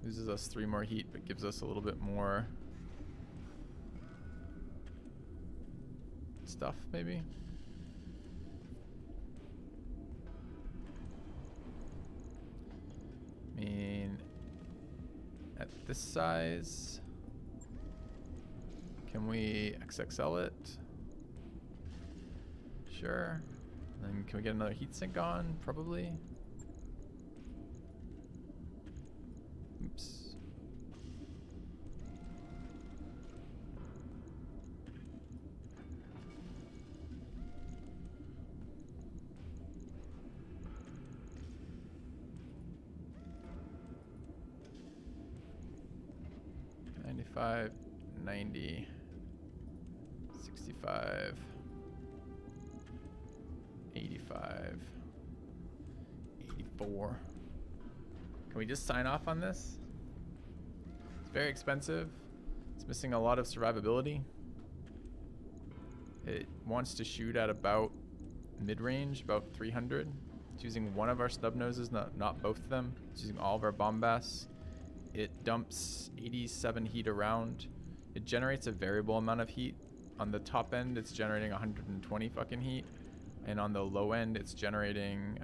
Loses us 3 more heat, but gives us a little bit more stuff, maybe. I mean, at this size, can we XXL it? Sure. And can we get another heatsink on? Probably. Oops. $95, $90, $65, $85, $84. Can we just sign off on this? It's very expensive. It's missing a lot of survivability. It wants to shoot at about mid-range, about 300. It's using one of our stub noses, not both of them. It's using all of our bombasts. It dumps 87 heat around. It generates a variable amount of heat. On the top end, it's generating 120 fucking heat. And on the low end, it's generating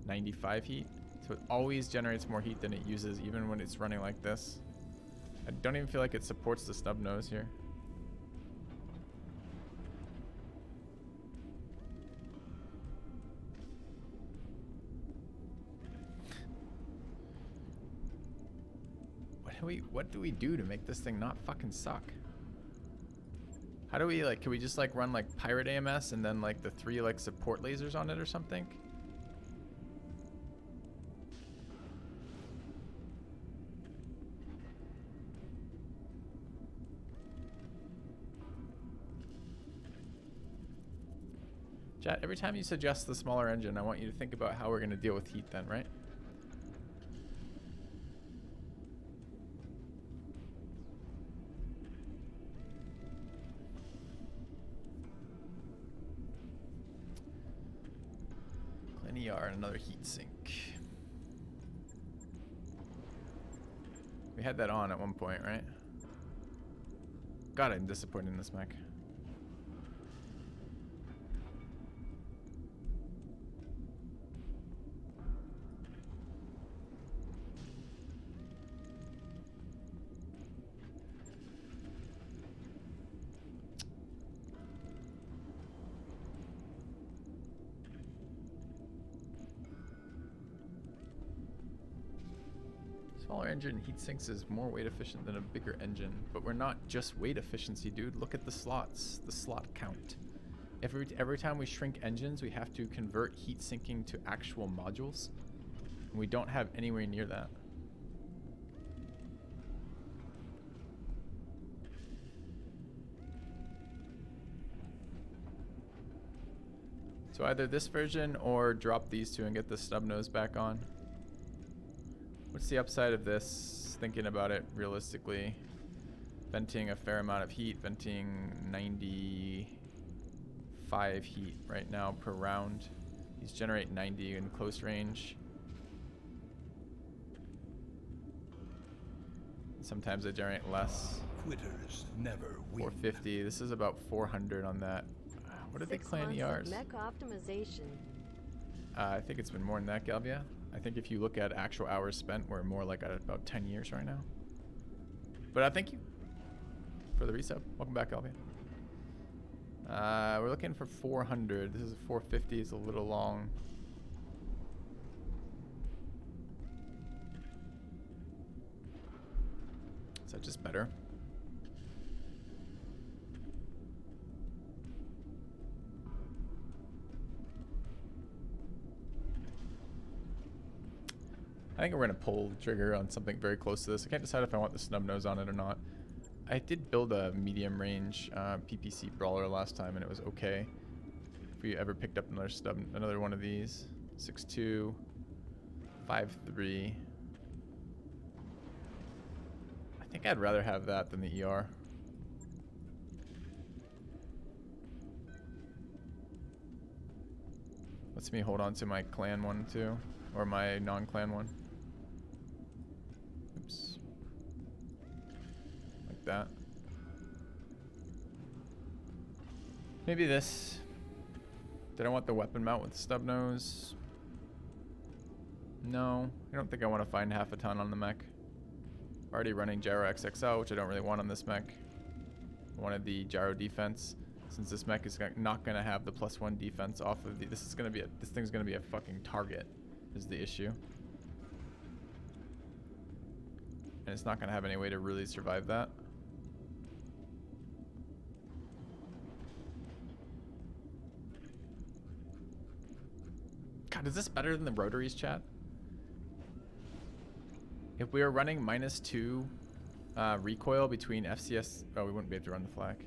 95 heat. So it always generates more heat than it uses, even when it's running like this. I don't even feel like it supports the stub nose here. What do we do to make this thing not fucking suck? How do we, like, can we just like run like pirate AMS and then like the 3 like support lasers on it or something? Chat, every time you suggest the smaller engine, I want you to think about how we're going to deal with heat then, right? ER and another heat sink. We had that on at one point, right? God, I'm disappointed in this mech. Smaller engine heat sinks is more weight efficient than a bigger engine, but we're not just weight efficiency, dude. Look at the slots, the slot count. Every time we shrink engines, we have to convert heat sinking to actual modules. And we don't have anywhere near that. So either this version or drop these two and get the stub nose back on. What's the upside of this? Thinking about it realistically. Venting a fair amount of heat, venting 95 heat right now per round. These generate 90 in close range. Sometimes they generate less. Quitters never win. 450. This is about 400 on that. What did they clan ERs? Mech optimization. I think it's been more than that, Galvia. I think if you look at actual hours spent, we're more like at about 10 years right now. But thank you for the resub. Welcome back, Galvia. We're looking for 400. This is a 450. It's a little long. Is that just better? I think we're going to pull the trigger on something very close to this. I can't decide if I want the snub nose on it or not. I did build a medium range PPC brawler last time and it was okay. If we ever picked up another one of these. 6.2, 5.3. I think I'd rather have that than the ER. Lets me hold on to my clan one too, or my non-clan one. that. Maybe this. Did I want the weapon mount with stub nose? No, I don't think I want to find half a ton on the mech. Already running Gyro XXL, which I don't really want on this mech. I wanted the gyro defense, since this mech is not gonna have the +1 defense off of the. This thing's gonna be a fucking target, is the issue. And it's not gonna have any way to really survive that. God, is this better than the rotaries, chat? If we were running -2 recoil between FCS... Oh, we wouldn't be able to run the flak.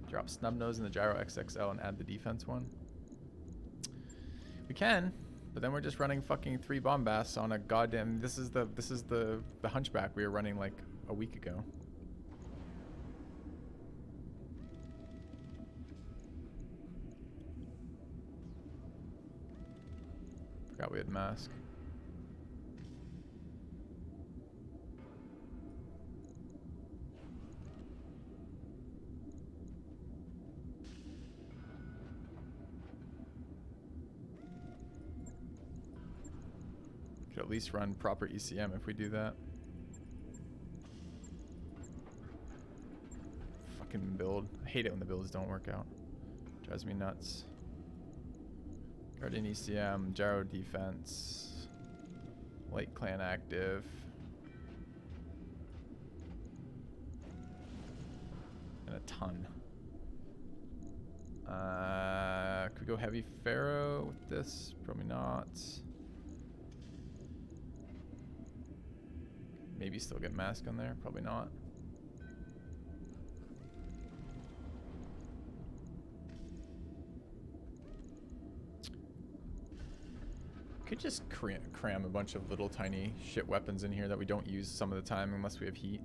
Drop snub nose in the gyro XXL and add the defense one. We can, but then we're just running fucking 3 bombasts on a goddamn... This is the hunchback we were running like a week ago. Forgot we had mask. Could at least run proper ECM if we do that. Fucking build. I hate it when the builds don't work out. Drives me nuts. Guardian ECM, gyro defense, light clan active, and a ton. Could we go heavy pharaoh with this? Probably not. Maybe still get mask on there. Probably not. Could just cram a bunch of little tiny shit weapons in here that we don't use some of the time unless we have heat.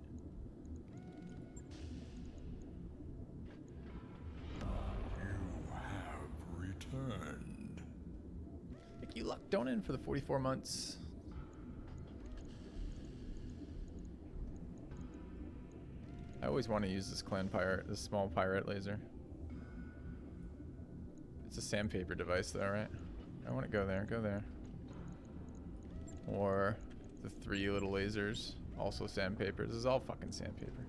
You have returned. Thank you, Luck Donin, for the 44 months. I always want to use this clan pirate, this small pirate laser. It's a sandpaper device though, right? I want to go there, go there. Or the 3 little lasers, also sandpaper. This is all fucking sandpaper.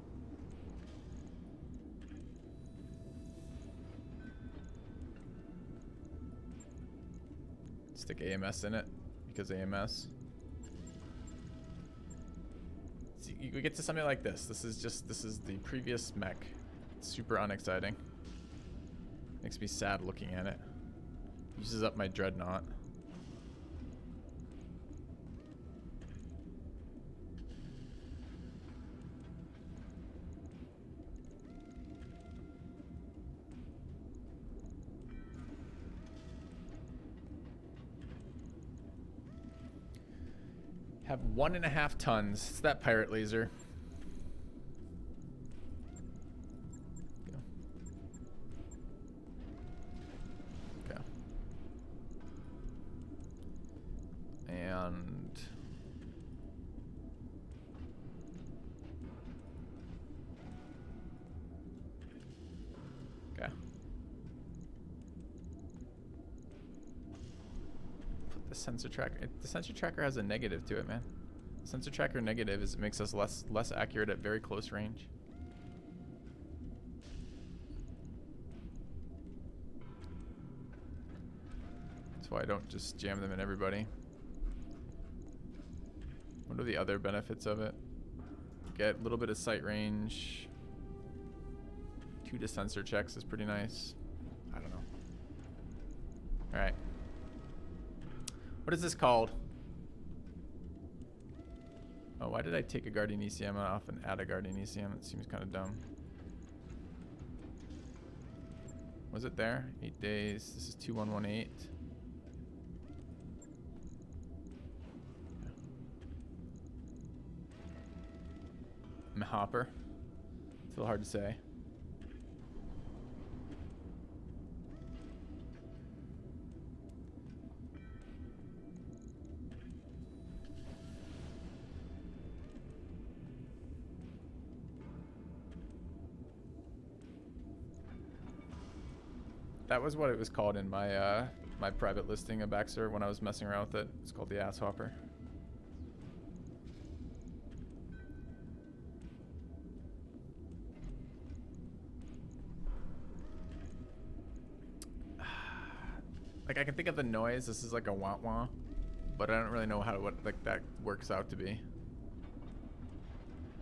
Stick AMS in it, because AMS. See, you get to something like this. This is the previous mech. It's super unexciting. Makes me sad looking at it. Uses up my dreadnought. Have 1.5 tons. It's that pirate laser. Go. Okay. And okay. Put the sensor tracker. The sensor tracker has a negative to it, man. Sensor tracker negative is it makes us less accurate at very close range. That's why I don't just jam them in everybody. What are the other benefits of it? Get a little bit of sight range. 2 to sensor checks is pretty nice. I don't know. All right. What is this called? Oh, why did I take a Guardian ECM off and add a Guardian ECM? It seems kind of dumb. Was it there? 8 days. This is 2118. I'm a hopper. It's a little hard to say. That was what it was called in my my private listing of Baxter when I was messing around with it. It's called the ass hopper. Like I can think of the noise. This is like a wah wah, but I don't really know how what like that works out to be.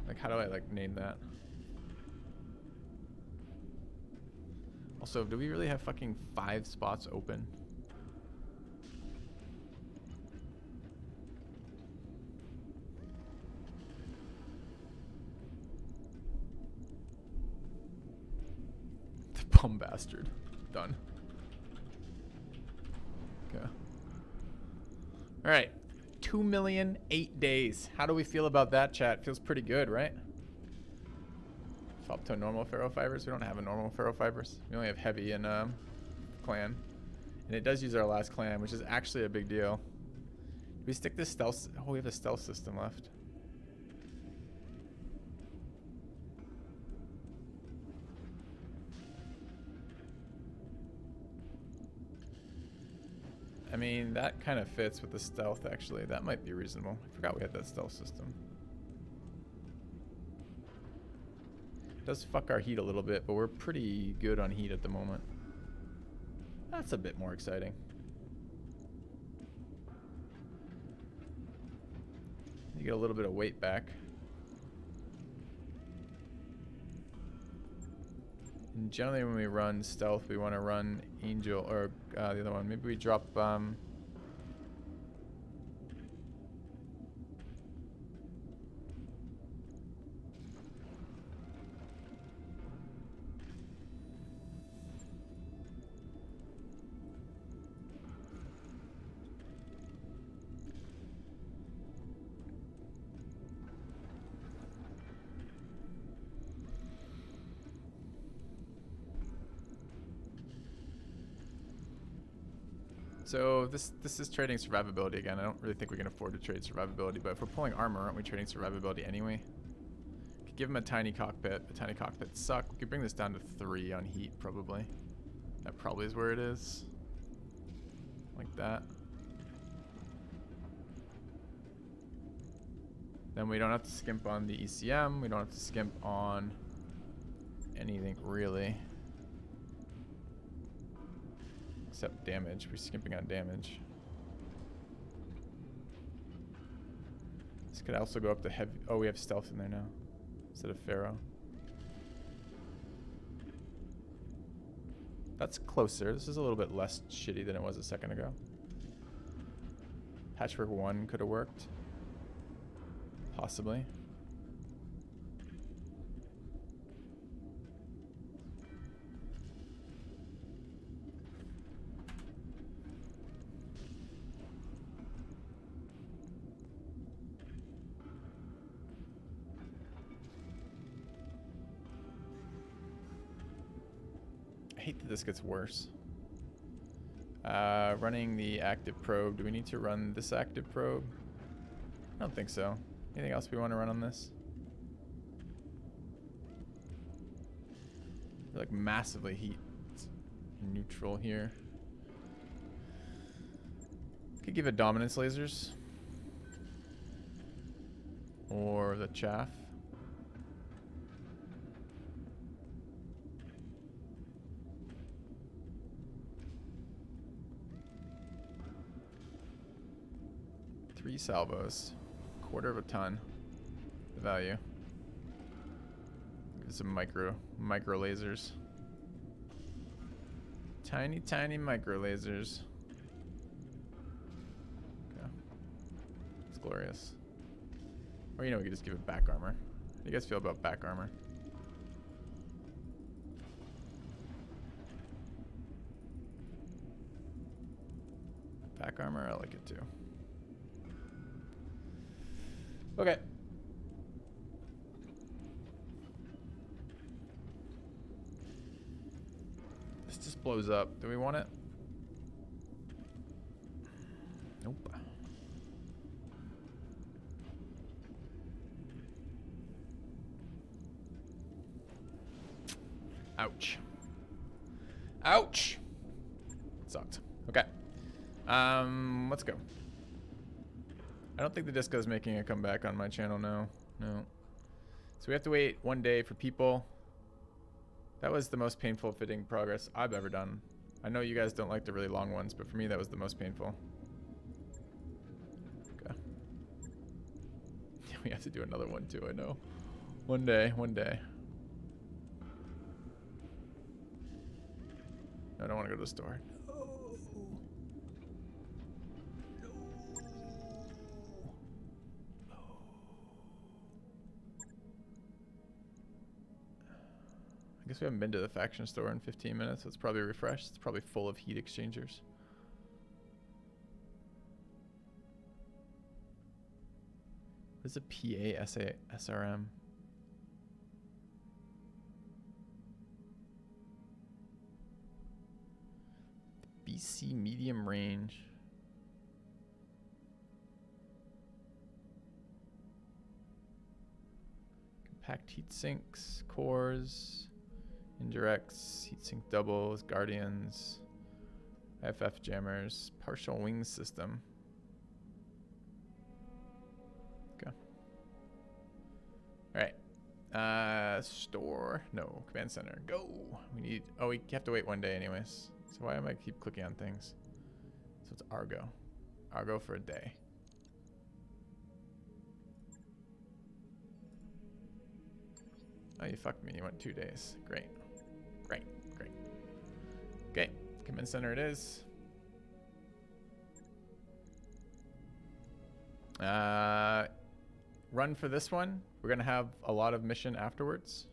Like how do I like name that? Also, do we really have fucking 5 spots open? The bum bastard. Done. Okay. All right. 2 million 8 days. How do we feel about that, chat? Feels pretty good, right? Swap to normal ferrofibers. We don't have a normal ferrofibers. We only have heavy in clan. And it does use our last clan, which is actually a big deal. Do we stick this stealth? Oh, we have a stealth system left. I mean, that kind of fits with the stealth, actually. That might be reasonable. I forgot we had that stealth system. It does fuck our heat a little bit, but we're pretty good on heat at the moment. That's a bit more exciting. You get a little bit of weight back. And generally when we run stealth, we want to run angel, or the other one. Maybe we drop so this is trading survivability again. I don't really think we can afford to trade survivability, but if we're pulling armor, aren't we trading survivability anyway? Could give him a tiny cockpit. A tiny cockpit suck. We could bring this down to 3 on heat, probably. That probably is where it is. Like that. Then we don't have to skimp on the ECM. We don't have to skimp on anything, really. Except damage. We're skimping on damage. This could also go up to heavy. Oh, we have stealth in there now instead of Pharaoh. That's closer. This is a little bit less shitty than it was a second ago. Patchwork 1 could have worked. Possibly. I hate that this gets worse. Running the active probe. Do we need to run this active probe? I don't think so. Anything else we want to run on this? We're like massively heat neutral here. Could give it dominance lasers. Or the chaff. Three salvos. Quarter of a ton. The value. Get some micro lasers. Tiny micro lasers. Okay. It's glorious. Or we could just give it back armor. How do you guys feel about back armor? Back armor, I like it too. Okay. This just blows up. Do we want it? Nope. Ouch. Ouch! sucked. Okay. Let's go. I don't think the disco is making a comeback on my channel now. No. So we have to wait 1 day for people. That was the most painful fitting progress I've ever done. I know you guys don't like the really long ones, but for me that was the most painful. Okay. We have to do another one too, I know. 1 day, 1 day. No, I don't want to go to the store. I guess we haven't been to the faction store in 15 minutes, so it's probably refreshed. It's probably full of heat exchangers. What is a PA-SRM? BC medium range. Compact heat sinks, cores. Indirects, heatsink doubles, guardians, FF jammers, partial wing system. Okay. Alright. Store. No, command center. Go. We need, oh, we have to wait 1 day anyways. So why am I keep clicking on things? So it's Argo. Argo for a day. Oh, you fucked me. You went 2 days. Great. Great, great. Okay, command center it is. Run for this one. We're gonna have a lot of mission afterwards.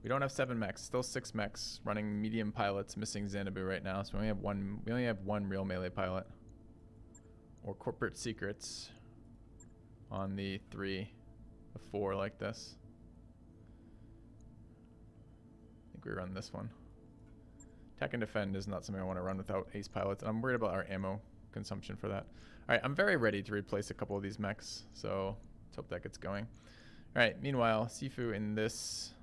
We don't have 7 mechs, still 6 mechs running medium pilots, missing Xanadu right now. So we only have one. We only have 1 real melee pilot. Or corporate secrets on the 3 of 4 like this. We run this one. Attack and defend is not something I want to run without ace pilots, and I'm worried about our ammo consumption for that. Alright, I'm very ready to replace a couple of these mechs, so let's hope that gets going. Alright, meanwhile, Sifu in this.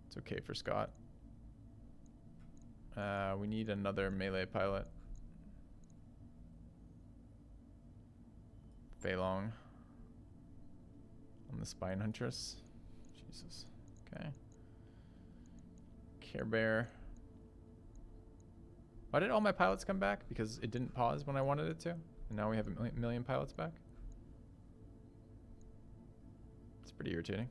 It's okay for Scott. We need another melee pilot. Fei Long on the Spine Huntress. Jesus. Okay. Care Bear. Why did all my pilots come back? Because it didn't pause when I wanted it to. And now we have a million pilots back. It's pretty irritating.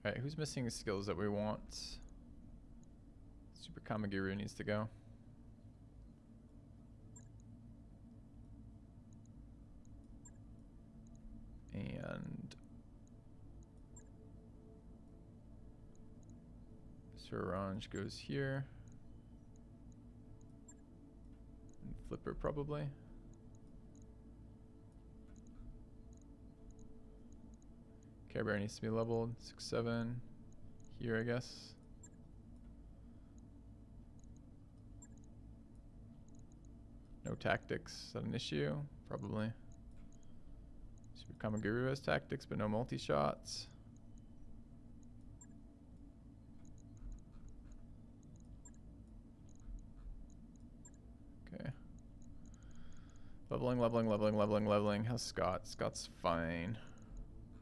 Alright, who's missing skills that we want? Super Kamaguru needs to go. And Orange goes here. And Flipper probably. Care Bear needs to be leveled. 6-7. Here, I guess. No tactics. Is that an issue? Probably. Super Kamaguru has tactics, but no multi-shots. Okay. Leveling, leveling, leveling, leveling, leveling. How's Scott? Scott's fine.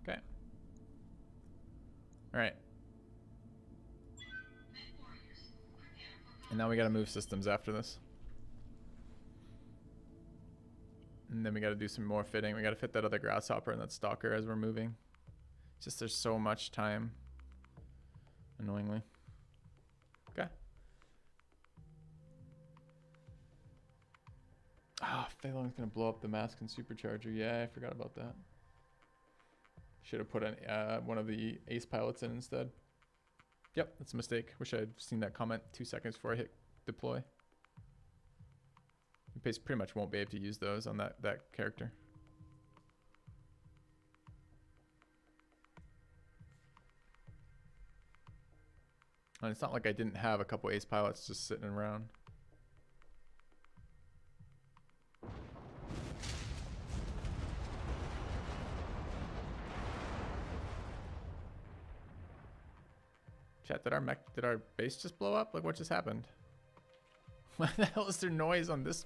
Okay. Alright. And now we gotta move systems after this. And then we gotta do some more fitting. We gotta fit that other grasshopper and that stalker as we're moving. It's just there's so much time. Annoyingly. Okay. Ah, Fei Long's gonna blow up the mask and supercharger. Yeah, I forgot about that. Should have put one of the ace pilots in instead. Yep, that's a mistake. Wish I had seen that comment 2 seconds before I hit deploy. You pretty much won't be able to use those on that character. And it's not like I didn't have a couple ace pilots just sitting around. Chat, did our base just blow up? Like, what just happened? What the hell is there noise on this?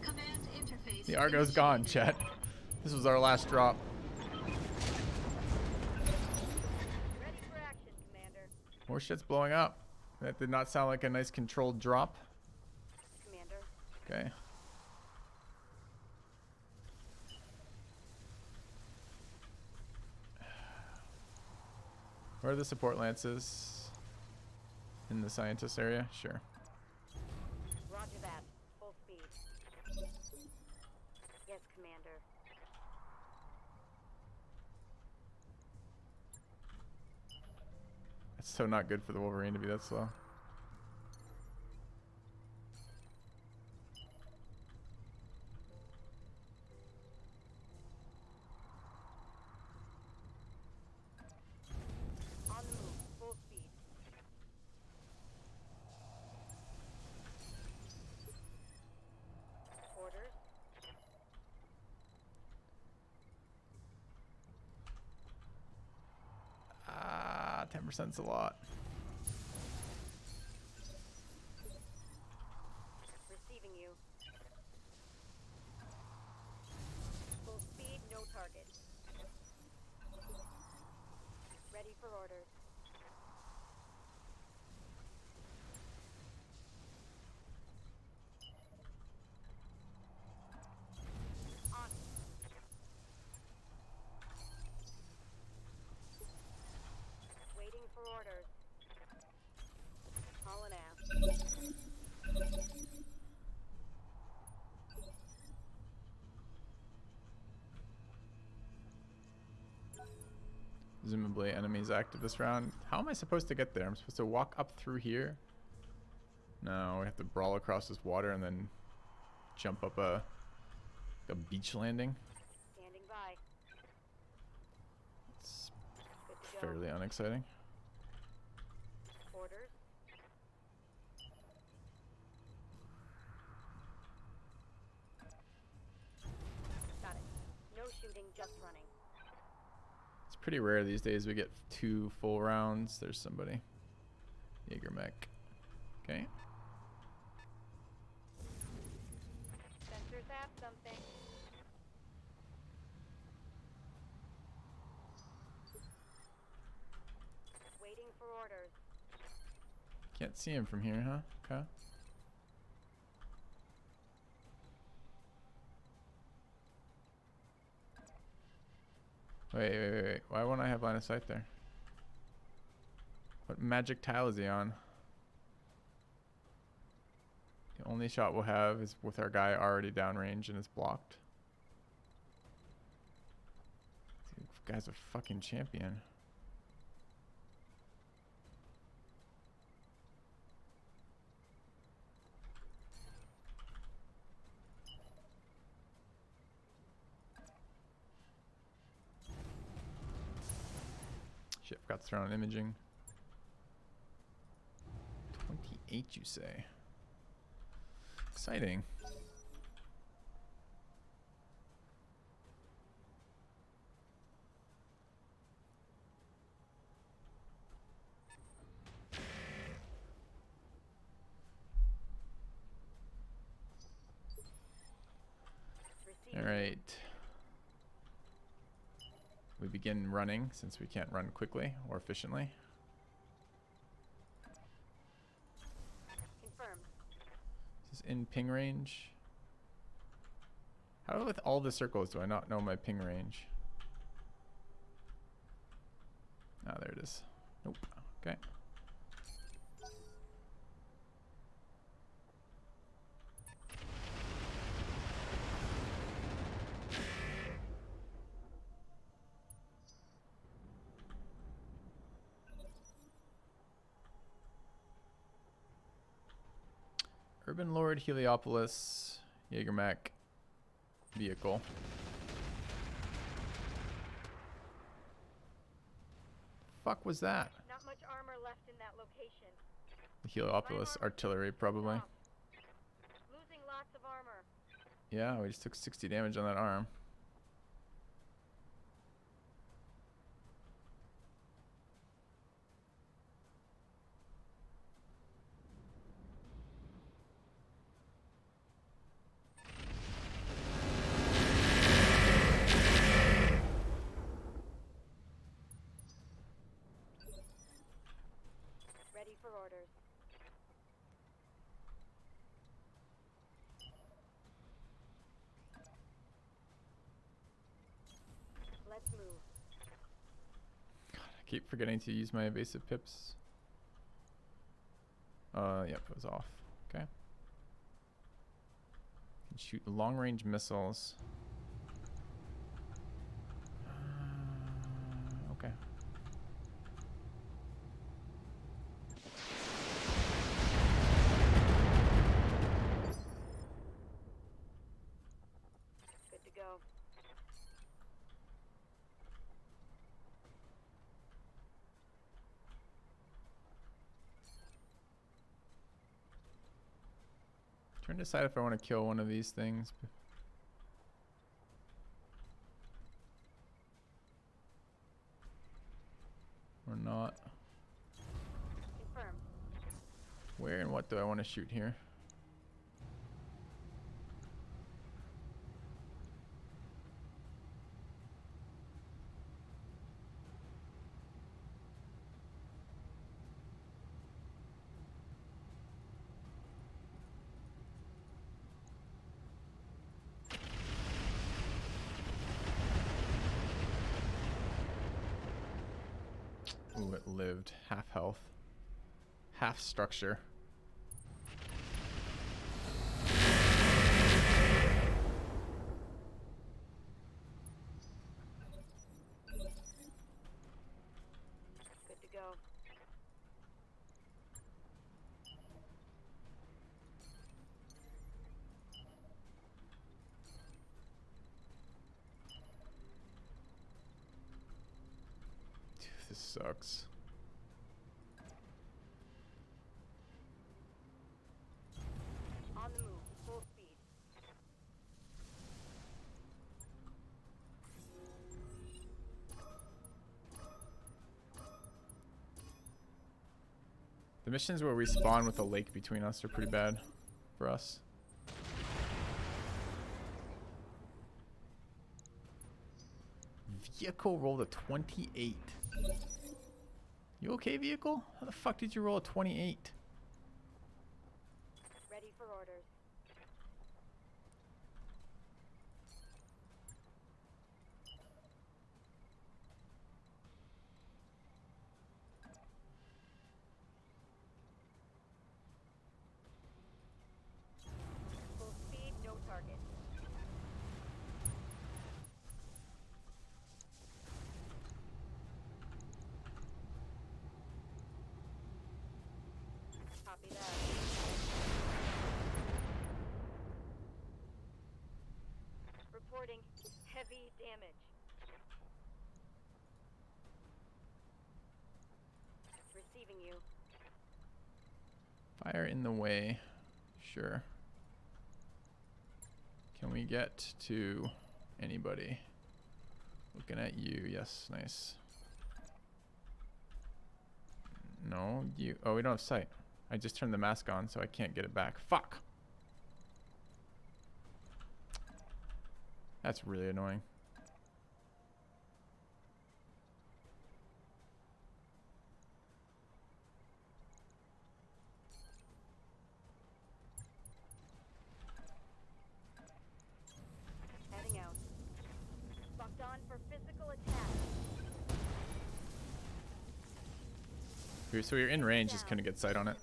Command interface. The Argo's gone, chat. This was our last drop. Ready for action, Commander. More shit's blowing up. That did not sound like a nice controlled drop. Commander. Okay. Where are the support lances? In the scientist area? Sure. Roger that. Full speed. Yes, Commander. It's so not good for the Wolverine to be that slow. On the move. Full speed. Orders. Ah, 10%'s a lot. Receiving you. Full speed, no target. Ready for orders. On. Waiting for orders. Hauling ass. Presumably enemies active this round. How am I supposed to get there? I'm supposed to walk up through here? No, we have to brawl across this water and then jump up a beach landing. Standing by. It's Good to go. fairly unexciting. Orders. Got it. No shooting, just running. It's pretty rare these days we get 2 full rounds. There's somebody. Jaeger mech. Okay. Sensors have something. Waiting for orders. Can't see him from here, huh? Okay. Wait. Why won't I have line of sight there? What magic tile is he on? The only shot we'll have is with our guy already downrange and it's blocked. This guy's a fucking champion. Shit, forgot to throw on imaging. 28, you say? Exciting. Receiving. All right. We begin running since we can't run quickly or efficiently. Confirmed. This is in ping range. How with all the circles do I not know my ping range? Ah, there it is. Nope. Okay. Urban Lord Heliopolis Jaegermech vehicle. Fuck was that? Not much armor left in that location. The Heliopolis artillery, probably. Losing lots of armor. Yeah, we just took 60 damage on that arm. keep forgetting to use my evasive pips. Yep, it was off. Okay. Can shoot long range missiles. Okay. Good to go. Trying to decide if I want to kill one of these things. Or not. Confirmed. Where and what do I want to shoot here? Ooh, it lived. Half health. Half structure. Good to go. Dude, this sucks. On the move. Full speed. The missions where we spawn with a lake between us are pretty bad for us. Vehicle rolled a 28. You okay, vehicle? How the fuck did you roll a 28? Ready for orders. Full speed, no target. Copy that. Reporting heavy damage. Receiving you. Fire in the way. Sure. Can we get to anybody? Looking at you. Yes, nice. No, you. Oh, we don't have sight. I just turned the mask on, so I can't get it back. Fuck. That's really annoying. Heading out. Locked on for physical attack. So you're in range, just couldn't get sight on it.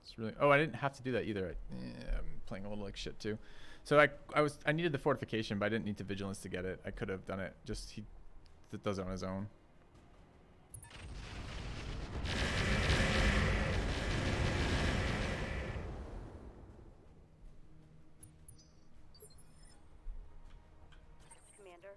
It's really. Oh, I didn't have to do that either. I'm playing a little like shit too. So I needed the fortification, but I didn't need to vigilance to get it. I could have done it. Just he does it on his own. Commander.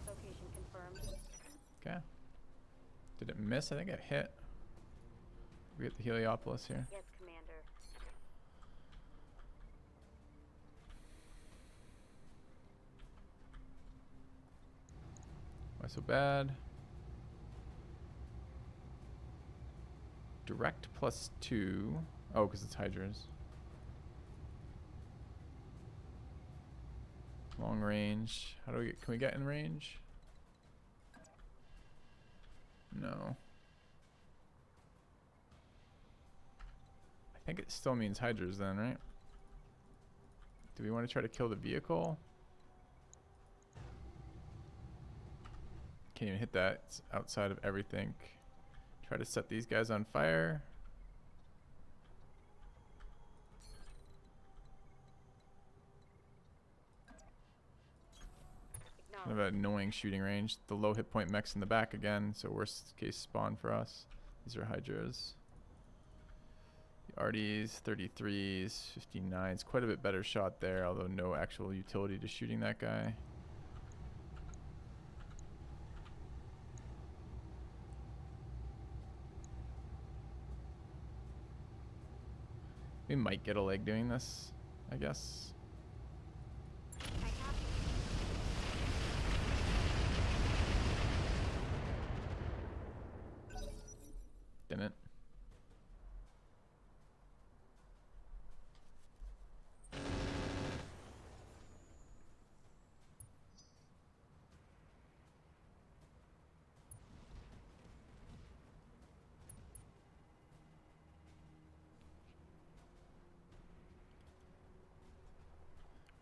Location confirmed. Okay. Did it miss? I think it hit. We get the Heliopolis here. Yes, Commander. Not so bad. Direct +2. Oh, because it's Hydras. Long range. How do we get? Can we get in range? No. I think it still means Hydras then, right? Do we want to try to kill the vehicle? Can't even hit that. It's outside of everything. Try to set these guys on fire. Kind of an annoying shooting range. The low hit point mechs in the back again, so worst case spawn for us. These are Hydras. The RDs, 33s, 59s. Quite a bit better shot there, although no actual utility to shooting that guy. We might get a leg doing this, I guess. Didn't.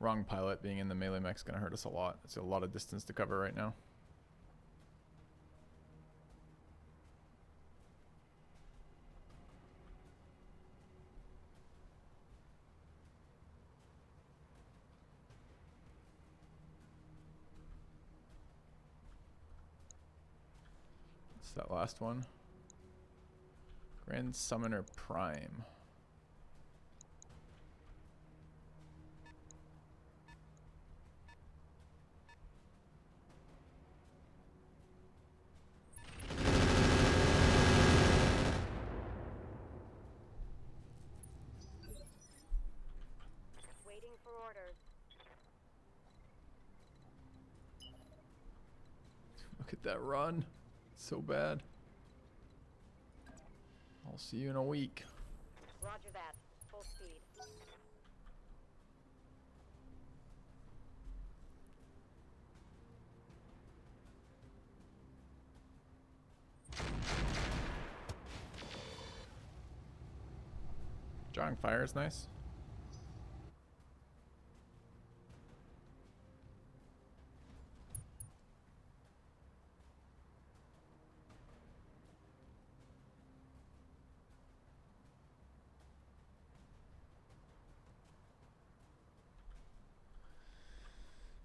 Wrong pilot being in the melee mech's gonna hurt us a lot. It's a lot of distance to cover right now. What's that last one? Grand Summoner Prime. Waiting for orders. Look at that run. So bad. I'll see you in a week. Roger that. Full speed. Drawing fire is nice.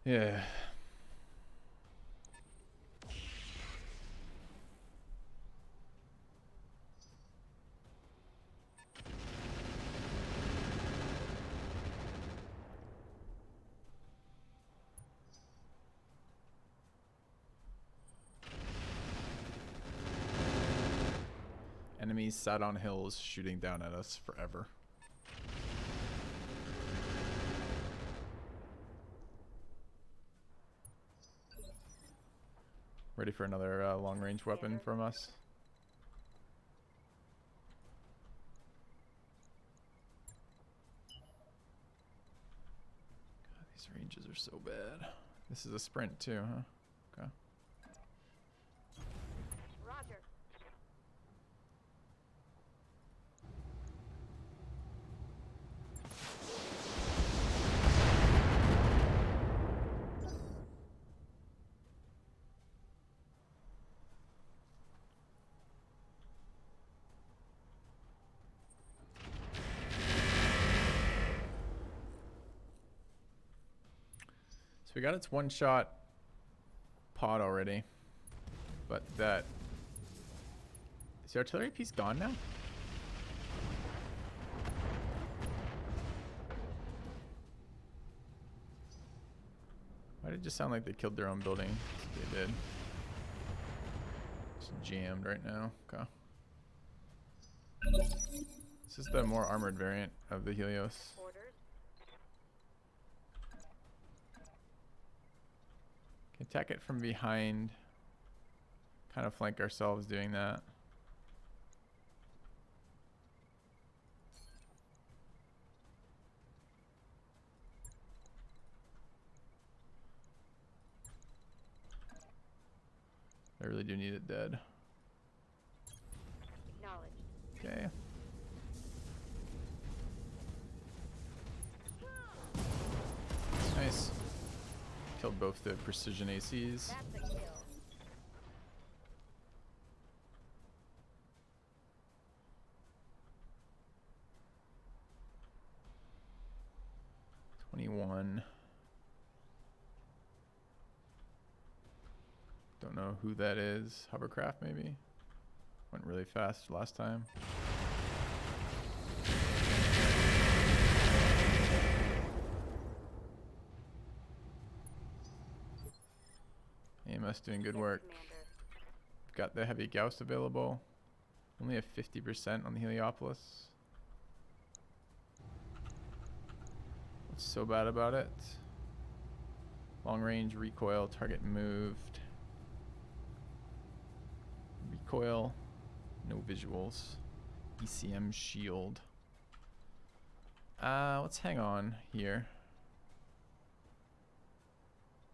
Yeah. Enemies sat on hills shooting down at us forever. Ready for another long-range weapon from us? God, these ranges are so bad. This is a sprint too, huh? Okay. Roger. So we got its one-shot pod already, but that is the artillery piece gone now? Why did it just sound like they killed their own building? They did. It's jammed right now. Okay. This is the more armored variant of the Helios. Orders. Can attack it from behind. Kind of flank ourselves doing that. I really do need it dead. Acknowledged. Okay. Nice. Killed both the precision ACs. That's a kill. Don't know who that is. Hovercraft maybe? Went really fast last time. AMS doing good Yes, work. Commander. Got the heavy Gauss available. Only a 50% on the Heliopolis. What's so bad about it? Long range recoil, target moved. Recoil, no visuals. ECM shield. Let's hang on here.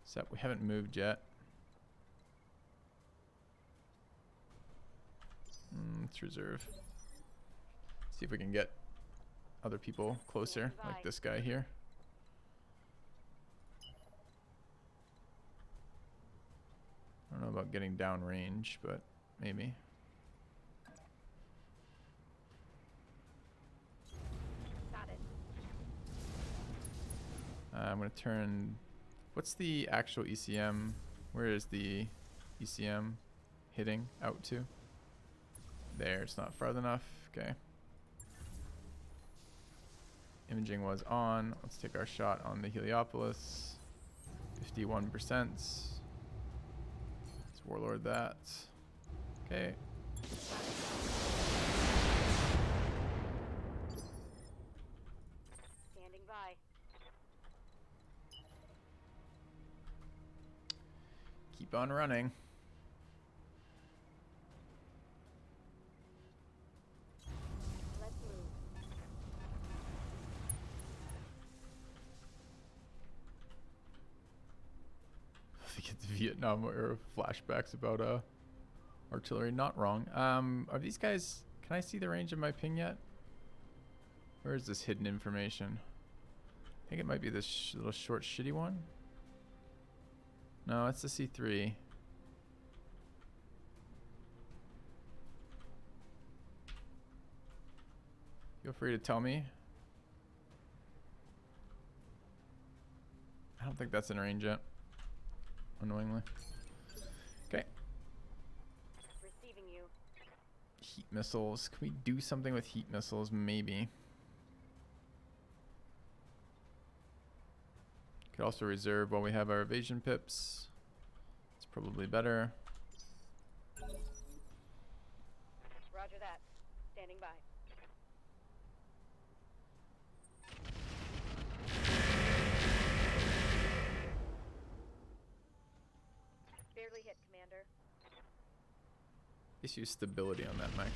Except we haven't moved yet. Let's reserve. See if we can get other people closer, like this guy here. I don't know about getting down range, but maybe. Got it. I'm gonna turn. What's the actual ECM? Where is the ECM hitting out to? There, it's not far enough. Okay. Imaging was on. Let's take our shot on the Heliopolis. 51%. Let's warlord that. Okay. Standing by. Keep on running. Let's move. I think it's Vietnam or flashbacks about artillery. Not wrong. Are these guys? Can I see the range of my ping yet? Where is this hidden information? I think it might be this little short shitty one. No, it's the C3. Feel free to tell me. I don't think that's in range yet. Annoyingly. Okay. Receiving you. Heat missiles. Can we do something with heat missiles? Maybe. Could also reserve while we have our evasion pips. It's probably better. Roger that. Standing by. Barely hit, Commander. Issue stability on that mech.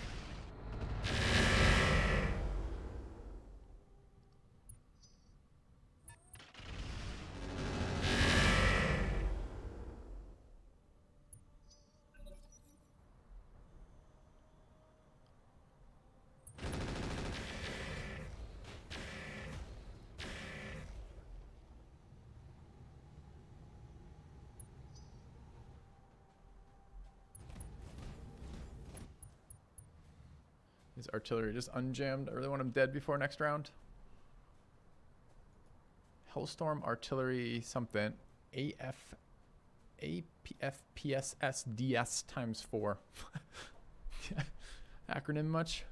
His artillery just unjammed. I really want him dead before next round. Hellstorm artillery something. APFPSSDS times 4. Acronym much?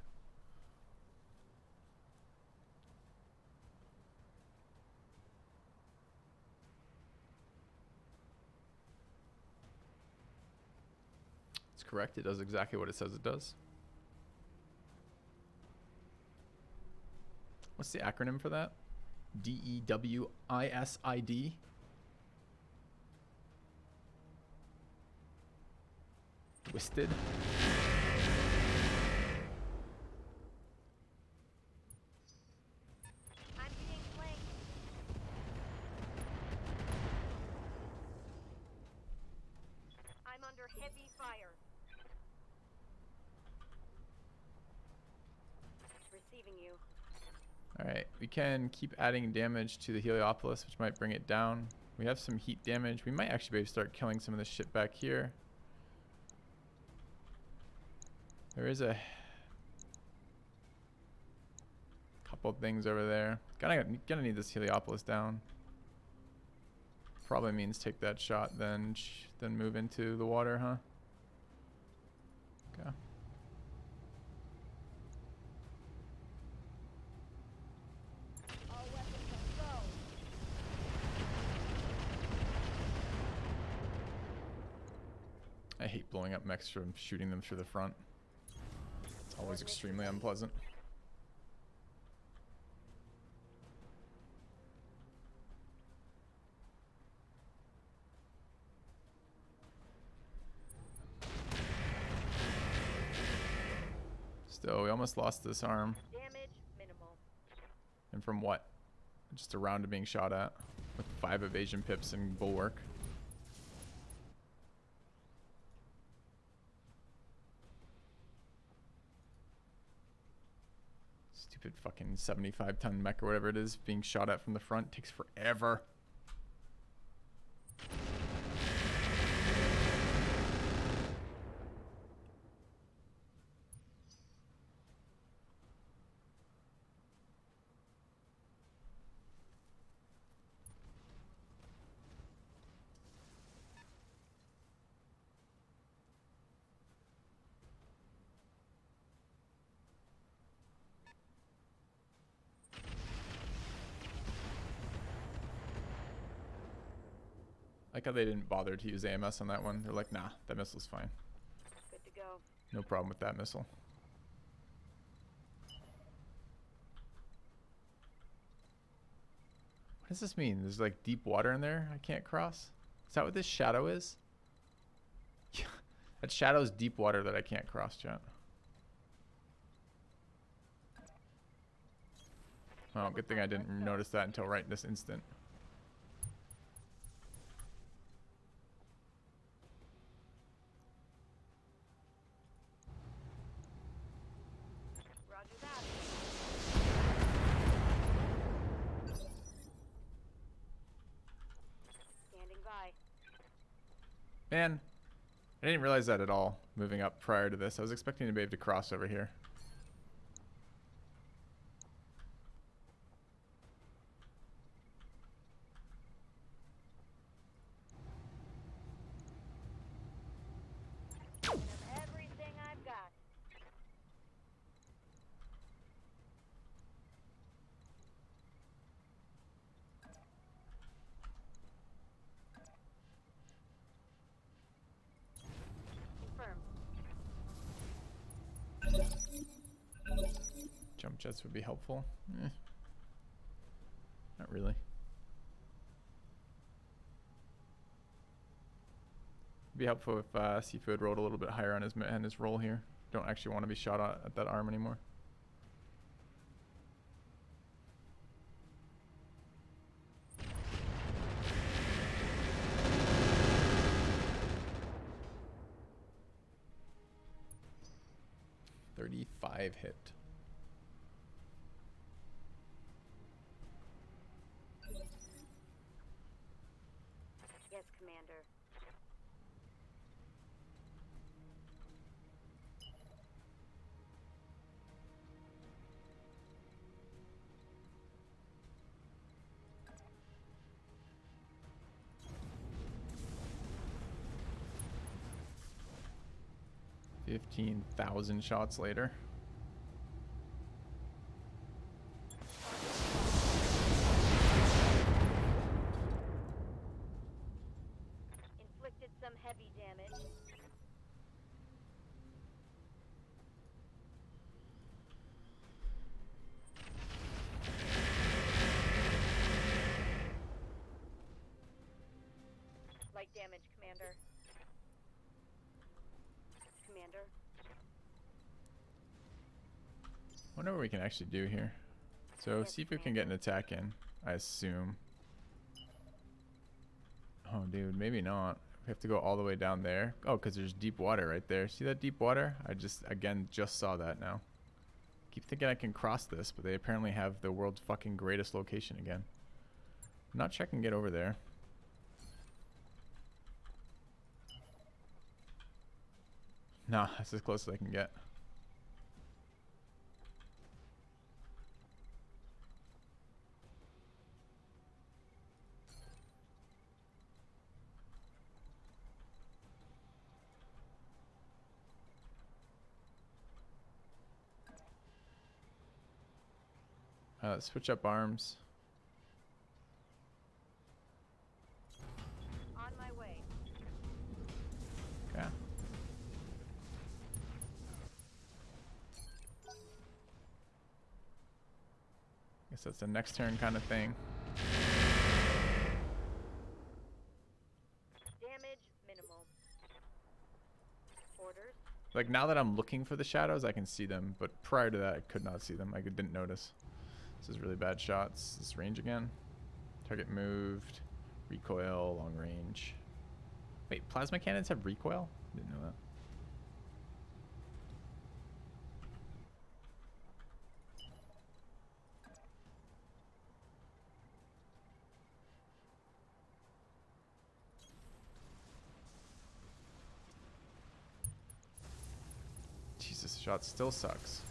It's correct. It does exactly what it says it does. What's the acronym for that? DEWISID? twisted. I'm being flanked. I'm under heavy fire. Receiving you. Alright, we can keep adding damage to the Heliopolis, which might bring it down. We have some heat damage. We might actually be able to start killing some of this shit back here. There is a couple things over there. Gonna need this Heliopolis down. Probably means take that shot, then move into the water, huh? Okay. All weapons on go. I hate blowing up mechs from shooting them through the front. It's always extremely unpleasant. Still, we almost lost this arm. Damage minimal. And from what? Just a round of being shot at with 5 evasion pips and bulwark. Stupid fucking 75-ton mech or whatever it is being shot at from the front takes forever. Like how they didn't bother to use AMS on that one. They're like, nah, that missile's fine. Good to go. No problem with that missile. What does this mean? There's like deep water in there I can't cross? Is that what this shadow is? Yeah, that shadow's deep water that I can't cross, chat. Oh, good thing I didn't notice that until right this instant. Roger that. Standing by. Man, I didn't realize that at all moving up prior to this. I was expecting to be able to cross over here. Everything I've got. Confirmed. Jump jets would be helpful. Not really. It'd be helpful if Seafood rolled a little bit higher on his roll here. Don't actually want to be shot at that arm anymore. .35 hit. Yes, Commander. $15,000 shots later. Inflicted some heavy damage. Light damage, Commander. Wonder what we can actually do here. So see if we can get an attack in, I assume. Oh, dude, maybe not. We have to go all the way down there. Oh, because there's deep water right there. See that deep water? I just, again, just saw that now. Keep thinking I can cross this, but they apparently have the world's fucking greatest location again. I'm not sure I can get over there. Nah, that's as close as I can get. Let's switch up arms. On my way. Okay. Guess that's the next turn kind of thing. Damage minimal. Orders. Like now that I'm looking for the shadows, I can see them, but prior to that, I could not see them. I didn't notice. This is really bad shots. This range again. Target moved. Recoil, long range. Wait, plasma cannons have recoil? Didn't know that. Jesus, shot still sucks.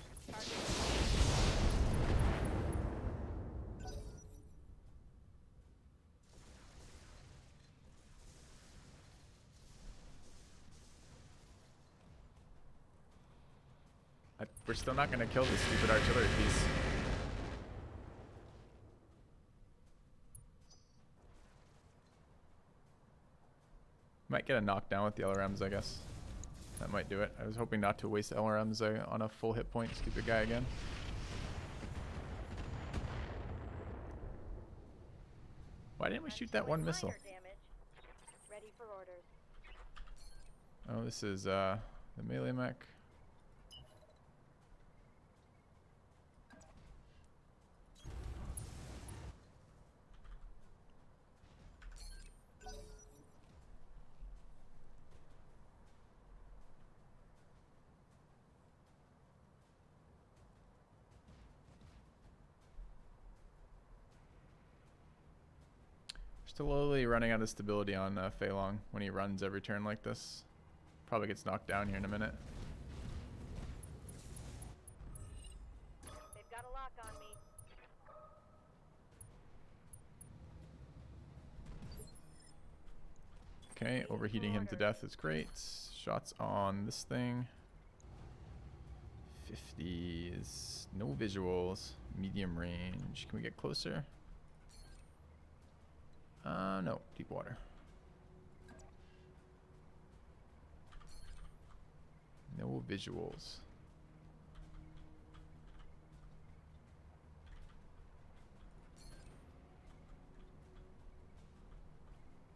We're still not gonna kill this stupid artillery piece. Might get a knockdown with the LRMs, I guess. That might do it. I was hoping not to waste LRMs on a full hit point. Stupid guy again. Why didn't we shoot that one missile? Damage. Ready for orders. Oh, this is the melee mech. Slowly running out of stability on Fei Long when he runs every turn like this. Probably gets knocked down here in a minute. They've got a lock on me. Okay, overheating him to death is great. Shots on this thing. 50s. No visuals. Medium range. Can we get closer? No. Deep water. No visuals.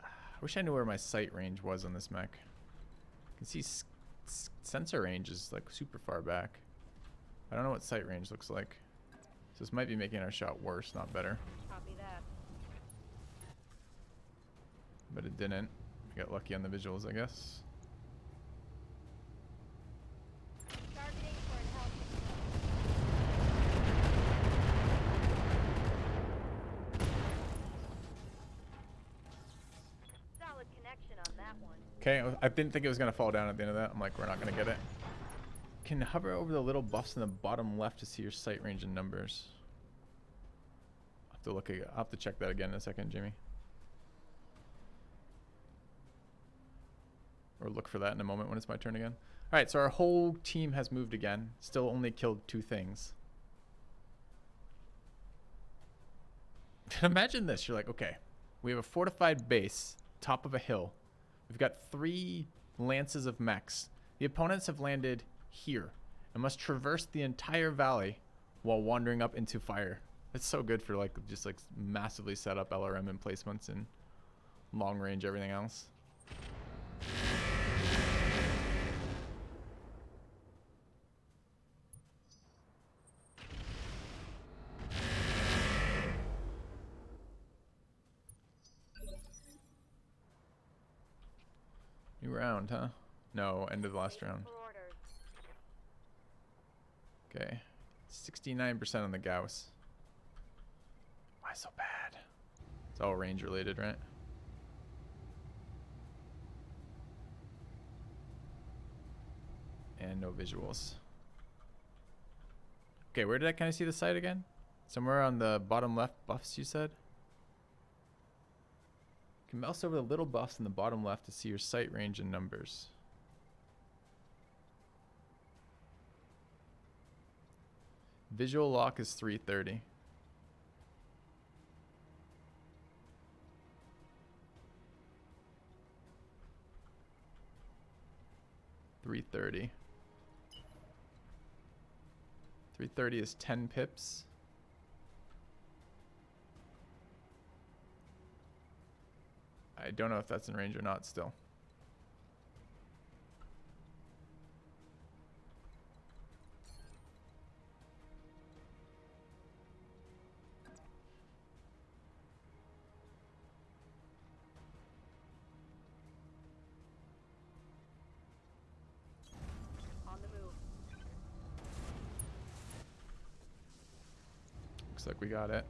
I wish I knew where my sight range was on this mech. I can see sensor range is like super far back. I don't know what sight range looks like. So this might be making our shot worse, not better. Copy that. But it didn't. We got lucky on the visuals, I guess. Targeting for an help. Solid connection on that one. Okay, I didn't think it was going to fall down at the end of that. I'm like, we're not going to get it. Can hover over the little buffs in the bottom left to see your sight range and numbers. I'll have to look. I'll have to check that again in a second, Jimmy. Or look for that in a moment when it's my turn again. All right, so our whole team has moved again. Still only killed 2 things. Imagine this. You're like, okay, we have a fortified base, top of a hill. We've got 3 lances of mechs. The opponents have landed here and must traverse the entire valley while wandering up into fire. It's so good for like just like massively set up LRM emplacements and long range everything else. round, huh? No, end of the last round. For orders. Okay. 69% on the Gauss. Why so bad? It's all range related, right? And no visuals. Okay, where did I kind of see the site again? Somewhere on the bottom left buffs, you said? You can mouse over the little buffs in the bottom left to see your sight range and numbers. Visual lock is 330. .330 is 10 pips. I don't know if that's in range or not still. On the move. Looks like we got it.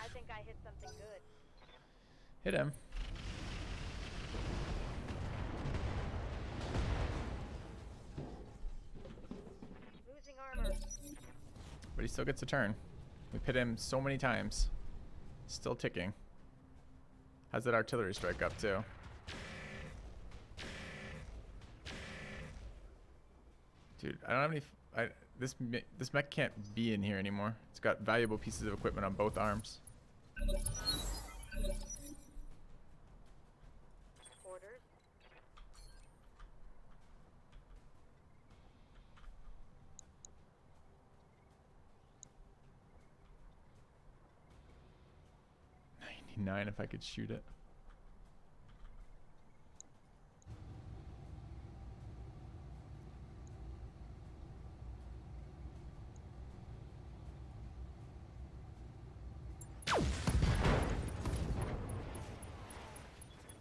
I think I hit something good. Hit him. Losing armor. But he still gets a turn. We've hit him so many times. Still ticking. How's that artillery strike up too? Dude, I don't have any. This mech can't be in here anymore. It's got valuable pieces of equipment on both arms. Orders. .99 if I could shoot it.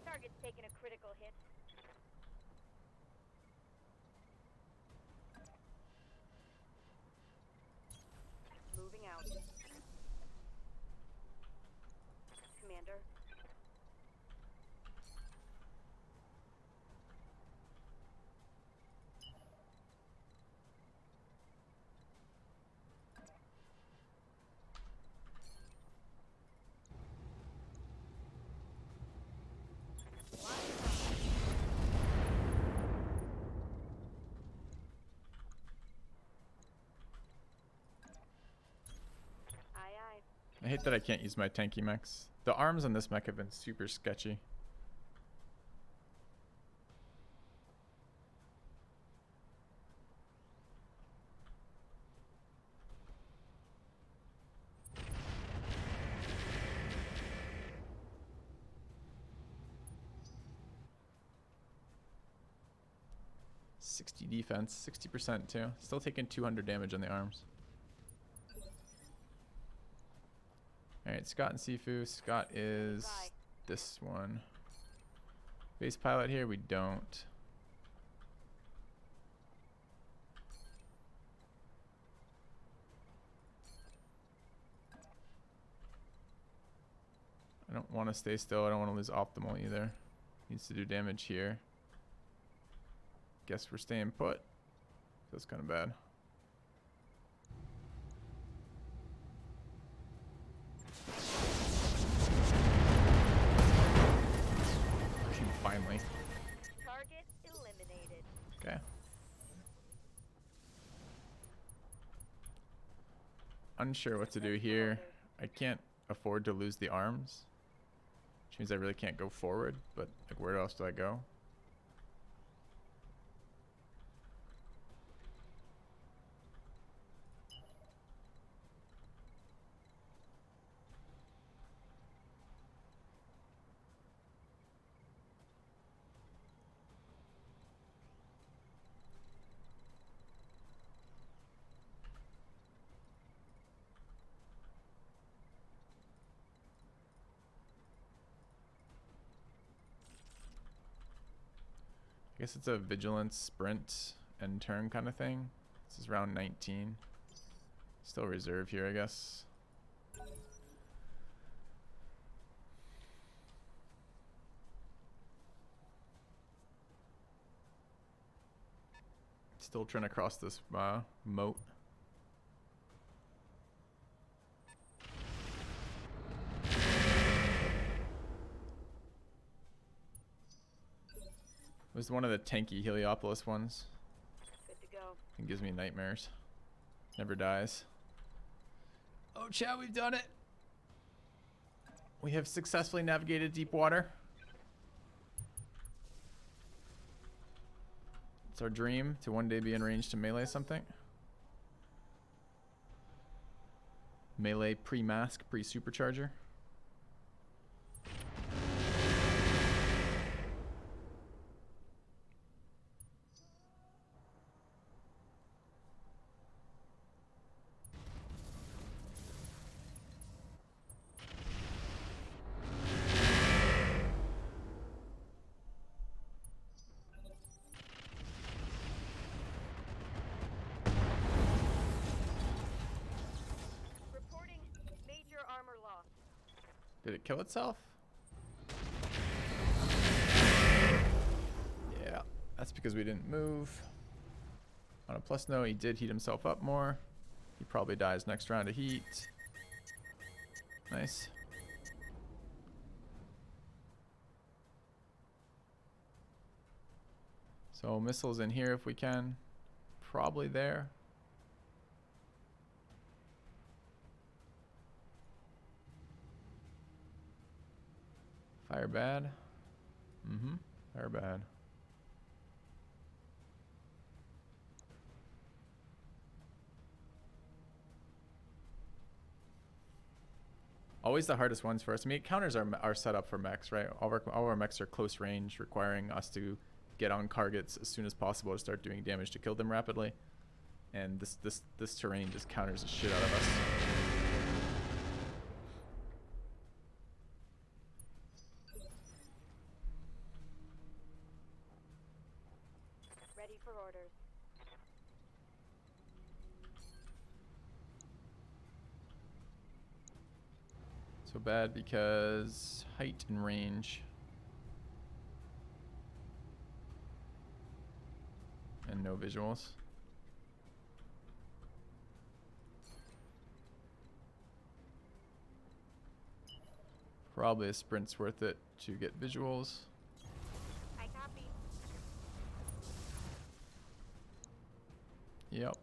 Target's taking a critical hit. Moving out. Commander. Aye, aye. I hate that I can't use my tanky mechs. The arms on this mech have been super sketchy. .60 defense, 60% too. Still taking 200 damage on the arms. Alright, Scott and Sifu. Scott is this one. Base pilot here, we don't. I don't want to stay still. I don't want to lose optimal either. Needs to do damage here. Guess we're staying put. That's kind of bad. Finally. Target eliminated. Okay. Unsure what to do here. I can't afford to lose the arms, which means I really can't go forward, but like where else do I go? I guess it's a vigilance, sprint, and turn kind of thing. This is round 19. Still reserve here, I guess. Still trying to cross this moat. It was one of the tanky Heliopolis ones. Good to go. It gives me nightmares. Never dies. Oh, chat, we've done it. We have successfully navigated deep water. It's our dream to one day be in range to melee something. Melee pre-mask, pre-supercharger. Reporting major armor loss. Did it kill itself? Yeah, that's because we didn't move. On a plus note, he did heat himself up more. He probably dies next round of heat. Nice. So missiles in here if we can. Probably there. Fire bad. Mm-hmm. Fire bad. Always the hardest ones for us. I mean, counters are set up for mechs, right? All of our mechs are close range, requiring us to get on targets as soon as possible to start doing damage to kill them rapidly. And this terrain just counters the shit out of us. Ready for orders. So bad because height and range. And no visuals. Probably a sprint's worth it to get visuals. I copy. Yep.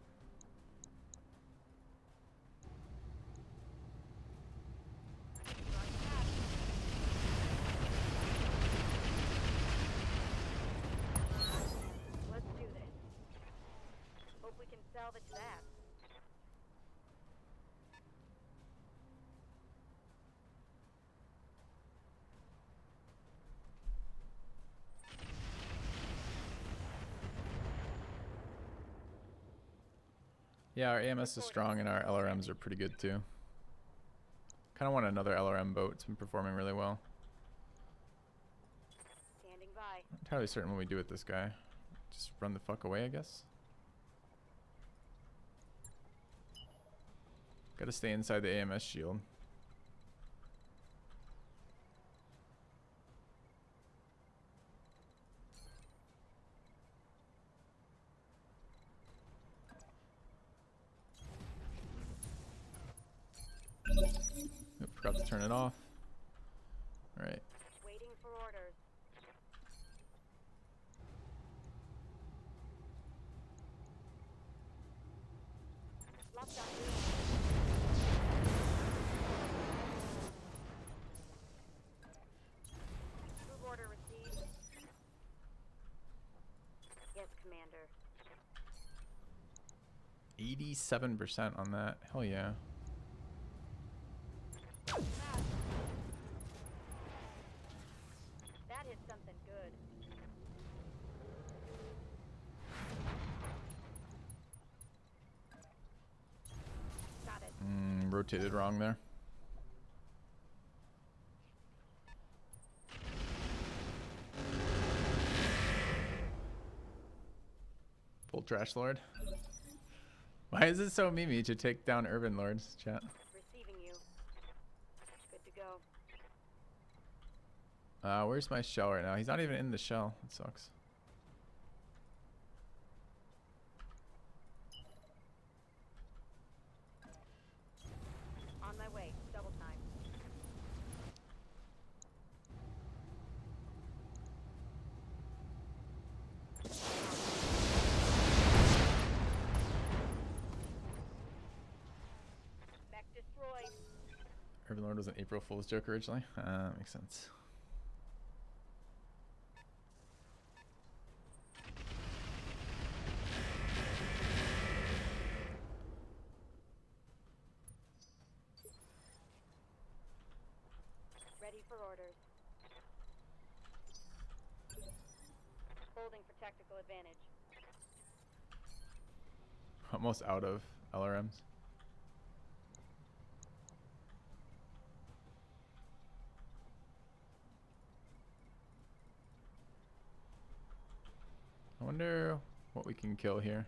Let's do this. Hope we can salvage that. Yeah, our AMS is strong and our LRMs are pretty good too. Kind of want another LRM boat. It's been performing really well. Standing by. Not entirely certain what we do with this guy. Just run the fuck away, I guess. Gotta stay inside the AMS shield. Oop, forgot to turn it off. Alright. Waiting for orders. Locked on wheel. Move order received. Yes, Commander. 87% on that. Hell yeah. That is something good. Got it. Rotated wrong there. Full Trash Lord. Why is it so memey to take down Urban Lords, chat? Receiving you. Good to go. Where's my shell right now? He's not even in the shell. That sucks. On my way. Double time. Mech destroyed. Urban Lord was an April Fool's joke originally. Makes sense. Ready for orders. Holding for tactical advantage. Almost out of LRMs. I wonder what we can kill here.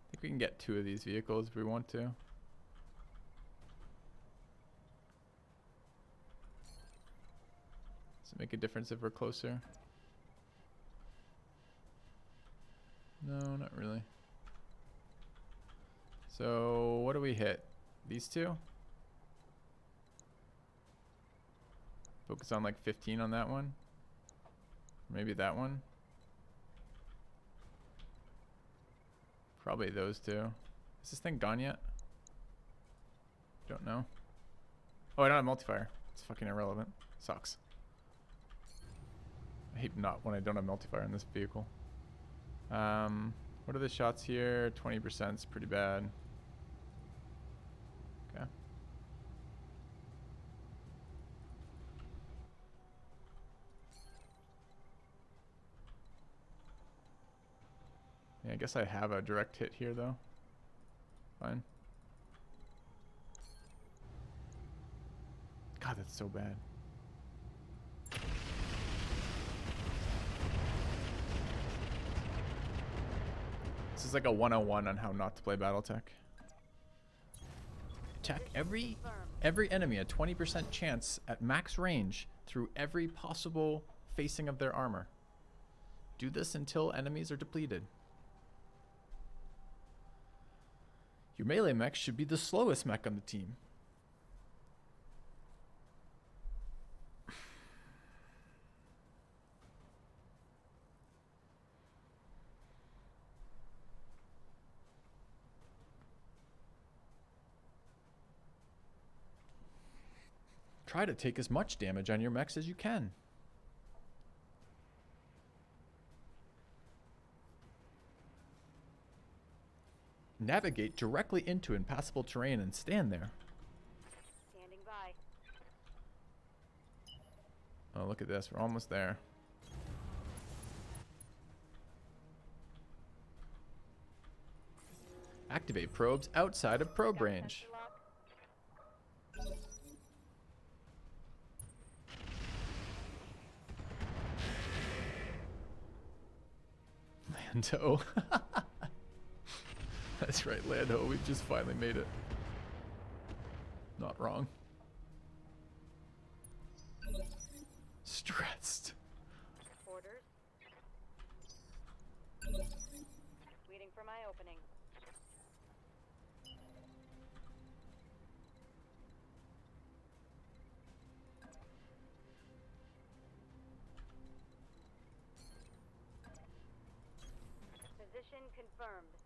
I think we can get 2 of these vehicles if we want to. Does it make a difference if we're closer? No, not really. So what do we hit? These 2? Focus on like 15 on that one. Maybe that one. Probably those 2. Is this thing gone yet? Don't know. Oh, I don't have multiplier. It's fucking irrelevant. Sucks. I hate not when I don't have multiplier in this vehicle. What are the shots here? 20% is pretty bad. Okay. Yeah, I guess I have a direct hit here though. Fine. God, that's so bad. This is like a 101 on how not to play Battletech. Attack every enemy a 20% chance at max range through every possible facing of their armor. Do this until enemies are depleted. Your melee mech should be the slowest mech on the team. Try to take as much damage on your mechs as you can. Navigate directly into impassable terrain and stand there. Standing by. Oh, look at this. We're almost there. Activate probes outside of probe range. Lando. That's right, Lando. We've just finally made it. Not wrong. Stressed. Orders. Waiting for my opening. Position confirmed.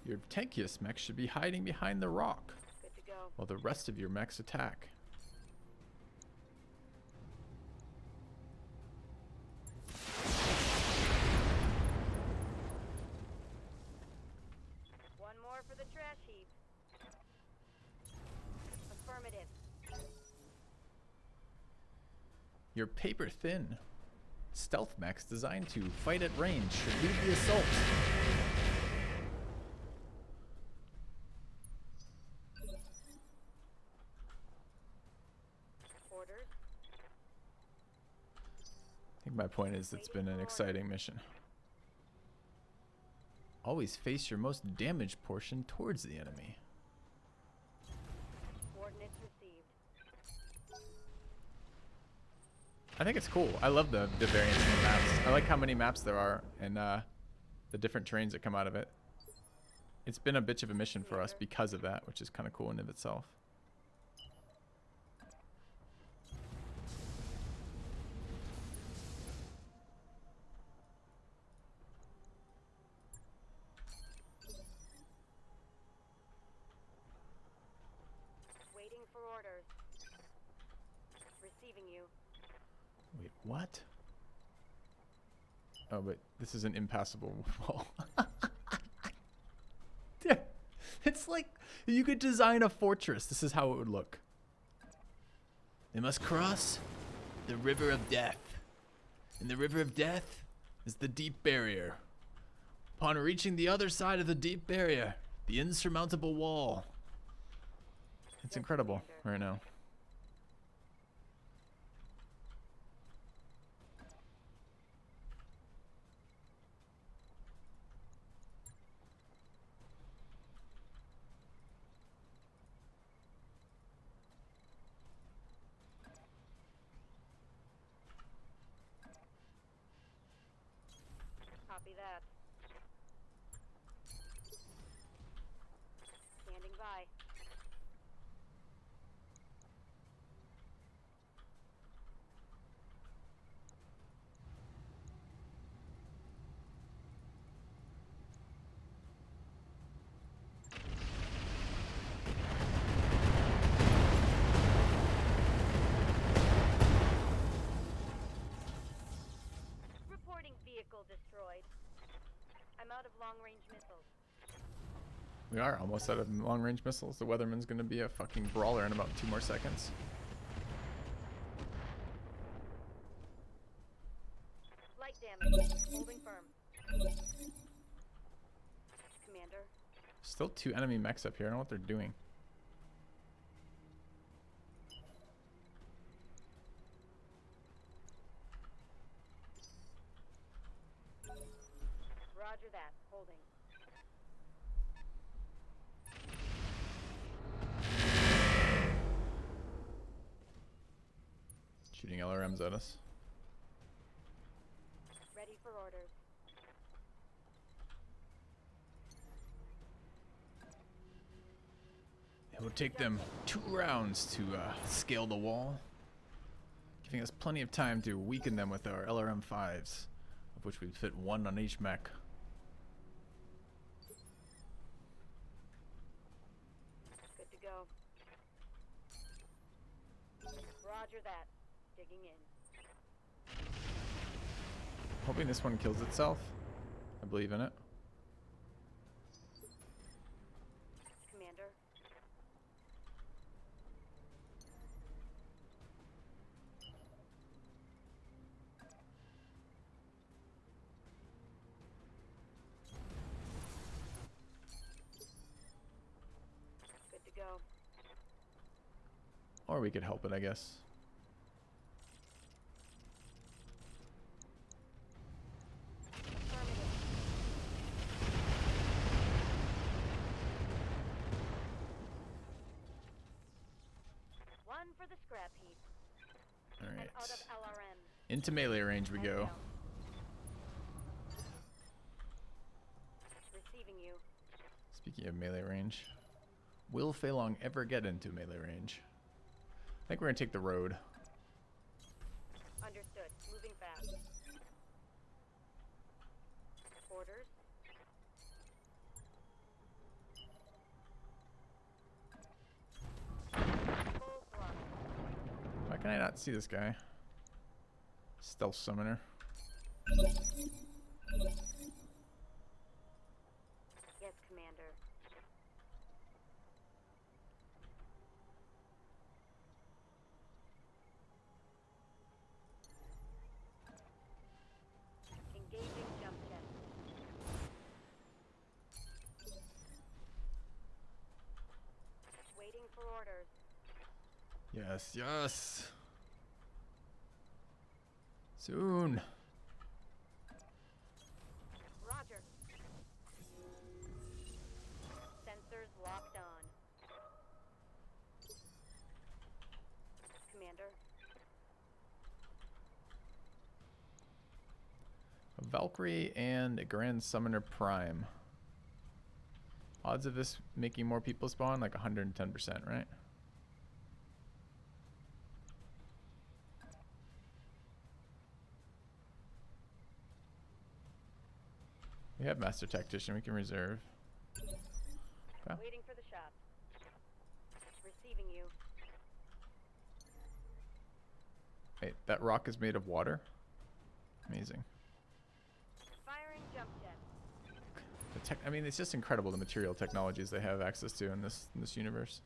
Your tankiest mech should be hiding behind the rock Good to go. while the rest of your mechs attack. One more for the trash heap. Affirmative. Your paper thin stealth mechs designed to fight at range should lead the assault. my point is it's been an exciting mission. Always face your most damaged portion towards the enemy. Coordinates received. I think it's cool. I love the variance in the maps. I like how many maps there are and the different terrains that come out of it. It's been a bitch of a mission for us because of that, which is kind of cool in and of itself. Waiting for orders. Receiving you. Wait, what? Oh, but this is an impassable wall. It's like you could design a fortress. This is how it would look. They must cross the river of death. And the river of death is the deep barrier. Upon reaching the other side of the deep barrier, the insurmountable wall. It's incredible right now. Copy that. Standing by. Reporting vehicle destroyed. I'm out of long-range missiles. We are almost out of long-range missiles. The Weatherman's going to be a fucking brawler in about 2 more seconds. Light damage. Holding firm. Commander. Still 2 enemy mechs up here. I don't know what they're doing. Roger that. Holding. Shooting LRMs at us. Ready for orders. It will take them 2 rounds to scale the wall, giving us plenty of time to weaken them with our LRM-5s, of which we fit 1 on each mech. Good to go. Roger that. Digging in. Hoping this one kills itself. I believe in it. Commander. Good to go. Or we could help it, I guess. Affirmative. One for the scrap heap. And Alright. out of LRM. Into melee range we Head go. down. Receiving you. Speaking of melee range, will Fei Long ever get into melee range? I think we're gonna take the road. Understood. Moving fast. Orders. Full throttle. Why can I not see this guy? Stealth summoner. Yes, Commander. Engaging jump jet. Waiting for orders. Yes, yes. Soon. Valkyrie and a Grand Summoner Prime. Odds of this making more people spawn, like 110%, right? We have Master Tactician, we can reserve. Okay. Waiting for the shot. Receiving you. Wait, that rock is made of water? Amazing. Firing jump jet. I mean, it's just incredible the material technologies they have access to in this universe.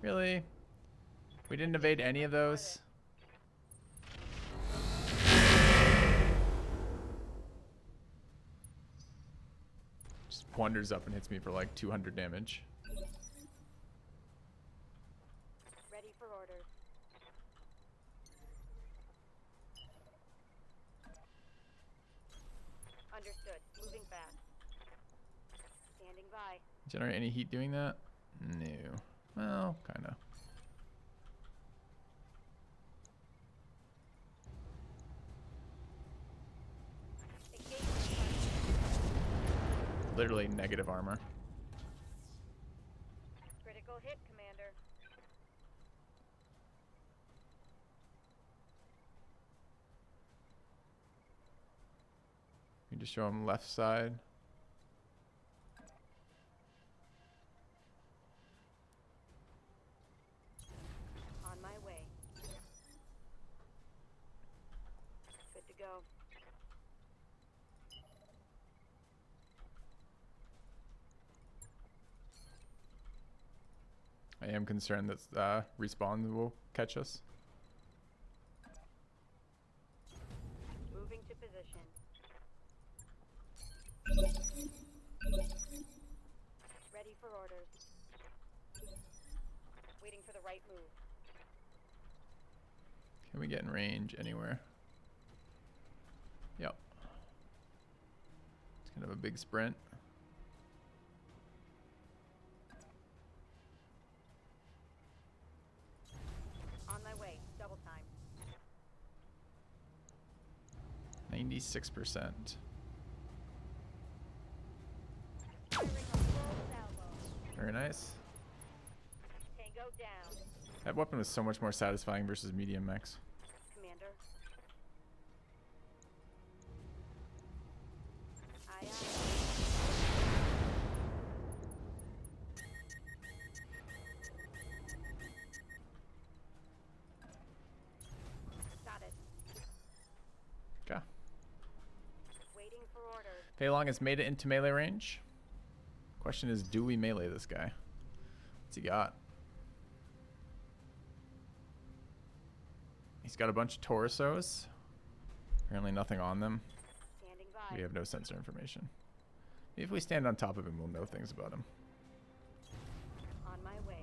Really? We didn't evade any of those? Just wanders up and hits me for like 200 damage. Ready for orders. Understood. Moving fast. Standing by. Generate any heat doing that? No. Well, kinda. Engage the target. Literally negative armor. Critical hit, Commander. You just show him left side. On my way. Good to go. I am concerned that respawn will catch us. Moving to position. Ready for orders. Waiting for the right move. Can we get in range anywhere? Yep. It's kind of a big sprint. On my way. Double time. 96%. Firing a full salvo. Very nice. Tango down. That weapon was so much more satisfying versus medium mechs. Commander. Aye, aye. Got it. Okay. Waiting for orders. Fei Long has made it into melee range. Question is, do we melee this guy? What's he got? He's got a bunch of torsos. Apparently nothing on them. Standing by. We have no sensor information. Maybe if we stand on top of him, we'll know things about him. On my way.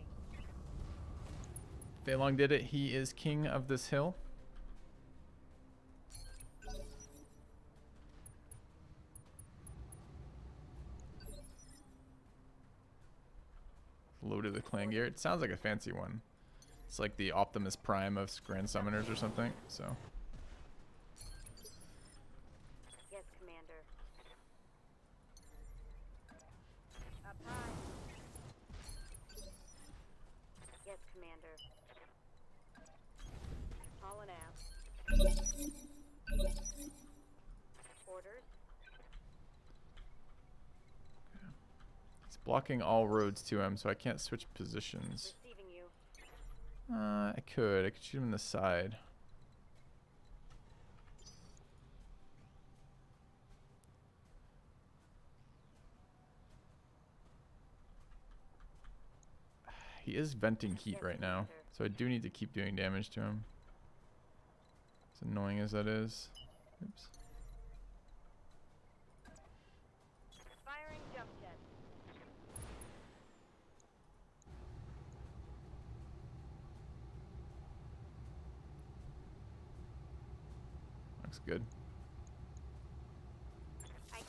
Fei Long did it. He is king of this hill. Loaded the clan gear. It sounds like a fancy one. It's like the Optimus Prime of Grand Summoners or something. So Yes, Commander. Up high. Yes, Commander. Hauling out. Orders. he's blocking all roads to him, so I can't switch positions. Receiving you. I could shoot him in the side. He is venting heat Yes, right now, Commander. so I do need to keep doing damage to him. As annoying as that is. Oops. Firing jump jet. Looks good. I have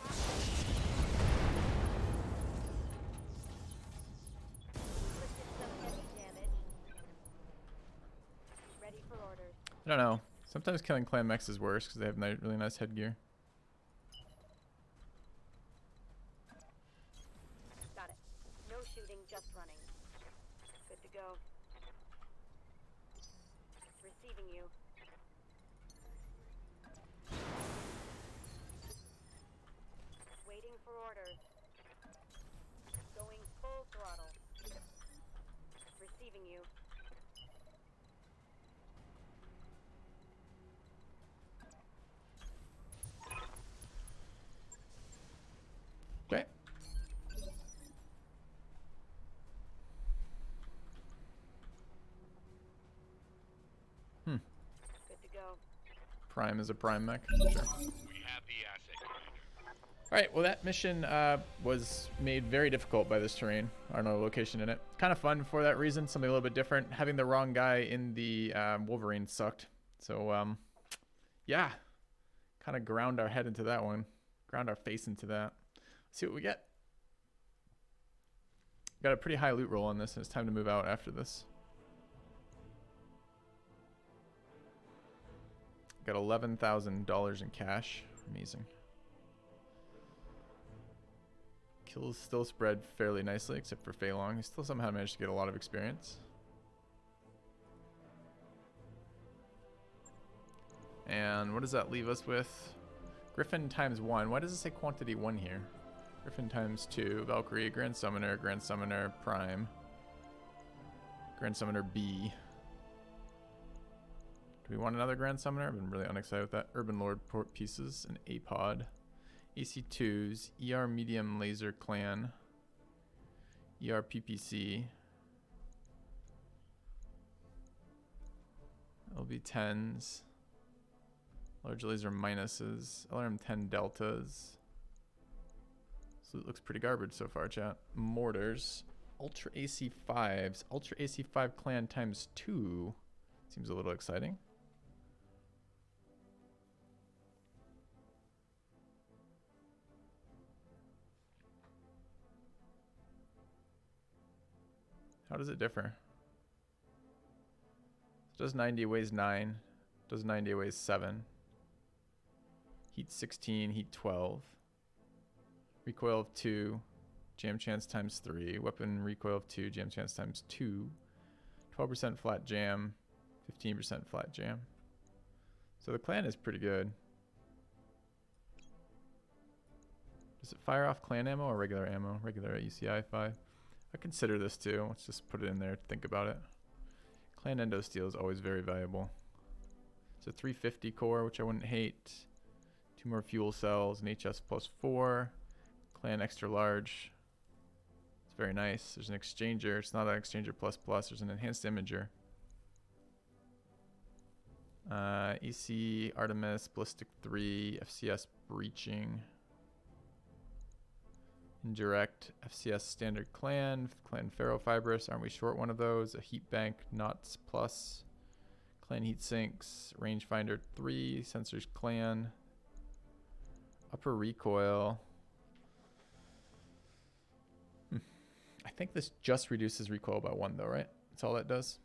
I don't know. Sometimes killing clan mechs is worse because they have really nice headgear. Got it. No shooting, just running. Good to go. Receiving you. Waiting for orders. Going full throttle. Receiving you. Okay. Good to go. Prime is a prime mech. Sure. We have the asset, Commander. Alright, well that mission was made very difficult by this terrain. Or no location in it. Kind of fun for that reason, something a little bit different. Having the wrong guy in the Wolverine sucked. So, yeah. Kind of ground our head into that one. Ground our face into that. Let's see what we get. Got a pretty high loot roll on this, and it's time to move out after this. Got $11,000 in cash. Amazing. Kills still spread fairly nicely, except for Fei Long. He still somehow managed to get a lot of experience. And what does that leave us with? Griffin times 1. Why does it say quantity 1 here? Griffin times 2. Valkyrie, Grand Summoner, Prime. Grand Summoner B. Do we want another Grand Summoner? I've been really unexcited with that. Urban Lord port pieces, an A-Pod. AC2s, ER Medium Laser Clan. ER PPC. LB10s. Large Laser Minuses. LRM 10 Deltas. So it looks pretty garbage so far, chat. Mortars. Ultra AC5s. Ultra AC5 Clan times 2. Seems a little exciting. How does it differ? So does 90, weighs 9. Does 90, weighs 7. Heat 16, heat 12. Recoil of 2. Jam chance times 3. Weapon recoil of 2. Jam chance times 2. 12% flat jam. 15% flat jam. So the clan is pretty good. Does it fire off clan ammo or regular ammo? Regular UCI 5. I consider this too. Let's just put it in there. Think about it. Clan endo steel is always very valuable. It's a 350 core, which I wouldn't hate. 2 more fuel cells, an HS plus 4. Clan extra large. It's very nice. There's an exchanger. It's not an exchanger plus plus. There's an enhanced imager. EC Artemis, Ballistic 3, FCS breaching. Indirect, FCS standard clan, clan ferrofibrous. Aren't we short one of those? A heat bank, knots plus. Clan heat sinks, rangefinder 3, sensors clan. Upper recoil. I think this just reduces recoil by 1 though, right? That's all that does.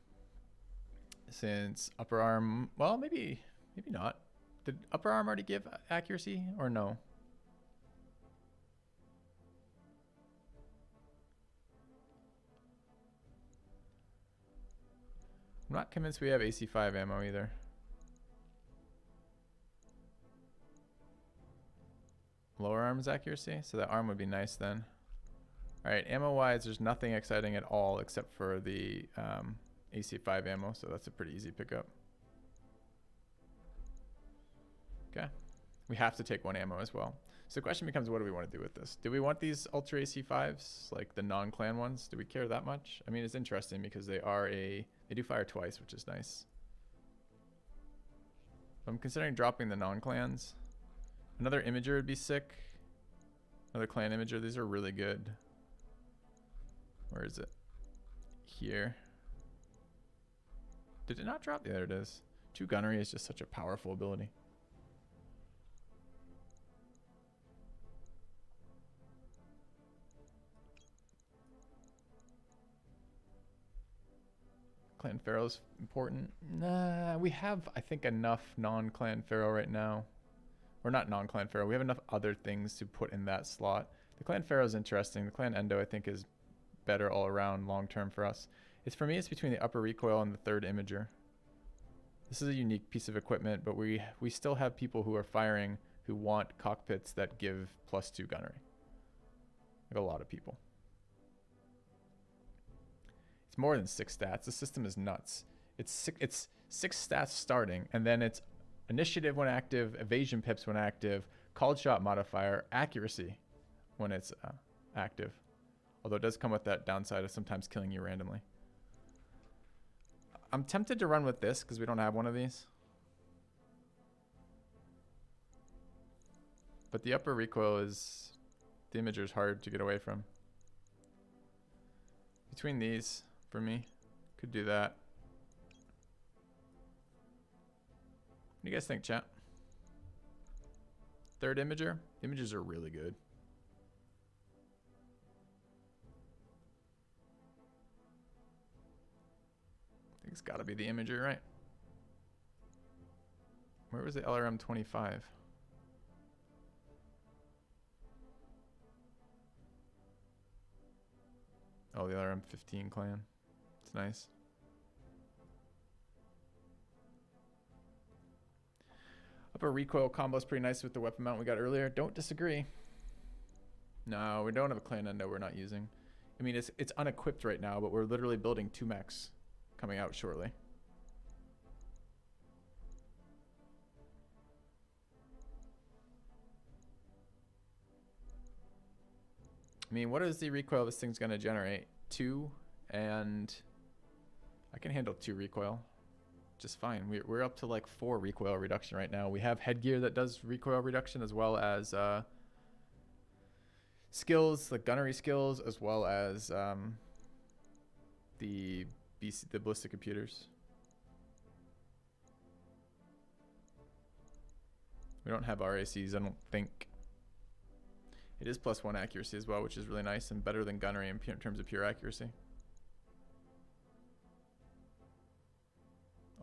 Since upper arm, well, maybe not. Did upper arm already give accuracy or no? I'm not convinced we have AC5 ammo either. Lower arms accuracy, so that arm would be nice then. Alright, ammo-wise, there's nothing exciting at all except for the AC5 ammo, so that's a pretty easy pickup. Okay. We have to take 1 ammo as well. So the question becomes, what do we want to do with this? Do we want these Ultra AC5s, like the non-clan ones? Do we care that much? I mean, it's interesting because they do fire twice, which is nice. I'm considering dropping the non-clans. Another imager would be sick. Another clan imager. These are really good. Where is it? Here. Did it not drop? Yeah, there it is. 2 gunnery is just such a powerful ability. Clan Pharaoh's important. Nah, we have, I think, enough non-Clan Pharaoh right now. Or not non-Clan Pharaoh. We have enough other things to put in that slot. The Clan Pharaoh is interesting. The Clan Endo, I think, is better all around long-term for us. It's for me, it's between the upper recoil and the third imager. This is a unique piece of equipment, but we still have people who are firing who want cockpits that give +2 gunnery. Like a lot of people. It's more than 6 stats. The system is nuts. It's 6 stats starting, and then it's initiative when active, evasion pips when active, called shot modifier, accuracy when it's active. Although it does come with that downside of sometimes killing you randomly. I'm tempted to run with this because we don't have one of these. But the upper recoil is, the imager's hard to get away from. Between these, for me, could do that. What do you guys think, chat? Third imager? The imagers are really good. I think it's got to be the imager, right? Where was the LRM 25? Oh, the LRM 15 clan. It's nice. Upper recoil combo is pretty nice with the weapon mount we got earlier. Don't disagree. No, we don't have a clan endo we're not using. I mean, it's unequipped right now, but we're literally building 2 mechs coming out shortly. I mean, what is the recoil this thing's going to generate? 2, and I can handle 2 recoil just fine. We're up to like 4 recoil reduction right now. We have headgear that does recoil reduction, as well as skills, like gunnery skills, as well as the ballistic computers. We don't have RACs, I don't think. It is +1 accuracy as well, which is really nice and better than gunnery in terms of pure accuracy.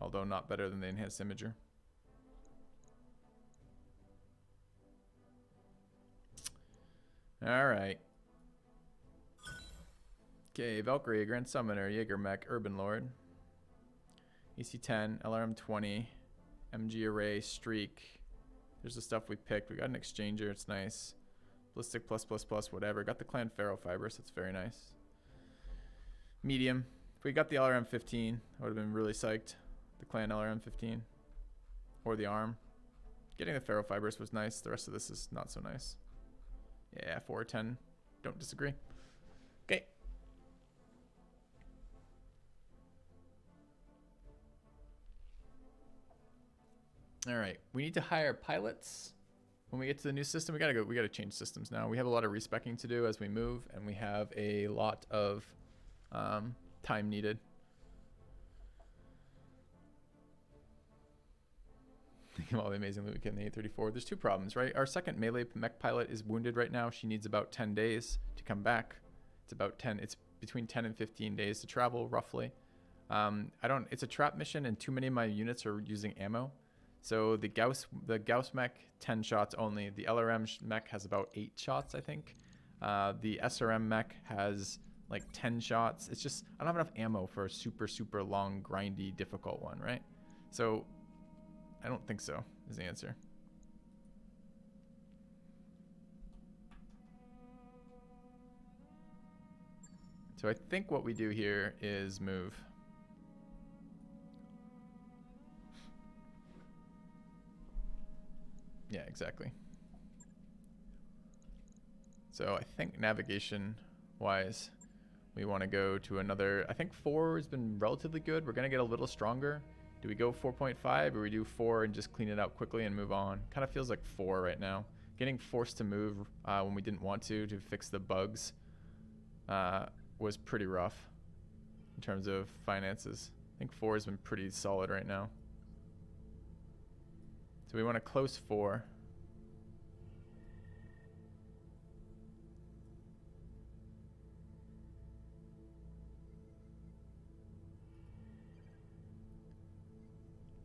Although not better than the enhanced imager. All right. Okay, Valkyrie, Grand Summoner, Jaeger Mech, Urban Lord, AC-10, LRM-20, MG Array, Streak. There's the stuff we picked. We got an Exchanger, it's nice. Ballistic +++, whatever. Got the Clan Pharaoh Fibrous, that's very nice. Medium. If we got the LRM-15, I would have been really psyched. The Clan LRM-15. Or the ARM. Getting the Pharaoh Fibrous was nice. The rest of this is not so nice. Yeah, 4 or 10. Don't disagree. Okay. All right. We need to hire pilots. When we get to the new system, we gotta change systems now. We have a lot of respecking to do as we move, and we have a lot of time needed. Think of all the amazing loot we get in the 834. There's 2 problems, right? Our second melee mech pilot is wounded right now. She needs about 10 days to come back. It's between 10 and 15 days to travel, roughly. It's a trap mission, and too many of my units are using ammo. So the Gauss mech, 10 shots only. The LRM mech has about 8 shots, I think. The SRM mech has like 10 shots. It's just, I don't have enough ammo for a super, super long, grindy, difficult one, right? So I don't think so, is the answer. So I think what we do here is move. Yeah, exactly. So I think navigation-wise, we want to go to another. I think 4 has been relatively good. We're going to get a little stronger. Do we go 4.5 or we do 4 and just clean it out quickly and move on? Kind of feels like 4 right now. Getting forced to move when we didn't want to fix the bugs was pretty rough in terms of finances. I think 4 has been pretty solid right now. So we want to close 4.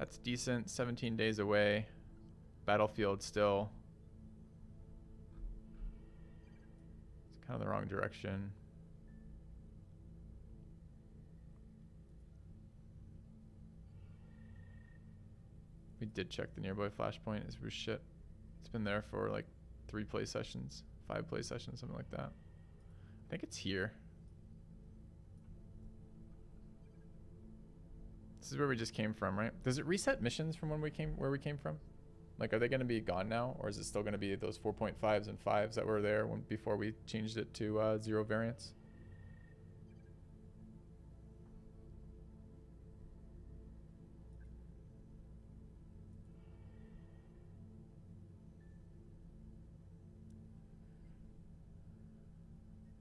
That's decent. 17 days away. Battlefield still. It's kind of the wrong direction. We did check the nearby flashpoint. It's shit. It's been there for like 3 play sessions, 5 play sessions, something like that. I think it's here. This is where we just came from, right? Does it reset missions from where we came from? Like, are they going to be gone now, or is it still going to be those 4.5s and 5s that were there before we changed it to 0 variance?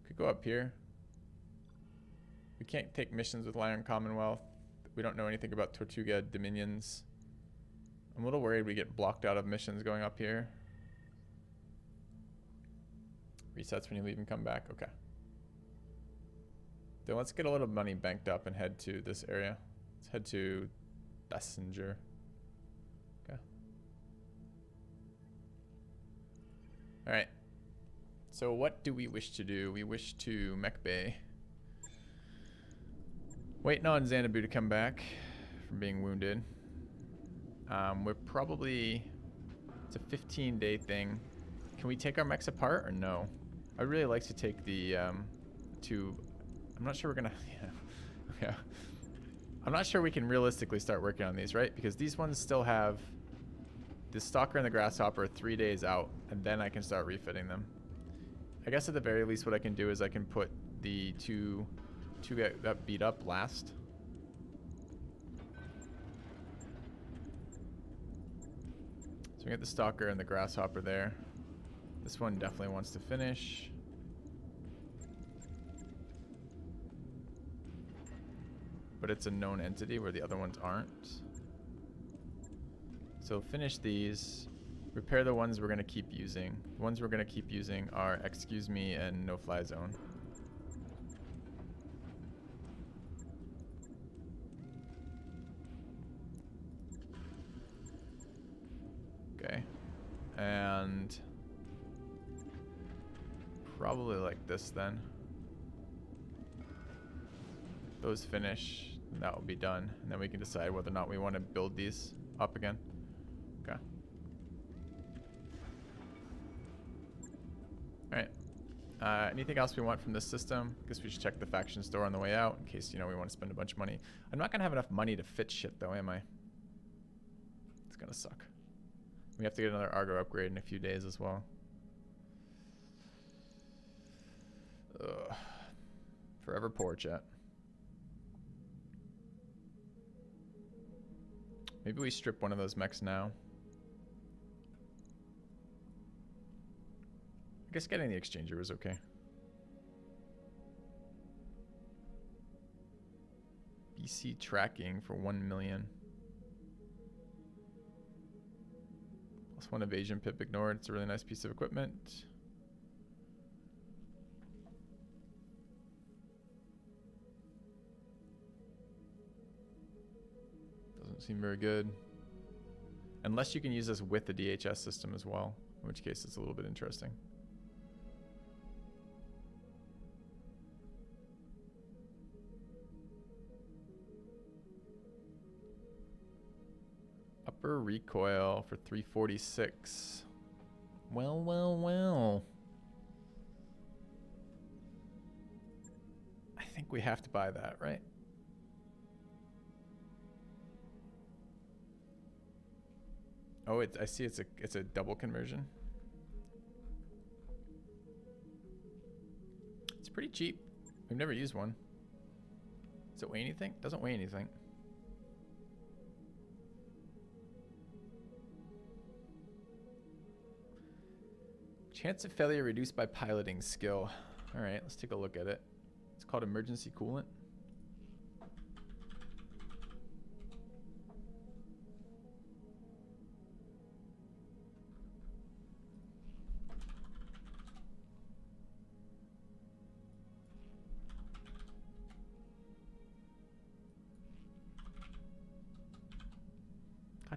Could go up here. We can't take missions with Lion Commonwealth. We don't know anything about Tortuga Dominions. I'm a little worried we get blocked out of missions going up here. Resets when you leave and come back. Okay. Then let's get a little money banked up and head to this area. Let's head to Messenger. Okay. All right. So what do we wish to do? We wish to Mech Bay. Waiting on Xanadu to come back from being wounded. We're probably, it's a 15-day thing. Can we take our mechs apart or no? I'd really like to take the I'm not sure we're gonna, yeah. I'm not sure we can realistically start working on these, right? Because these ones still have the Stalker and the Grasshopper 3 days out, and then I can start refitting them. I guess at the very least what I can do is I can put the two that beat up last. So we get the Stalker and the Grasshopper there. This one definitely wants to finish. But it's a known entity where the other ones aren't. So finish these. Repair the ones we're going to keep using. The ones we're going to keep using are Excuse Me and No Fly Zone. Okay. And probably like this then. Those finish, and that will be done. And then we can decide whether or not we want to build these up again. Okay. Alright. Anything else we want from this system? Guess we should check the faction store on the way out in case, we want to spend a bunch of money. I'm not going to have enough money to fit shit though, am I? It's going to suck. We have to get another Argo upgrade in a few days as well. Ugh. Forever poor, chat. Maybe we strip one of those mechs now. I guess getting the exchanger was okay. BC tracking for 1 million. +1 evasion pip ignored. It's a really nice piece of equipment. Doesn't seem very good. Unless you can use this with the DHS system as well, in which case it's a little bit interesting. Upper recoil for 346. Well, well, well. I think we have to buy that, right? Oh, I see it's a double conversion. It's pretty cheap. We've never used one. Does it weigh anything? Doesn't weigh anything. Chance of failure reduced by piloting skill. All right, let's take a look at it. It's called emergency coolant.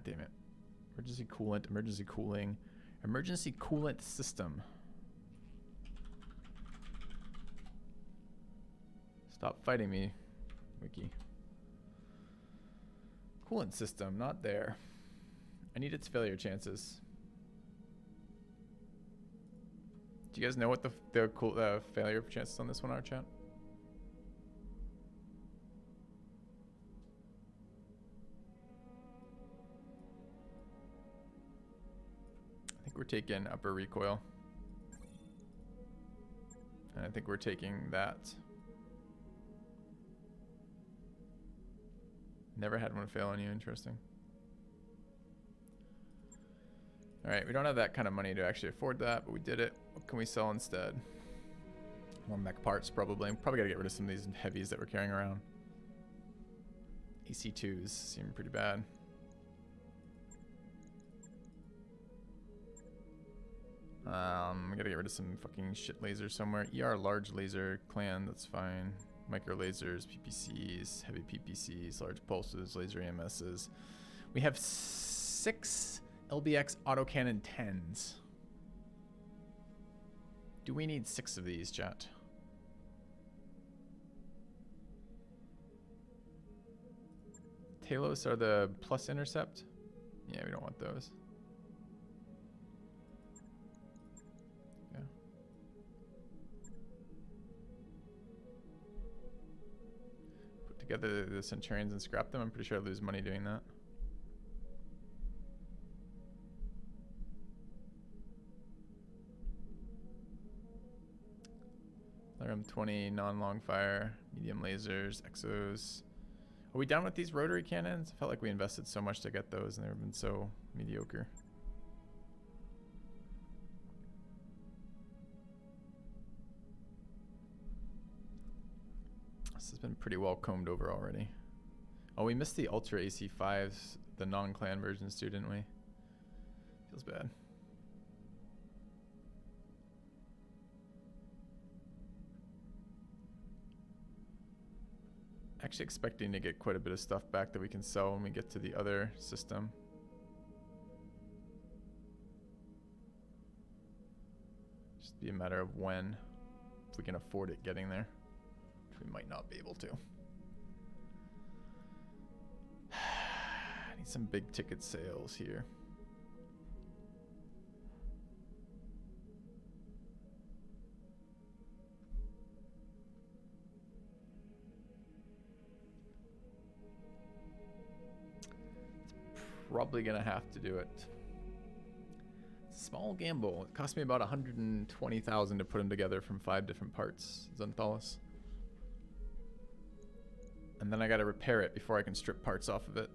damn it. Emergency coolant, emergency cooling, emergency coolant system. Stop fighting me, Wiki. Coolant system, not there. I need its failure chances. Do you guys know what the failure chances on this one are, chat? I think we're taking upper recoil. And I think we're taking that. Never had one fail on you, interesting. Alright, we don't have that kind of money to actually afford that, but we did it. What can we sell instead? More mech parts, probably. Probably gotta get rid of some of these heavies that we're carrying around. AC2s seem pretty bad. We gotta get rid of some fucking shit lasers somewhere. ER large laser clan, that's fine. Micro lasers, PPCs, heavy PPCs, large pulses, laser EMSs. We have 6 LBX autocannon 10s. Do we need 6 of these, chat? Talos are the plus intercept? Yeah, we don't want those. Yeah. Put together the Centurions and scrap them. I'm pretty sure I lose money doing that. LRM-20, non-long fire, medium lasers, exos. Are we done with these rotary cannons? I felt like we invested so much to get those and they've been so mediocre. This has been pretty well combed over already. Oh, we missed the Ultra AC5s, the non-clan versions too, didn't we? Feels bad. Actually expecting to get quite a bit of stuff back that we can sell when we get to the other system. Just be a matter of when, if we can afford it getting there, which we might not be able to. I need some big ticket sales here. Probably gonna have to do it. It's a small gamble. It cost me about 120,000 to put them together from 5 different parts, Xanthalis. And then I gotta repair it before I can strip parts off of it.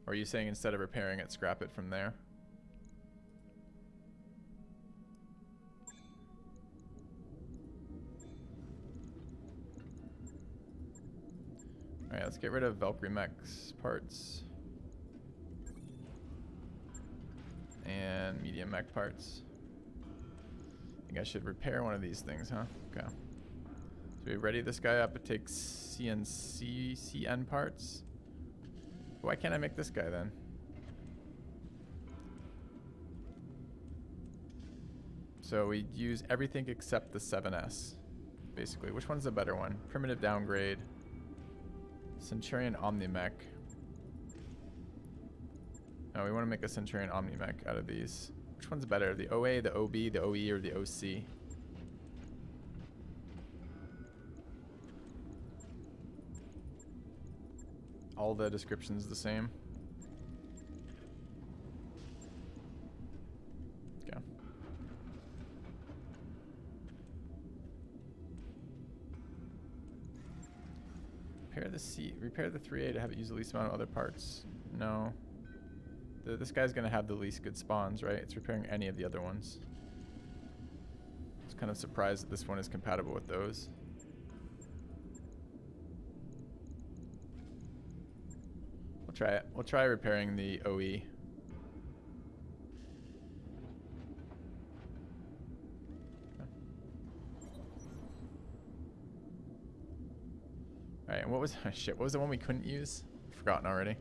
Or are you saying instead of repairing it, scrap it from there? Alright, let's get rid of Valkyrie mechs parts. And medium mech parts. I think I should repair one of these things, huh? Okay. So we ready this guy up. It takes CN parts. Why can't I make this guy then? So we use everything except the 7S. Basically, which one's the better one? Primitive downgrade. Centurion Omni-Mech. No, we want to make a Centurion Omni-Mech out of these. Which one's better? The OA, the OB, the OE, or the OC? All the descriptions the same. Okay. Repair the 3A to have it use the least amount of other parts. No. This guy's gonna have the least good spawns, right? It's repairing any of the other ones. I was kind of surprised that this one is compatible with those. We'll try it. We'll try repairing the OE. Alright, and what was shit, what was the one we couldn't use? I've forgotten already.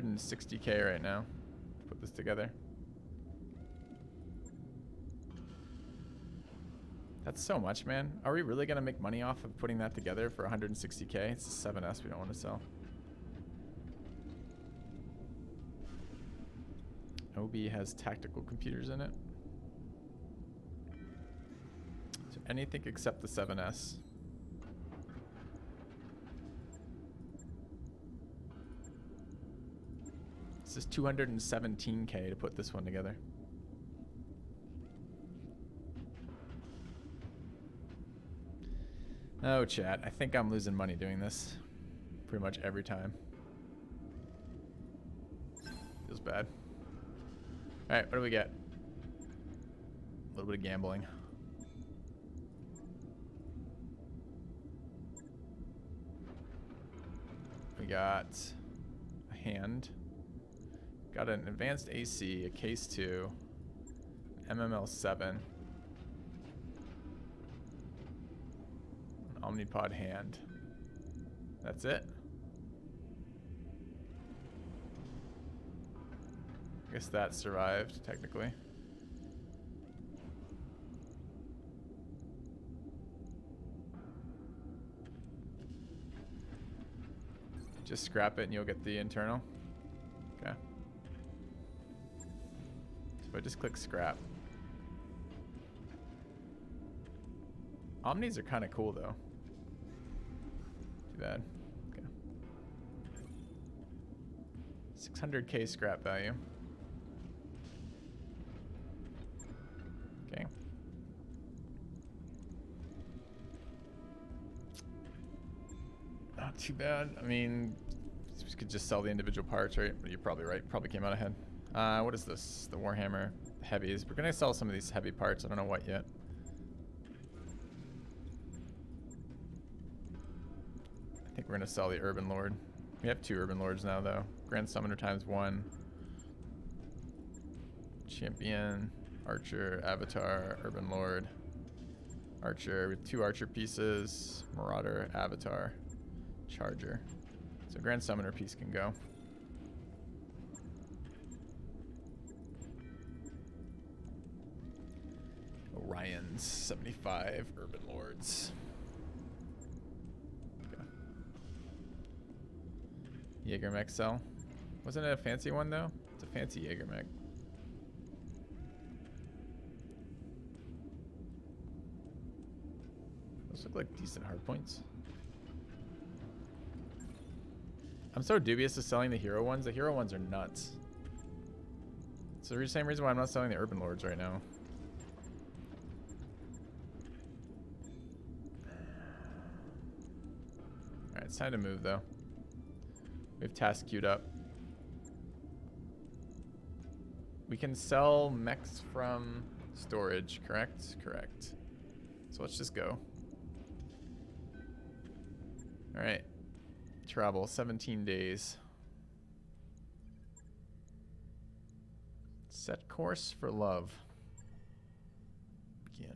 160K right now to put this together. That's so much, man. Are we really gonna make money off of putting that together for 160K? It's a 7S we don't want to sell. OB has tactical computers in it. So anything except the 7S. This is 217K to put this one together. Oh, chat. I think I'm losing money doing this. Pretty much every time. Feels bad. Alright, what do we get? A little bit of gambling. We got a hand. Got an advanced AC, a case 2, MML 7. Omnipod hand. That's it. I guess that survived, technically. Just scrap it and you'll get the internal. Okay. So if I just click scrap. Omnis are kind of cool though. Too bad. Okay. 600K scrap value. Okay. Not too bad. I mean, we could just sell the individual parts, right? But you're probably right. Probably came out ahead. What is this? The Warhammer heavies. We're gonna sell some of these heavy parts. I don't know what yet. I think we're gonna sell the Urban Lord. We have 2 Urban Lords now, though. Grand Summoner ×1. Champion, Archer, Avatar, Urban Lord, Archer. We have 2 Archer pieces. Marauder, Avatar, Charger. So Grand Summoner piece can go. Orion's 75 Urban Lords. Jaeger mech sell. Wasn't it a fancy one though? It's a fancy Jaeger mech. Those look like decent hard points. I'm so dubious of selling the hero ones. The hero ones are nuts. It's the same reason why I'm not selling the Urban Lords right now. Alright, it's time to move though. We have tasks queued up. We can sell mechs from storage, correct? Correct. So let's just go. Alright. Travel, 17 days. Set course for love. Begin.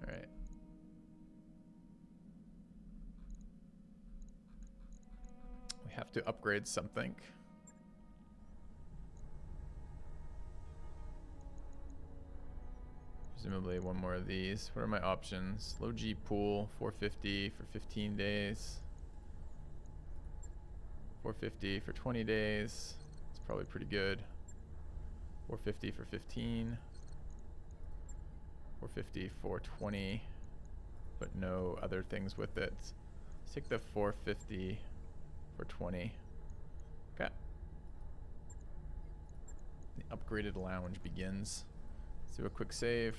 Alright. We have to upgrade something. Presumably one more of these. What are my options? Low G pool, 450 for 15 days. 450 for 20 days. It's probably pretty good. 450 for 15. 450 for 20, but no other things with it. Let's take the 450 for 20. Okay. The upgraded lounge begins. Let's do a quick save.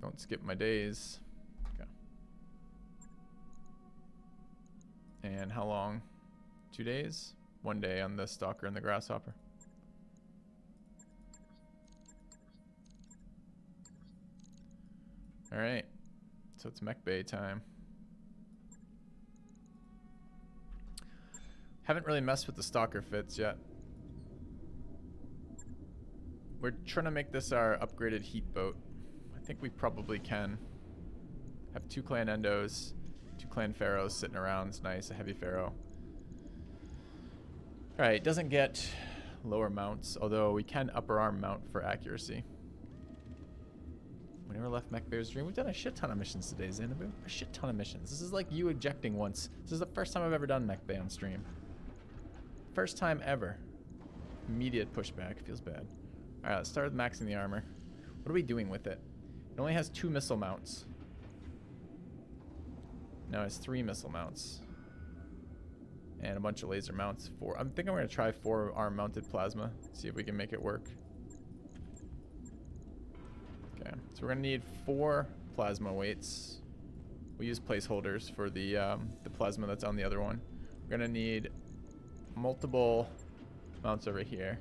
Don't skip my days. Okay. And how long? 2 days? 1 day on the Stalker and the Grasshopper. Alright. So it's Mech Bay time. Haven't really messed with the Stalker fits yet. We're trying to make this our upgraded heat boat. I think we probably can. Have 2 clan endos, 2 clan pharaohs sitting around. It's nice, a heavy pharaoh. Alright, doesn't get lower mounts, although we can upper arm mount for accuracy. We never left Mech Bear's dream. We've done a shit ton of missions today, Xanadu. A shit ton of missions. This is like you ejecting once. This is the first time I've ever done Mech Bay on stream. First time ever. Immediate pushback. Feels bad. Alright, let's start with maxing the armor. What are we doing with it? It only has 2 missile mounts. Now it has 3 missile mounts. And a bunch of laser mounts. I think I'm going to try 4 arm mounted plasma. See if we can make it work. Okay, so we're going to need 4 plasma weights. We use placeholders for the plasma that's on the other one. We're going to need multiple mounts over here.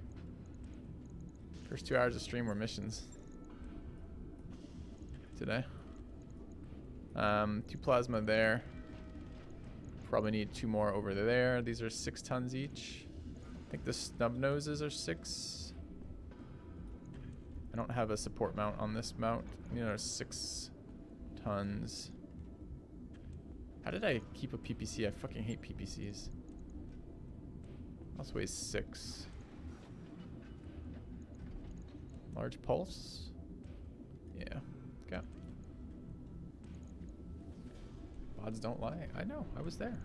First 2 hours of stream were missions today. 2 plasma there. Probably need 2 more over there. These are 6 tons each. I think the snub noses are 6. I don't have a support mount on this mount. You know, 6 tons. How did I keep a PPC? I fucking hate PPCs. Also weighs 6. Large pulse. Yeah. Okay. Odds don't lie. I know. I was there.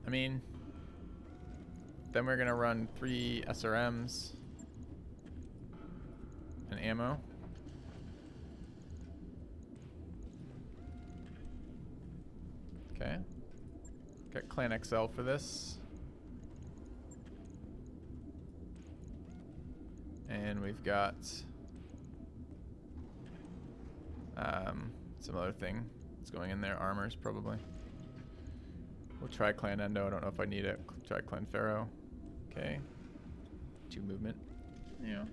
I mean, then we're gonna run 3 SRMs and ammo. Okay. Got Clan XL for this. And we've got some other thing that's going in there. Armors, probably. We'll try Clan Endo. I don't know if I need it. Try Clan Pharaoh. Okay. 2 movement. Yeah.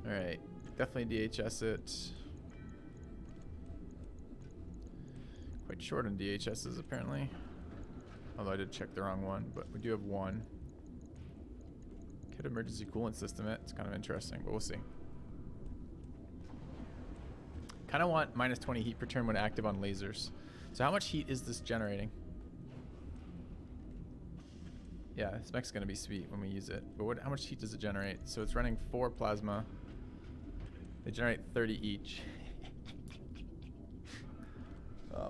Alright. Definitely DHS it. Quite short on DHSs, apparently. Although I did check the wrong one, but we do have 1. Kit emergency coolant system. It's kind of interesting, but we'll see. Kind of want minus 20 heat per turn when active on lasers. So how much heat is this generating? Yeah, this mech's going to be sweet when we use it. But how much heat does it generate? So it's running 4 plasma. They generate 30 each.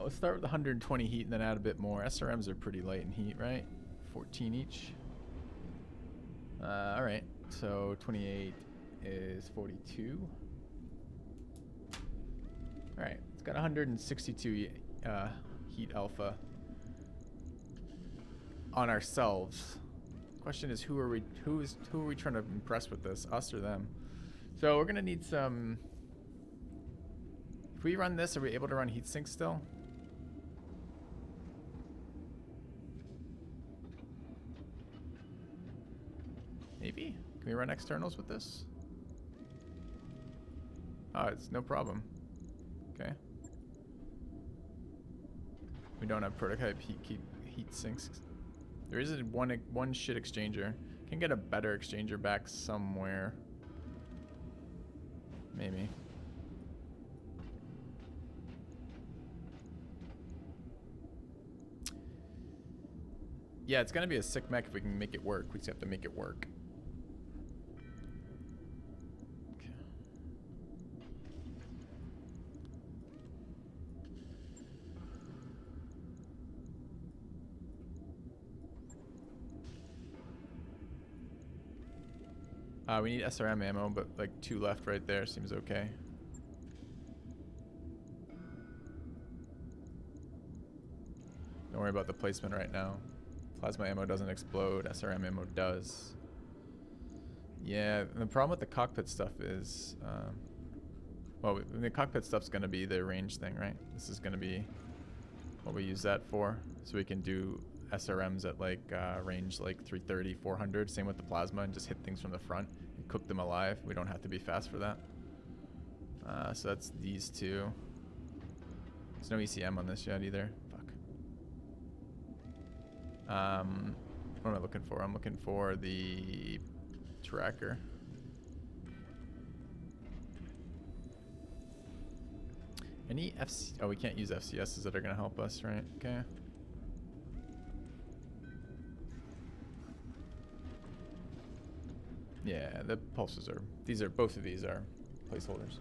Let's start with 120 heat and then add a bit more. SRMs are pretty light in heat, right? 14 each. Alright, so 28 is 42. Alright, it's got 162 heat alpha on ourselves. Question is, who are we trying to impress with this, us or them? So we're gonna need some. If we run this, are we able to run heat sink still? Maybe. Can we run externals with this? Oh, it's no problem. Okay. We don't have prototype heat sinks. There is one shit exchanger. Can get a better exchanger back somewhere. Maybe. Yeah, it's gonna be a sick mech if we can make it work. We just have to make it work. We need SRM ammo, but like 2 left right there seems okay. Don't worry about the placement right now. Plasma ammo doesn't explode, SRM ammo does. Yeah, the problem with the cockpit stuff is, well, the cockpit stuff's gonna be the range thing, right? This is gonna be what we use that for. So we can do SRMs at like range like 330, 400. Same with the plasma, and just hit things from the front and cook them alive. We don't have to be fast for that. So that's these 2. There's no ECM on this yet either. Fuck. What am I looking for? I'm looking for the tracker. Any FC? Oh, we can't use FCSs that are gonna help us, right? Okay. Yeah, the pulses are. Both of these are placeholders.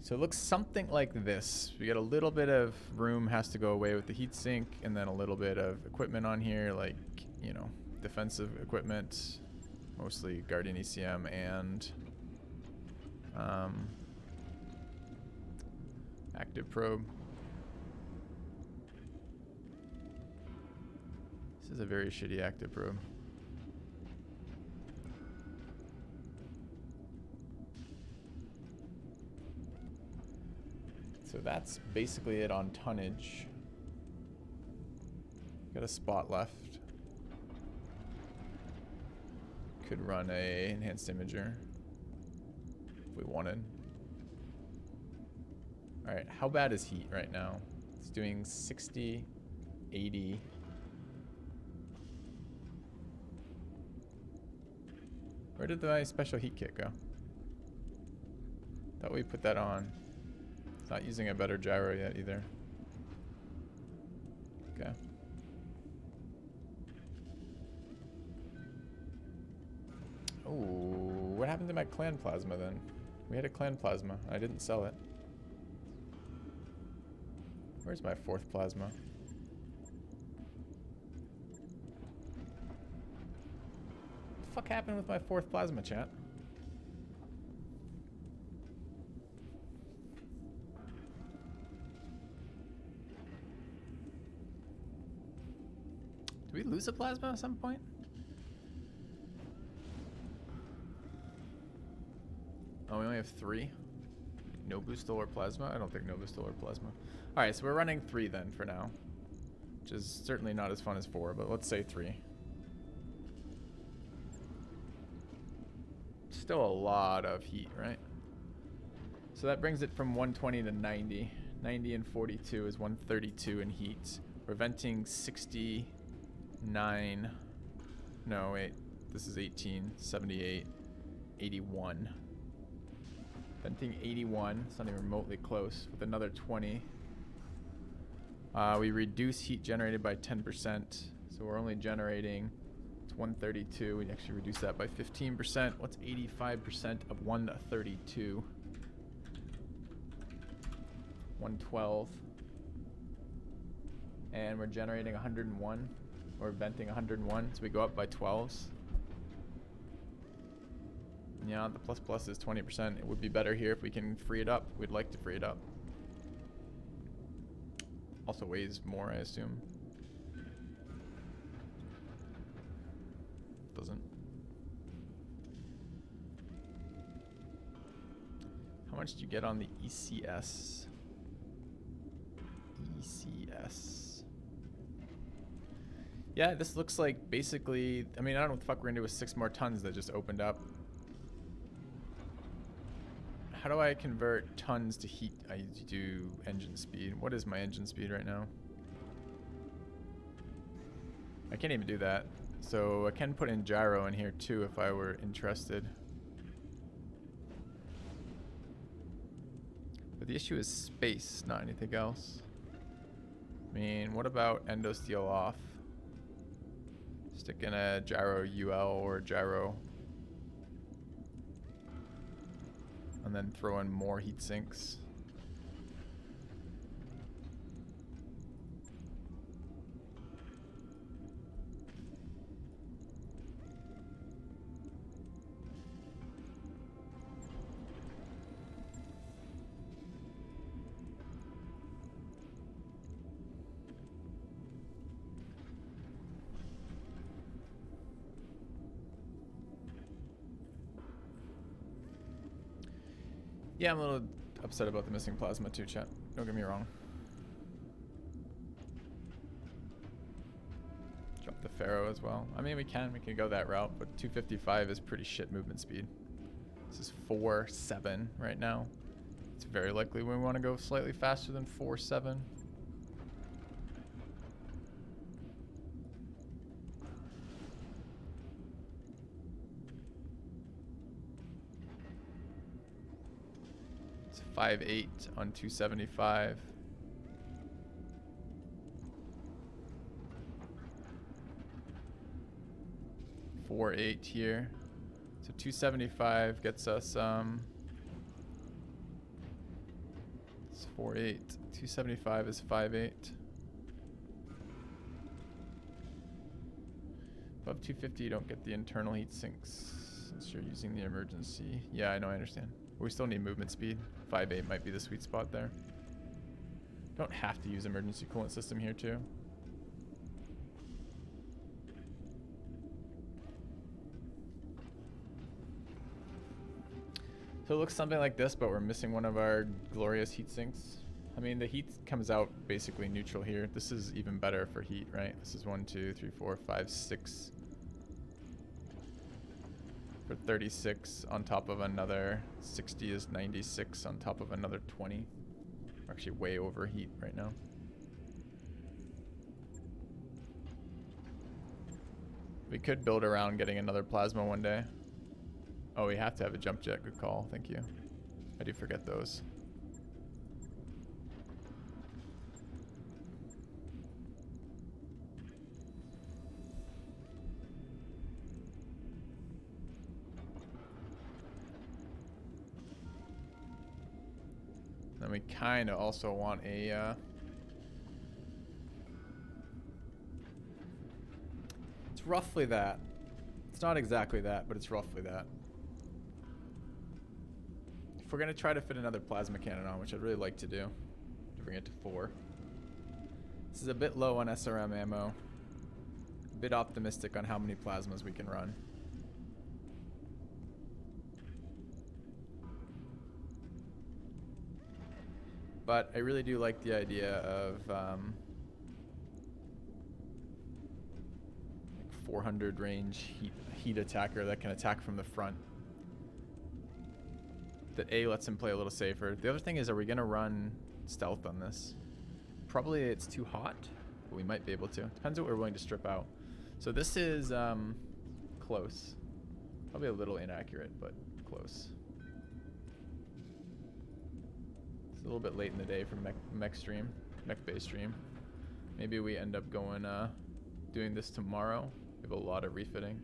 So it looks something like this. We got a little bit of room has to go away with the heatsink, and then a little bit of equipment on here, like, you know, defensive equipment, mostly Guardian ECM and active probe. This is a very shitty active probe. So that's basically it on tonnage. Got a spot left. Could run a enhanced imager if we wanted. Alright, how bad is heat right now? It's doing 60, 80. Where did my special heat kit go? Thought we put that on. It's not using a better gyro yet either. Okay. Oh, what happened to my clan plasma then? We had a clan plasma. I didn't sell it. Where's my fourth plasma? What the fuck happened with my fourth plasma, chat? Did we lose a plasma at some point? Oh, we only have 3. No boost or plasma? I don't think no boost or plasma. Alright, so we're running 3 then for now. Which is certainly not as fun as 4, but let's say 3. Still a lot of heat, right? So that brings it from 120 to 90. 90 and 42 is 132 in heat. We're venting 69. No, wait. This is 18, 78, 81. Venting 81. It's not even remotely close. With another 20. We reduce heat generated by 10%. So we're only generating 132. We actually reduce that by 15%. What's 85% of 132? 112. And we're generating 101. Or venting 101. So we go up by 12s. Yeah, the plus plus is 20%. It would be better here if we can free it up. We'd like to free it up. Also weighs more, I assume. Doesn't. How much do you get on the ECS? ECS. Yeah, this looks like basically, I mean, I don't know what the fuck we're gonna do with 6 more tons that just opened up. How do I convert tons to heat? I do engine speed. What is my engine speed right now? I can't even do that. So I can put in gyro in here too if I were interested. But the issue is space, not anything else. I mean, what about endosteel off? Stick in a gyro UL or gyro. And then throw in more heat sinks. Yeah, I'm a little upset about the missing plasma too, chat. Don't get me wrong. Drop the Pharaoh as well. I mean, we can go that route, but 255 is pretty shit movement speed. This is 4.7 right now. It's very likely we want to go slightly faster than 4.7. 5.8 on 275. $4.8 here. So 275 gets us it's 4.8. 275 is 5.8. Above 250 you don't get the internal heat sinks since you're using the emergency. Yeah, I know, I understand. We still need movement speed. 5.8 might be the sweet spot there. Don't have to use emergency coolant system here too. So it looks something like this, but we're missing one of our glorious heat sinks. I mean, the heat comes out basically neutral here. This is even better for heat, right? This is 1, 2, 3, 4, 5, 6. For 36 on top of another 60 is 96 on top of another 20. We're actually way over heat right now. We could build around getting another plasma one day. Oh, we have to have a jump jet. Good call. Thank you. I do forget those. Then we kind of also want a... it's roughly that. It's not exactly that, but it's roughly that. If we're going to try to fit another plasma cannon on, which I'd really like to do, to bring it to 4. This is a bit low on SRM ammo. A bit optimistic on how many plasmas we can run. But I really do like the idea of like 400 range heat attacker that can attack from the front. That A, lets him play a little safer. The other thing is, are we going to run stealth on this? Probably it's too hot, but we might be able to. Depends what we're willing to strip out. So this is close. Probably a little inaccurate, but close. It's a little bit late in the day for mech base stream. Maybe we end up going doing this tomorrow. We have a lot of refitting.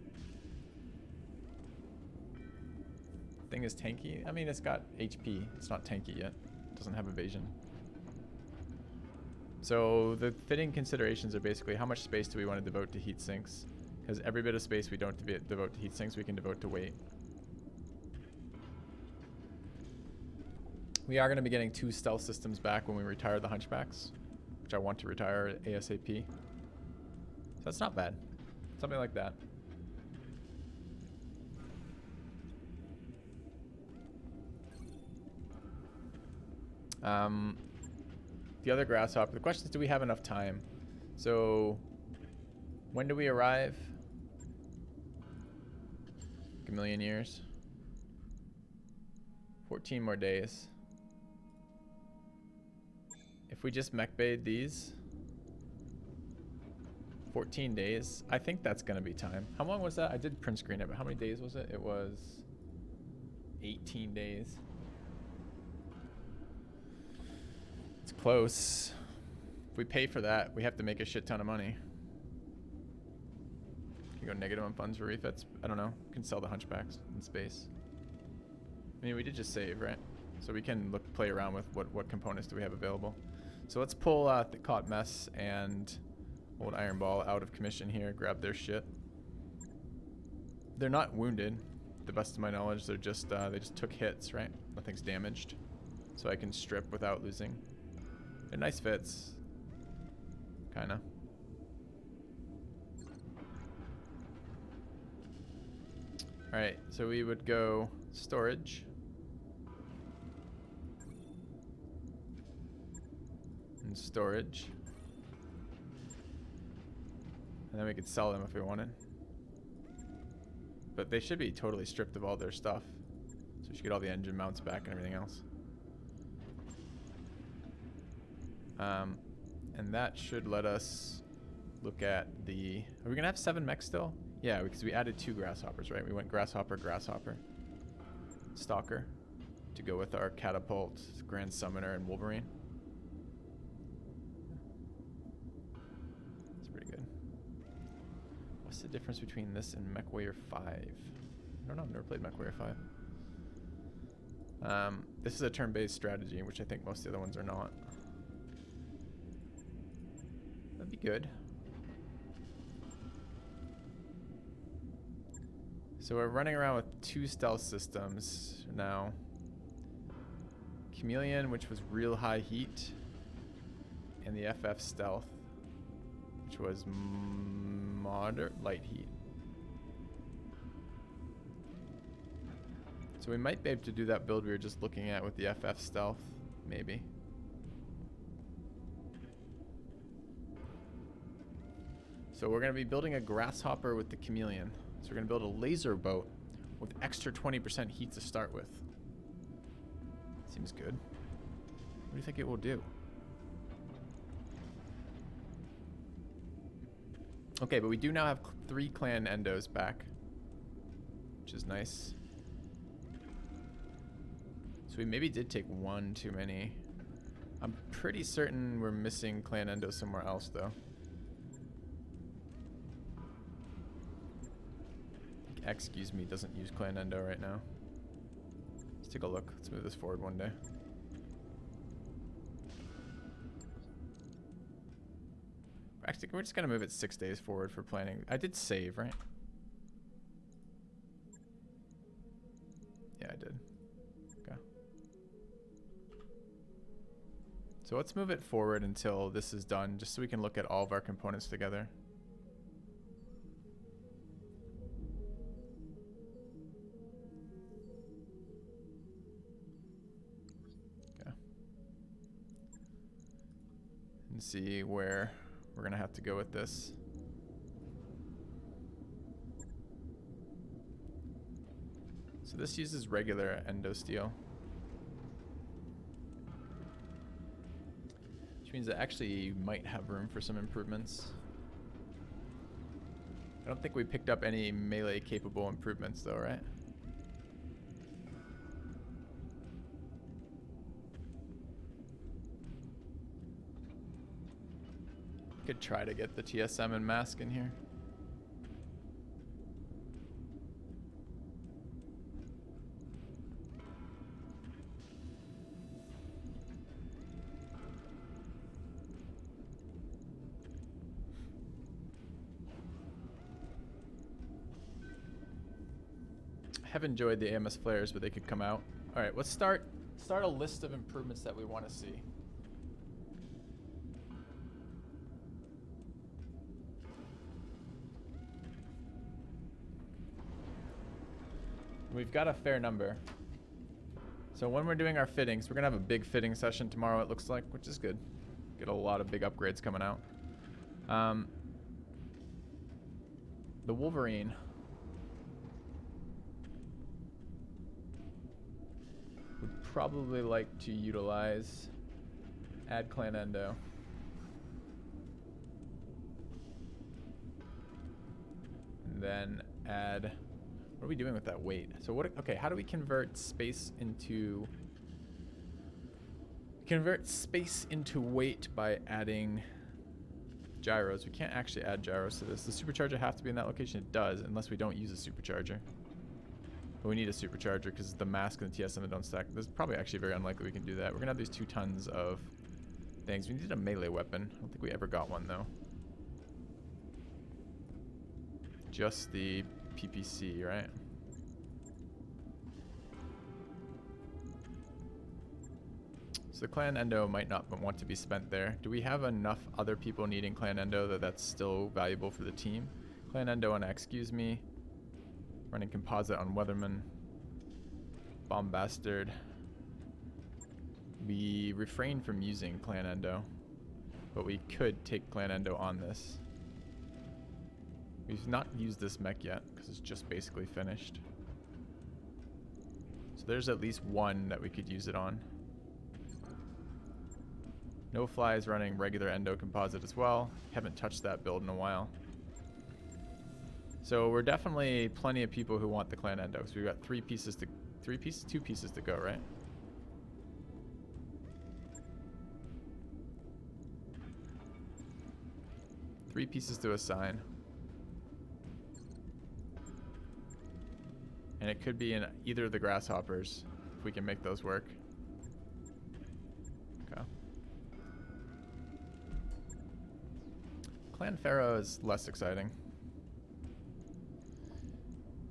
Thing is tanky. I mean, it's got HP. It's not tanky yet. It doesn't have evasion. So the fitting considerations are basically how much space do we want to devote to heat sinks? Because every bit of space we don't devote to heat sinks, we can devote to weight. We are going to be getting 2 stealth systems back when we retire the hunchbacks, which I want to retire ASAP. So that's not bad. Something like that. The other grasshopper. The question is, do we have enough time? So, when do we arrive? Like a million years. 14 more days. If we just mech bait these, 14 days. I think that's gonna be time. How long was that? I did print screen it, but how many days was it? It was 18 days. It's close. If we pay for that, we have to make a shit ton of money. Can you go negative on funds for refits? I don't know. We can sell the hunchbacks in space. I mean, we did just save, right? So we can play around with what components do we have available. So let's pull the Caught Mess and Old Iron Ball out of commission here. Grab their shit. They're not wounded, to the best of my knowledge. They're just they just took hits, right? Nothing's damaged, so I can strip without losing. They're nice fits, kinda. All right, so we would go storage. And storage. And then we could sell them if we wanted. But they should be totally stripped of all their stuff. So we should get all the engine mounts back and everything else. And that should let us look at the... Are we going to have 7 mechs still? Yeah, because we added 2 grasshoppers, right? We went grasshopper, grasshopper. Stalker. to go with our Catapult, Grand Summoner, and Wolverine. That's pretty good. What's the difference between this and MechWarrior 5? I don't know, I've never played MechWarrior 5. This is a turn-based strategy, which I think most of the other ones are not. That'd be good. So we're running around with 2 stealth systems now. Chameleon, which was real high heat, and the FF stealth, which was moderate light heat. So we might be able to do that build we were just looking at with the FF stealth, maybe. So we're going to be building a grasshopper with the chameleon. So we're going to build a laser boat with extra 20% heat to start with. Seems good. What do you think it will do? Okay, but we do now have 3 clan endos back, which is nice. So we maybe did take 1 too many. I'm pretty certain we're missing clan endo somewhere else, though. Excuse me, doesn't use clan endo right now. Let's take a look. Let's move this forward one day. Actually, we're just gonna move it 6 days forward for planning. I did save, right? Yeah, I did. Okay. So let's move it forward until this is done, just so we can look at all of our components together. And see where we're gonna have to go with this. So this uses regular endo steel, which means it actually might have room for some improvements. I don't think we picked up any melee capable improvements though, right? Could try to get the TSM and mask in here. I have enjoyed the AMS flares, but they could come out. All right, let's start a list of improvements that we want to see. We've got a fair number. So when we're doing our fittings, we're gonna have a big fitting session tomorrow, it looks like, which is good. Get a lot of big upgrades coming out. The Wolverine. Would probably like to utilize add clan endo. And then add... What are we doing with that weight? So what? Okay, how do we convert space into weight by adding gyros? We can't actually add gyros to this. The supercharger have to be in that location. It does, unless we don't use a supercharger. But we need a supercharger because the mask and the TSM don't stack. This is probably actually very unlikely we can do that. We're gonna have these 2 tons of things. We need a melee weapon. I don't think we ever got one though. Just the PPC, right? So the clan endo might not want to be spent there. Do we have enough other people needing clan endo that that's still valuable for the team? Clan endo on Excuse Me. Running composite on Weatherman. Bomb Bastard. We refrain from using clan endo, but we could take clan endo on this. We've not used this mech yet because it's just basically finished. So there's at least 1 that we could use it on. No Fly is running regular endo composite as well. Haven't touched that build in a while. So we're definitely plenty of people who want the clan endo. So we've got 2 pieces to go, right? 3 pieces to assign. And it could be in either of the grasshoppers, if we can make those work. Okay. Clan Pharaoh is less exciting.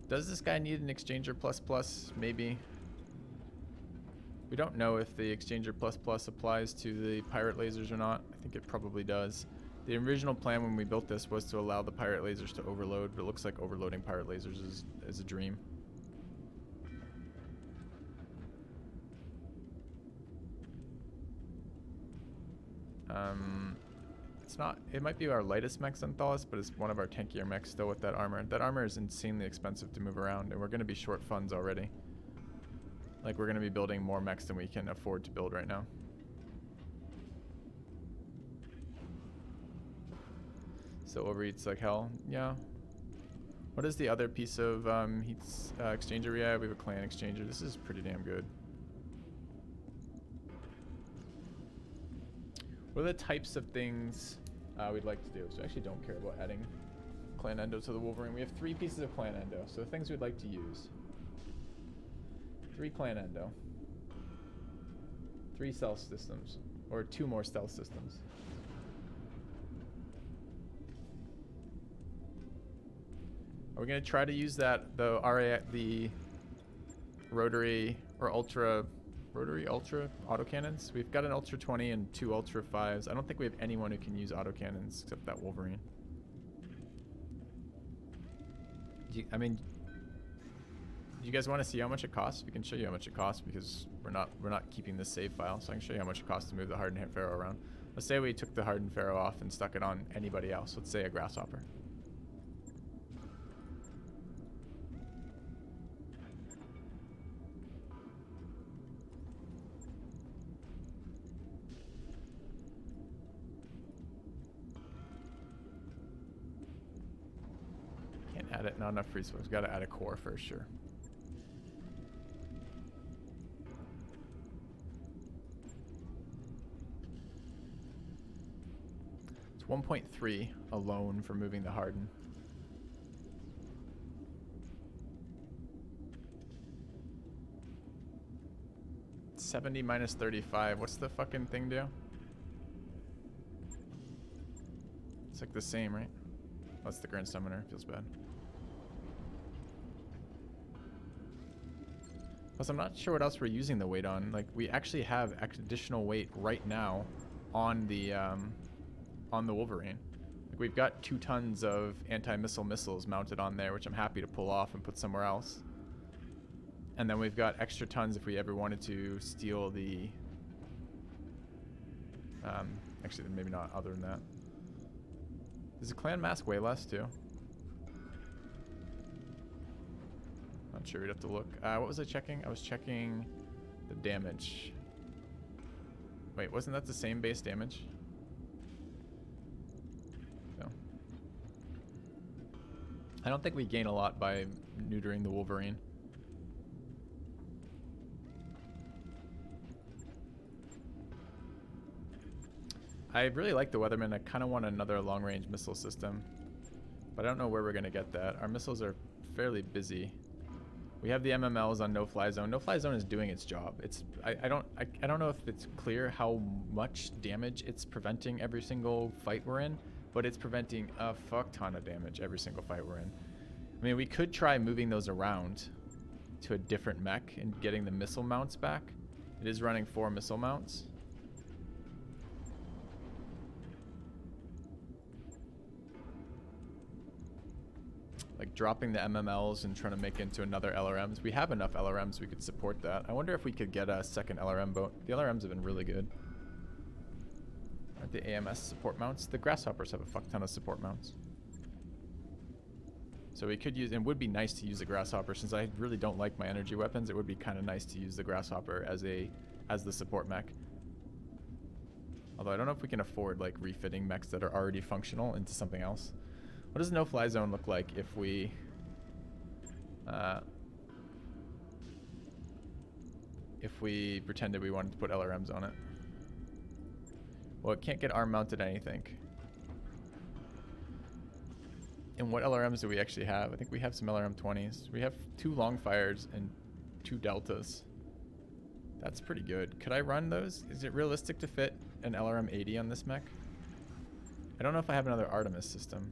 Does this guy need an Exchanger ++? Maybe. We don't know if the Exchanger ++ applies to the pirate lasers or not. I think it probably does. The original plan when we built this was to allow the pirate lasers to overload, but it looks like overloading pirate lasers is a dream. It's not, it might be our lightest mech Xanthalis, but it's one of our tankier mechs still with that armor. That armor is insanely expensive to move around, and we're going to be short funds already. Like, we're going to be building more mechs than we can afford to build right now. So overeats like hell. Yeah. What is the other piece of exchanger? Yeah, we have a clan exchanger. This is pretty damn good. What are the types of things we'd like to do? So I actually don't care about adding clan endo to the Wolverine. We have 3 pieces of clan endo. So things we'd like to use. 3 clan endo. 3 stealth systems. Or 2 more stealth systems. Are we going to try to use that, the rotary or ultra autocannons? We've got an Ultra 20 and 2 Ultra 5s. I don't think we have anyone who can use autocannons except that Wolverine. I mean, do you guys want to see how much it costs? We can show you how much it costs because we're not keeping this save file, so I can show you how much it costs to move the Hardened Pharaoh around. Let's say we took the Hardened Pharaoh off and stuck it on anybody else. Let's say a grasshopper. Add it, not enough free space. Got to add a core for sure. It's 1.3 alone for moving the Harden. $70 minus $35. What's the fucking thing do? It's like the same, right? That's the Grand Summoner. Feels bad. Plus, I'm not sure what else we're using the weight on. Like, we actually have additional weight right now on the Wolverine. Like, we've got 2 tons of anti-missile missiles mounted on there, which I'm happy to pull off and put somewhere else. And then we've got extra tons if we ever wanted to steal the... actually, maybe not other than that. Does the clan mask weigh less, too? Not sure, we'd have to look. What was I checking? I was checking the damage. Wait, wasn't that the same base damage? No. I don't think we gain a lot by neutering the Wolverine. I really like the Weatherman. I kind of want another long-range missile system, but I don't know where we're going to get that. Our missiles are fairly busy. We have the MMLs on no-fly zone. No-fly zone is doing its job. It's I don't know if it's clear how much damage it's preventing every single fight we're in, but it's preventing a fuck ton of damage every single fight we're in. I mean, we could try moving those around to a different mech and getting the missile mounts back. It is running 4 missile mounts. Like dropping the MMLs and trying to make into another LRMs. We have enough LRMs we could support that. I wonder if we could get a second LRM boat. The LRMs have been really good. Aren't the AMS support mounts? The grasshoppers have a fuck ton of support mounts. So we could use, and it would be nice to use the grasshopper since I really don't like my energy weapons. It would be kind of nice to use the grasshopper as the support mech. Although I don't know if we can afford like refitting mechs that are already functional into something else. What does no-fly zone look like if we pretended we wanted to put LRMs on it? Well, it can't get arm mounted anything. And what LRMs do we actually have? I think we have some LRM 20s. We have 2 long fires and 2 deltas. That's pretty good. Could I run those? Is it realistic to fit an LRM 80 on this mech? I don't know if I have another Artemis system.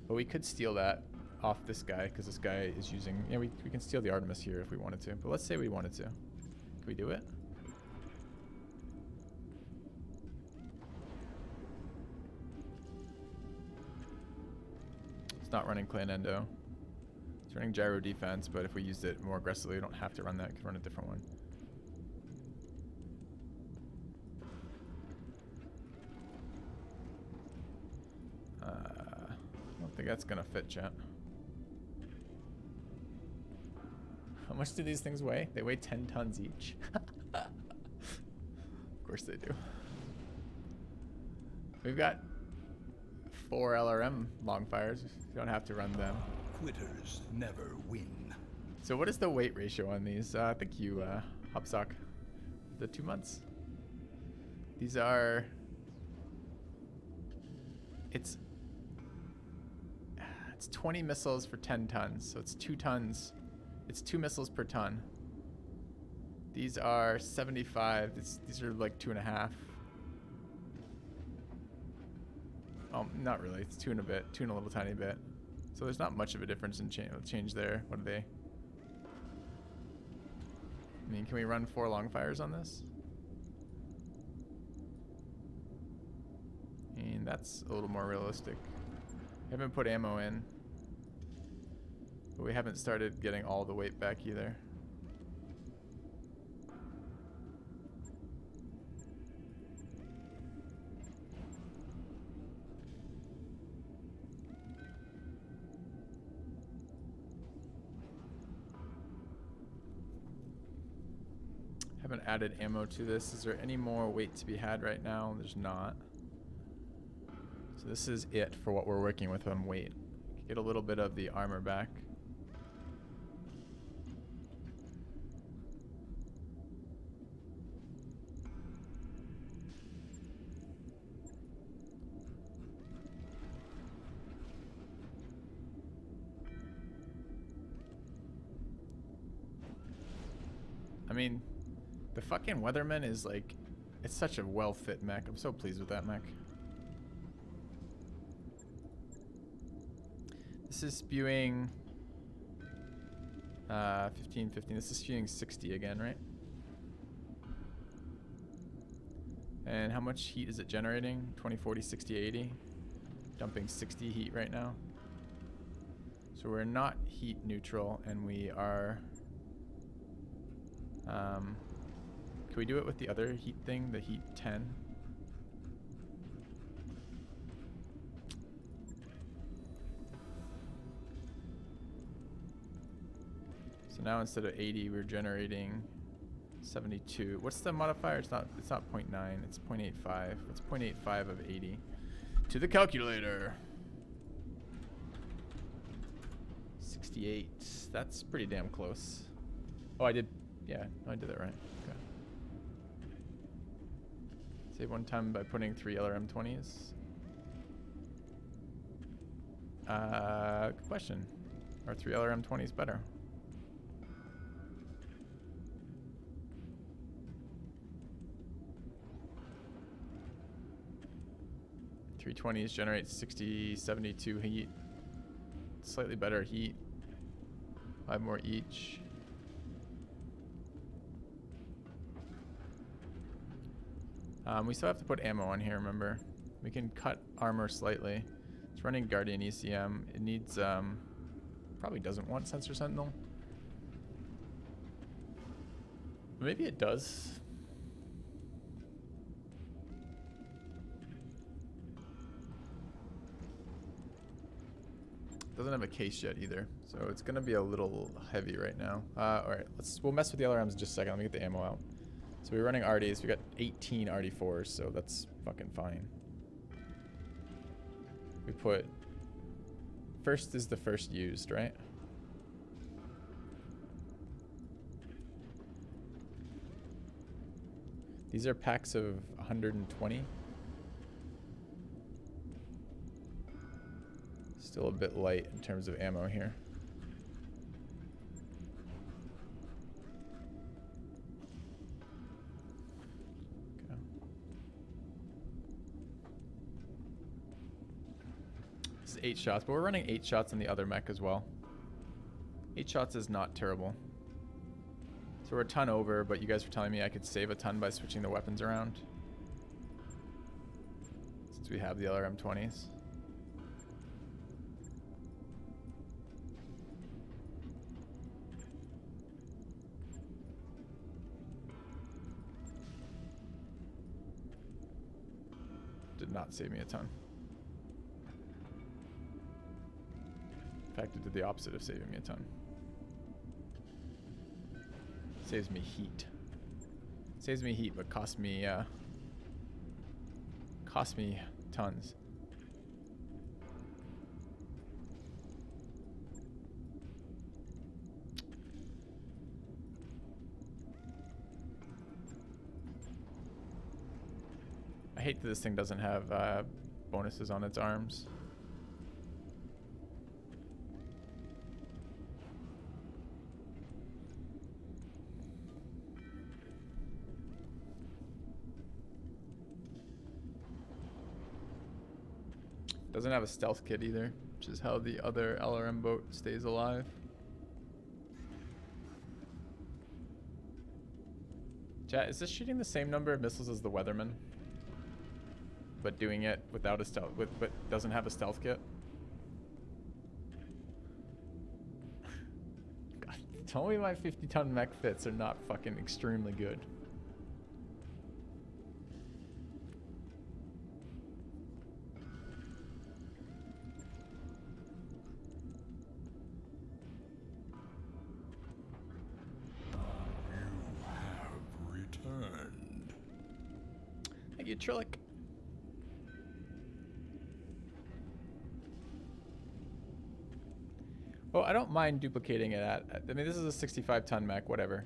But we could steal that off this guy, because this guy is using... Yeah, we can steal the Artemis here if we wanted to. But let's say we wanted to. Can we do it? It's not running Clan Endo. It's running Gyro Defense, but if we used it more aggressively, we don't have to run that. We could run a different one. I don't think that's gonna fit, chat. How much do these things weigh? They weigh 10 tons each. Of course they do. We've got 4 LRM longfires. You don't have to run them. Quitters never win. So what is the weight ratio on these? Thank you, Hopsock. The 2 months. These are... It's 20 missiles for 10 tons. So it's 2 tons. It's 2 missiles per ton. These are 75. These are like 2.5. Oh, not really. It's 2 and a bit. 2 and a little tiny bit. So there's not much of a difference in change there. What are they? I mean, can we run 4 long fires on this? And that's a little more realistic. I haven't put ammo in. But we haven't started getting all the weight back either. Haven't added ammo to this. Is there any more weight to be had right now? There's not. So this is it for what we're working with on weight. Get a little bit of the armor back. I mean, the fucking Weatherman is like, it's such a well-fit mech. I'm so pleased with that mech. This is spewing 15. This is spewing 60 again, right? And how much heat is it generating? 20, 40, 60, 80. Dumping 60 heat right now. So we're not heat neutral, and we are... can we do it with the other heat thing, the heat 10? So now instead of 80, we're generating 72. What's the modifier? It's not 0.9, it's 0.85. It's 0.85 of 80. To the calculator. 68. That's pretty damn close. Oh, I did. Yeah, no, I did that right. Okay. Save 1 time by putting 3 LRM 20s. Good question. Are 3 LRM 20s better? .320s generate 60, 72 heat. Slightly better heat. 5 more each. We still have to put ammo on here, remember. We can cut armor slightly. It's running Guardian ECM. It needs, probably doesn't want Sensor Sentinel. Maybe it does. Doesn't have a case yet either, so it's gonna be a little heavy right now. All right, we'll mess with the LRMs in just a second. Let me get the ammo out. So we're running RDs. We got 18 RD4s, so that's fucking fine. We put first is the first used, right? These are packs of 120. Still a bit light in terms of ammo here. Okay. This is 8 shots, but we're running 8 shots on the other mech as well. 8 shots is not terrible. So we're a ton over, but you guys were telling me I could save a ton by switching the weapons around. Since we have the LRM-20s. Did not save me a ton. In fact, it did the opposite of saving me a ton. Saves me heat. Saves me heat, but costs me tons. I hate that this thing doesn't have bonuses on its arms. Doesn't have a stealth kit either, which is how the other LRM boat stays alive. Chat, is this shooting the same number of missiles as the Weatherman? But doing it without a stealth, but doesn't have a stealth kit? God, tell me my 50-ton mech fits are not fucking extremely good. Thank you, Trillic. Well, I don't mind duplicating it at, I mean, this is a 65-ton mech, whatever.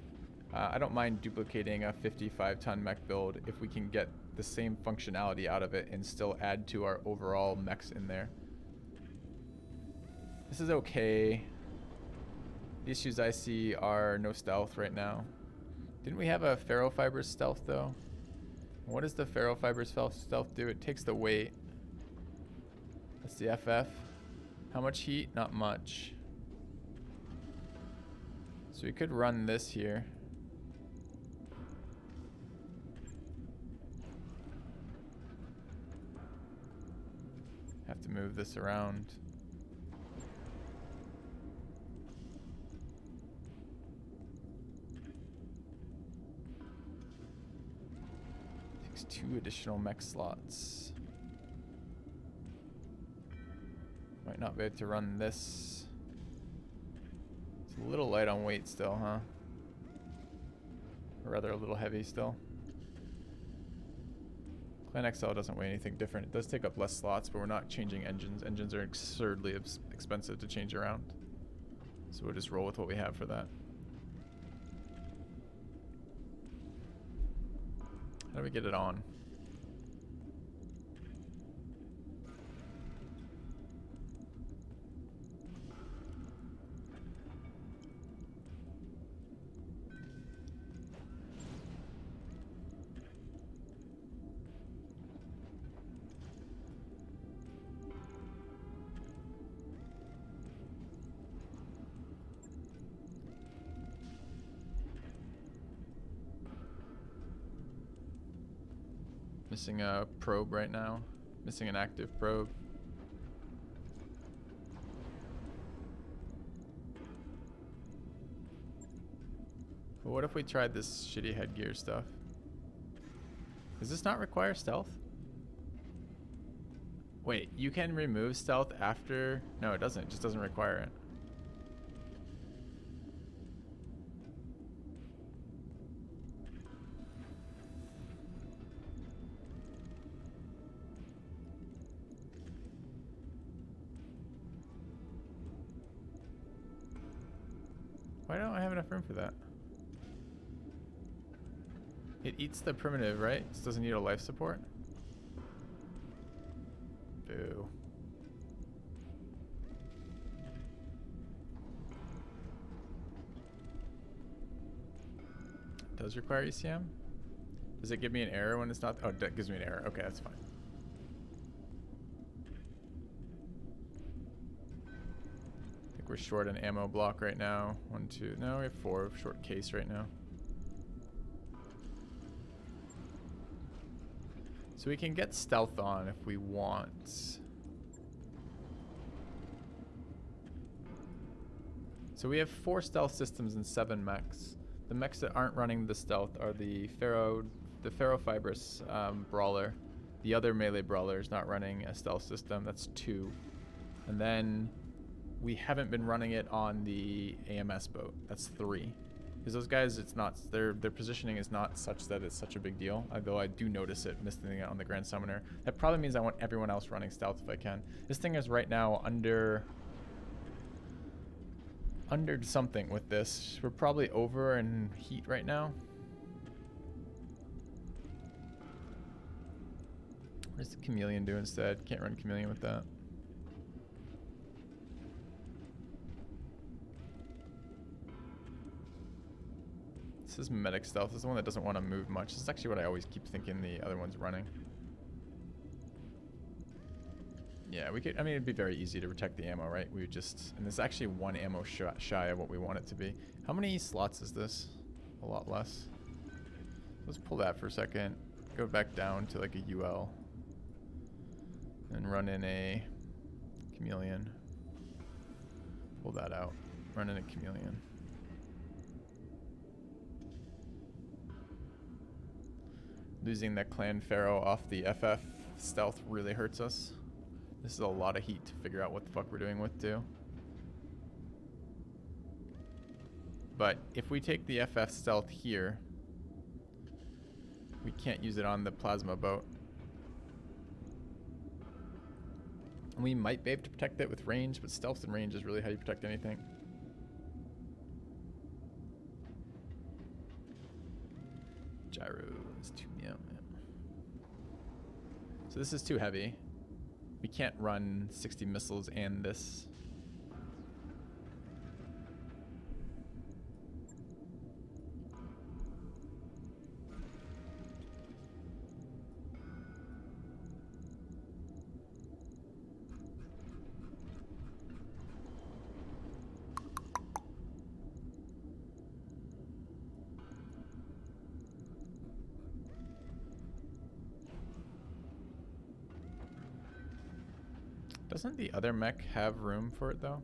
I don't mind duplicating a 55-ton mech build if we can get the same functionality out of it and still add to our overall mechs in there. This is okay. The issues I see are no stealth right now. Didn't we have a ferrofibers stealth though? What does the ferrofibers stealth do? It takes the weight. That's the FF. How much heat? Not much. So we could run this here. Have to move this around. Takes 2 additional mech slots. Might not be able to run this. It's a little light on weight still, huh? Or rather a little heavy still. Clan XL doesn't weigh anything different. It does take up less slots, but we're not changing engines. Engines are absurdly expensive to change around. So we'll just roll with what we have for that. How do we get it on? Missing a probe right now. Missing an active probe. But what if we tried this shitty headgear stuff? Does this not require stealth? Wait, you can remove stealth after... No, it doesn't. It just doesn't require it. Why don't I have enough room for that? It eats the primitive, right? It doesn't need a life support? Boo. does require ECM. Does it give me an error when it's not? Oh, that gives me an error. Okay, that's fine. I think we're short an ammo block right now. 1, 2. No, we have 4 short case right now. So we can get stealth on if we want. So we have 4 stealth systems and 7 mechs. The mechs that aren't running the stealth are the ferrofibrous brawler. The other melee brawler is not running a stealth system. That's 2. And then we haven't been running it on the AMS boat. That's 3. Because those guys, it's not, their positioning is not such that it's such a big deal. Although I do notice it missing it on the Grand Summoner. That probably means I want everyone else running stealth if I can. This thing is right now under something with this. We're probably over in heat right now. What does the Chameleon do instead? Can't run Chameleon with that. This is Medic Stealth. This is the one that doesn't want to move much. This is actually what I always keep thinking the other one's running. Yeah, we could, I mean, it'd be very easy to protect the ammo, right? We would just, and this is actually 1 ammo shy of what we want it to be. How many slots is this? A lot less. Let's pull that for a second. Go back down to like a UL. And run in a Chameleon. Pull that out. Run in a Chameleon. Losing that Clan Pharaoh off the FF stealth really hurts us. This is a lot of heat to figure out what the fuck we're doing with too. But if we take the FF stealth here, we can't use it on the plasma boat. And we might be able to protect it with range, but stealth and range is really how you protect anything. Gyro is too, yeah. So this is too heavy. We can't run 60 missiles and this. Doesn't the other mech have room for it though?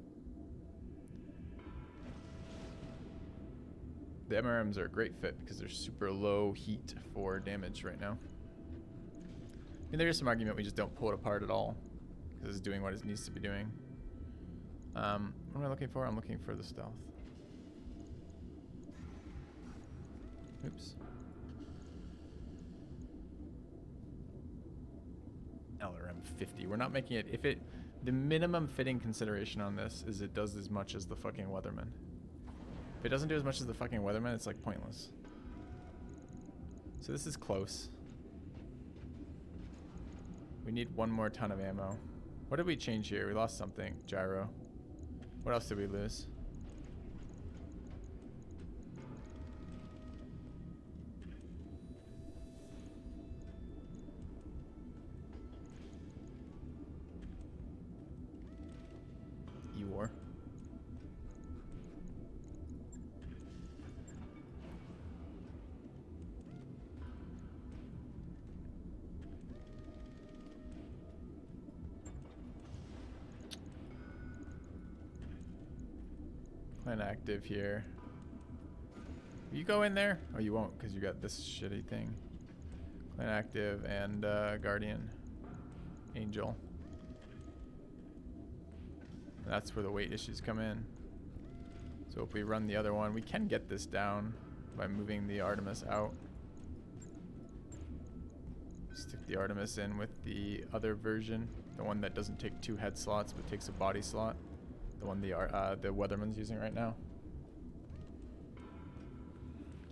The MRMs are a great fit because they're super low heat for damage right now. I mean, there is some argument we just don't pull it apart at all because it's doing what it needs to be doing. What am I looking for? I'm looking for the stealth. Oops. LRM 50. We're not making it. If it, the minimum fitting consideration on this is it does as much as the fucking Weatherman. If it doesn't do as much as the fucking Weatherman, it's like pointless. So this is close. We need 1 more ton of ammo. What did we change here? We lost something. Gyro. What else did we lose? Eeyore. Plan active here. Will you go in there? Oh, you won't because you got this shitty thing. Clan active and Guardian. Angel. That's where the weight issues come in. So if we run the other one, we can get this down by moving the Artemis out. Stick the Artemis in with the other version, the one that doesn't take 2 head slots but takes a body slot. The one the Weatherman's using right now.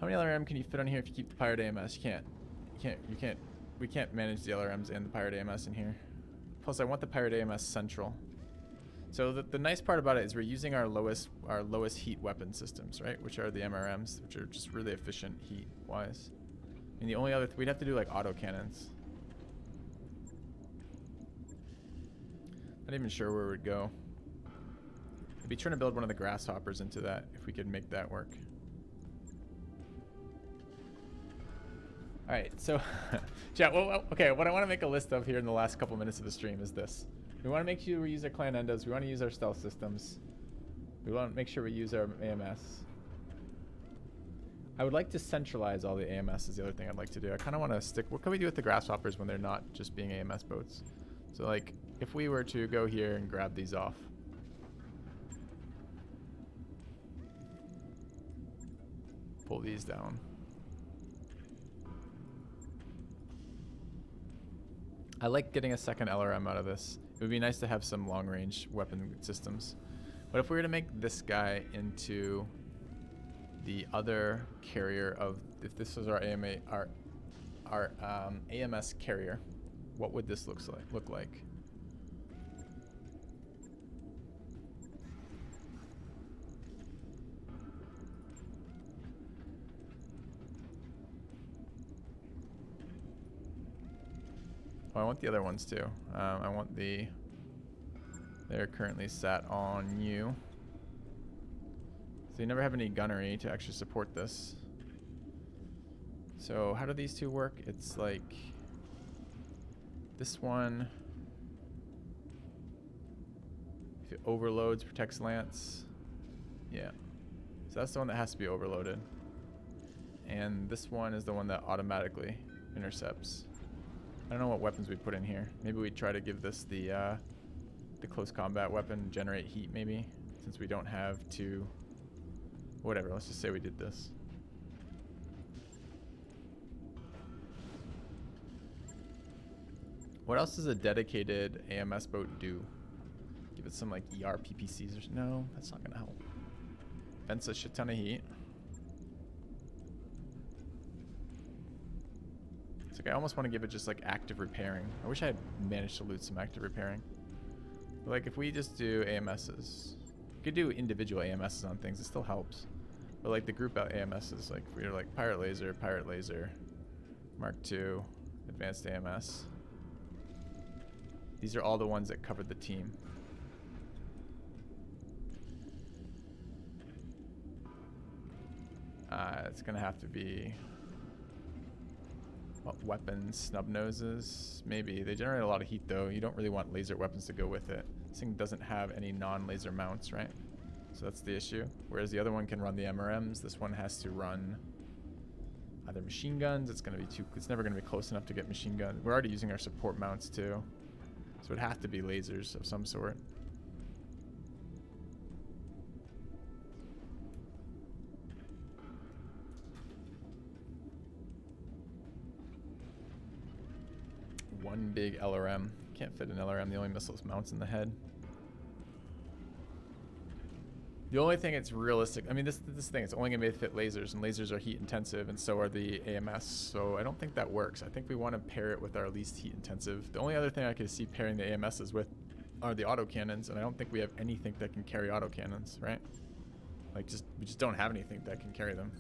How many LRM can you fit on here if you keep the Pirate AMS? You can't. We can't manage the LRMs and the Pirate AMS in here. Plus, I want the Pirate AMS central. So the nice part about it is we're using our lowest heat weapon systems, right? Which are the MRMs, which are just really efficient heat wise. And the only other we'd have to do like auto cannons. Not even sure where we'd go. I'd be trying to build one of the grasshoppers into that if we could make that work. All right, so chat. Well, okay. What I want to make a list of here in the last couple minutes of the stream is this: we want to make sure we use our clan endos. We want to use our stealth systems. We want to make sure we use our AMS. I would like to centralize all the AMS is the other thing I'd like to do. I kind of want to stick. What can we do with the grasshoppers when they're not just being AMS boats? So like, if we were to go here and grab these off. Pull these down. I like getting a second LRM out of this. It would be nice to have some long-range weapon systems. But if we were to make this guy into the other carrier of, if this was our AMS carrier, what would this look like? Oh, I want the other ones too. I want they're currently sat on you. So you never have any gunnery to actually support this. So how do these two work? It's like this one, if it overloads, protects lance. Yeah. So that's the one that has to be overloaded. And this one is the one that automatically intercepts. I don't know what weapons we put in here. Maybe we try to give this the close combat weapon, generate heat maybe, since we don't have to, whatever, let's just say we did this. What else does a dedicated AMS boat do? Give it some like ER PPCs or no, that's not gonna help. Vents a shit ton of heat. It's like I almost want to give it just like active repairing. I wish I had managed to loot some active repairing. But like if we just do AMSs, we could do individual AMSs on things, it still helps. But like the group out AMSs, like if we were like Pirate Laser, Mark II, Advanced AMS. These are all the ones that covered the team. It's gonna have to be weapons, snub noses, maybe. They generate a lot of heat though. You don't really want laser weapons to go with it. This thing doesn't have any non-laser mounts, right? So that's the issue. Whereas the other one can run the MRMs, this one has to run either machine guns. It's never gonna be close enough to get machine guns. We're already using our support mounts too. So it'd have to be lasers of some sort. One big LRM. Can't fit an LRM. The only missiles mounts in the head. The only thing it's realistic, I mean, this thing, it's only gonna fit lasers, and lasers are heat intensive, and so are the AMS. So I don't think that works. I think we want to pair it with our least heat intensive. The only other thing I could see pairing the AMSs with are the autocannons, and I don't think we have anything that can carry autocannons, right? Like we just don't have anything that can carry them.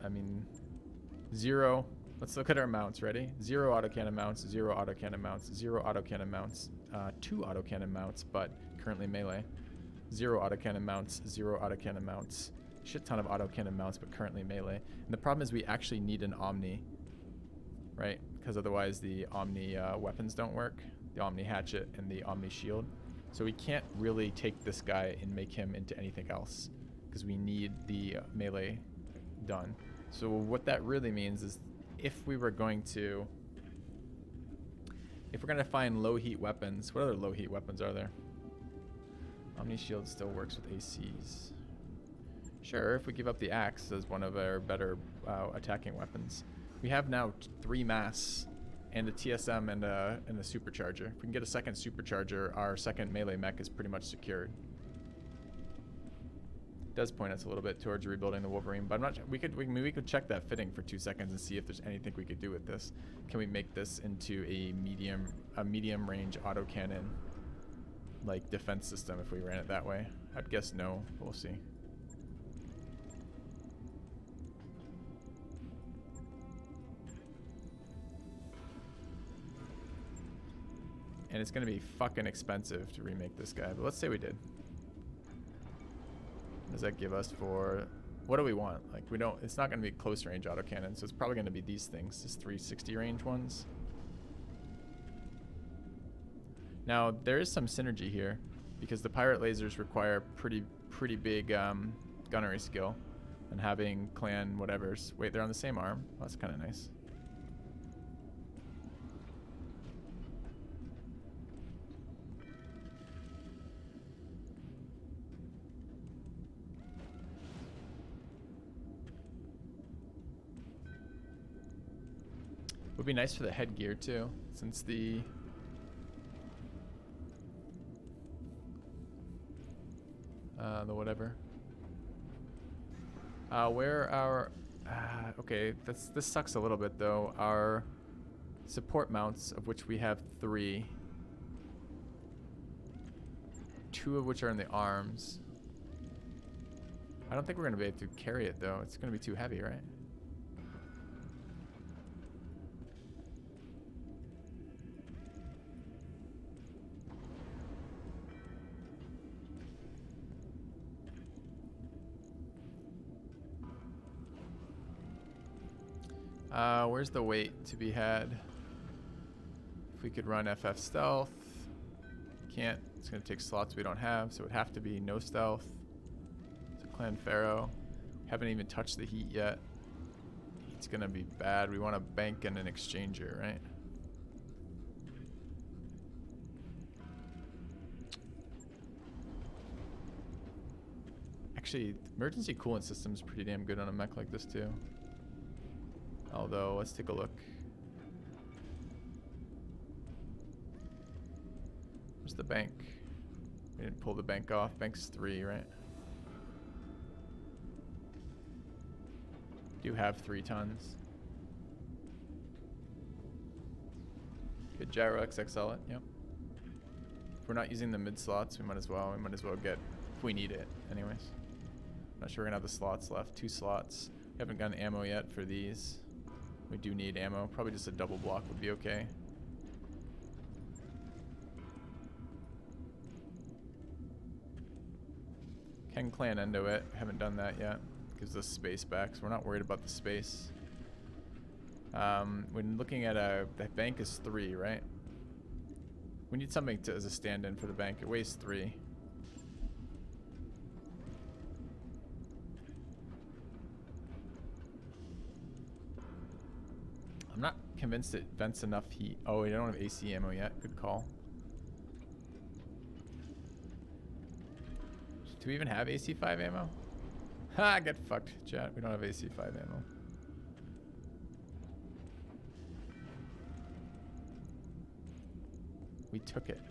I mean, 0. Let's look at our mounts. Ready? 0 autocannon mounts, 0 autocannon mounts, 0 autocannon mounts, 2 autocannon mounts, but currently melee. 0 autocannon mounts, 0 autocannon mounts, shit ton of autocannon mounts, but currently melee. And the problem is we actually need an Omni, right? Because otherwise the Omni weapons don't work, the Omni hatchet and the Omni shield. So we can't really take this guy and make him into anything else because we need the melee done. So what that really means is if we're going to find low heat weapons, what other low heat weapons are there? Omni shield still works with ACs. Sure, if we give up the axe as one of our better attacking weapons. We have now 3 mass and a TSM and a supercharger. If we can get a second supercharger, our second melee mech is pretty much secured. Does point us a little bit towards rebuilding the Wolverine, but I'm not. We could check that fitting for 2 seconds and see if there's anything we could do with this. Can we make this into a medium range autocannon like defense system if we ran it that way? I'd guess no. We'll see. And it's gonna be fucking expensive to remake this guy, but let's say we did. What does that give us for, what do we want? Like, we don't, it's not gonna be close range autocannon, so it's probably gonna be these things, these 360 range ones. Now, there is some synergy here, because the pirate lasers require pretty big gunnery skill, and having clan whatevers, wait, they're on the same arm? Oh, that's kinda nice. Would be nice for the headgear too, since the whatever. Where our okay, this sucks a little bit though. Our support mounts, of which we have 3, 2 of which are in the arms. I don't think we're gonna be able to carry it though. It's gonna be too heavy, right? Where's the weight to be had? If we could run FF stealth. Can't. It's going to take slots we don't have, so it would have to be no stealth. So Clan Pharaoh. Haven't even touched the heat yet. Heat's going to be bad. We want a bank and an exchanger, right? Actually, the emergency coolant system is pretty damn good on a mech like this too. Although, let's take a look. Where's the bank? We didn't pull the bank off. Bank's 3, right? Do have 3 tons. Good gyro XXL it, yep. If we're not using the mid slots, we might as well. We might as well get, if we need it, anyways. Not sure we're gonna have the slots left. 2 slots. We haven't gotten ammo yet for these. We do need ammo. Probably just a double block would be okay. Can clan endo it. Haven't done that yet. Gives us space back, so we're not worried about the space. When looking at the bank is 3, right? We need something as a stand-in for the bank. It weighs 3. I'm not convinced it vents enough heat. Oh, we don't have AC ammo yet. Good call. Do we even have AC5 ammo? Ha! Get fucked, chat. We don't have AC5 ammo. We took it.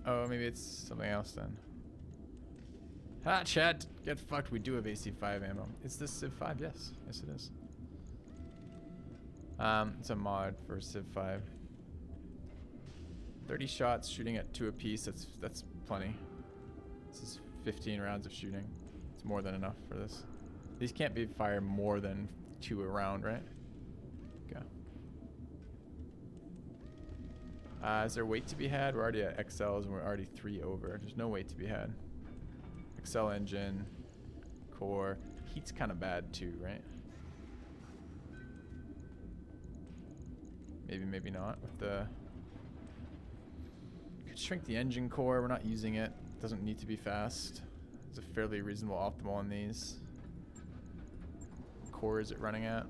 Oh, maybe it's something else then. Ha! Chat! Get fucked. We do have AC5 ammo. Is this Civ 5? Yes. Yes, it is. It's a mod for Civ 5. 30 shots shooting at 2 apiece. That's plenty. This is 15 rounds of shooting. It's more than enough for this. These can't be fired more than 2 a round, right? Okay. Is there weight to be had? We're already at XLs and we're already 3 over. There's no weight to be had. XL engine, core. Heat's kind of bad too, right? Maybe, maybe not. With the could shrink the engine core. We're not using it. Doesn't need to be fast. It's a fairly reasonable optimal on these. What core is it running at?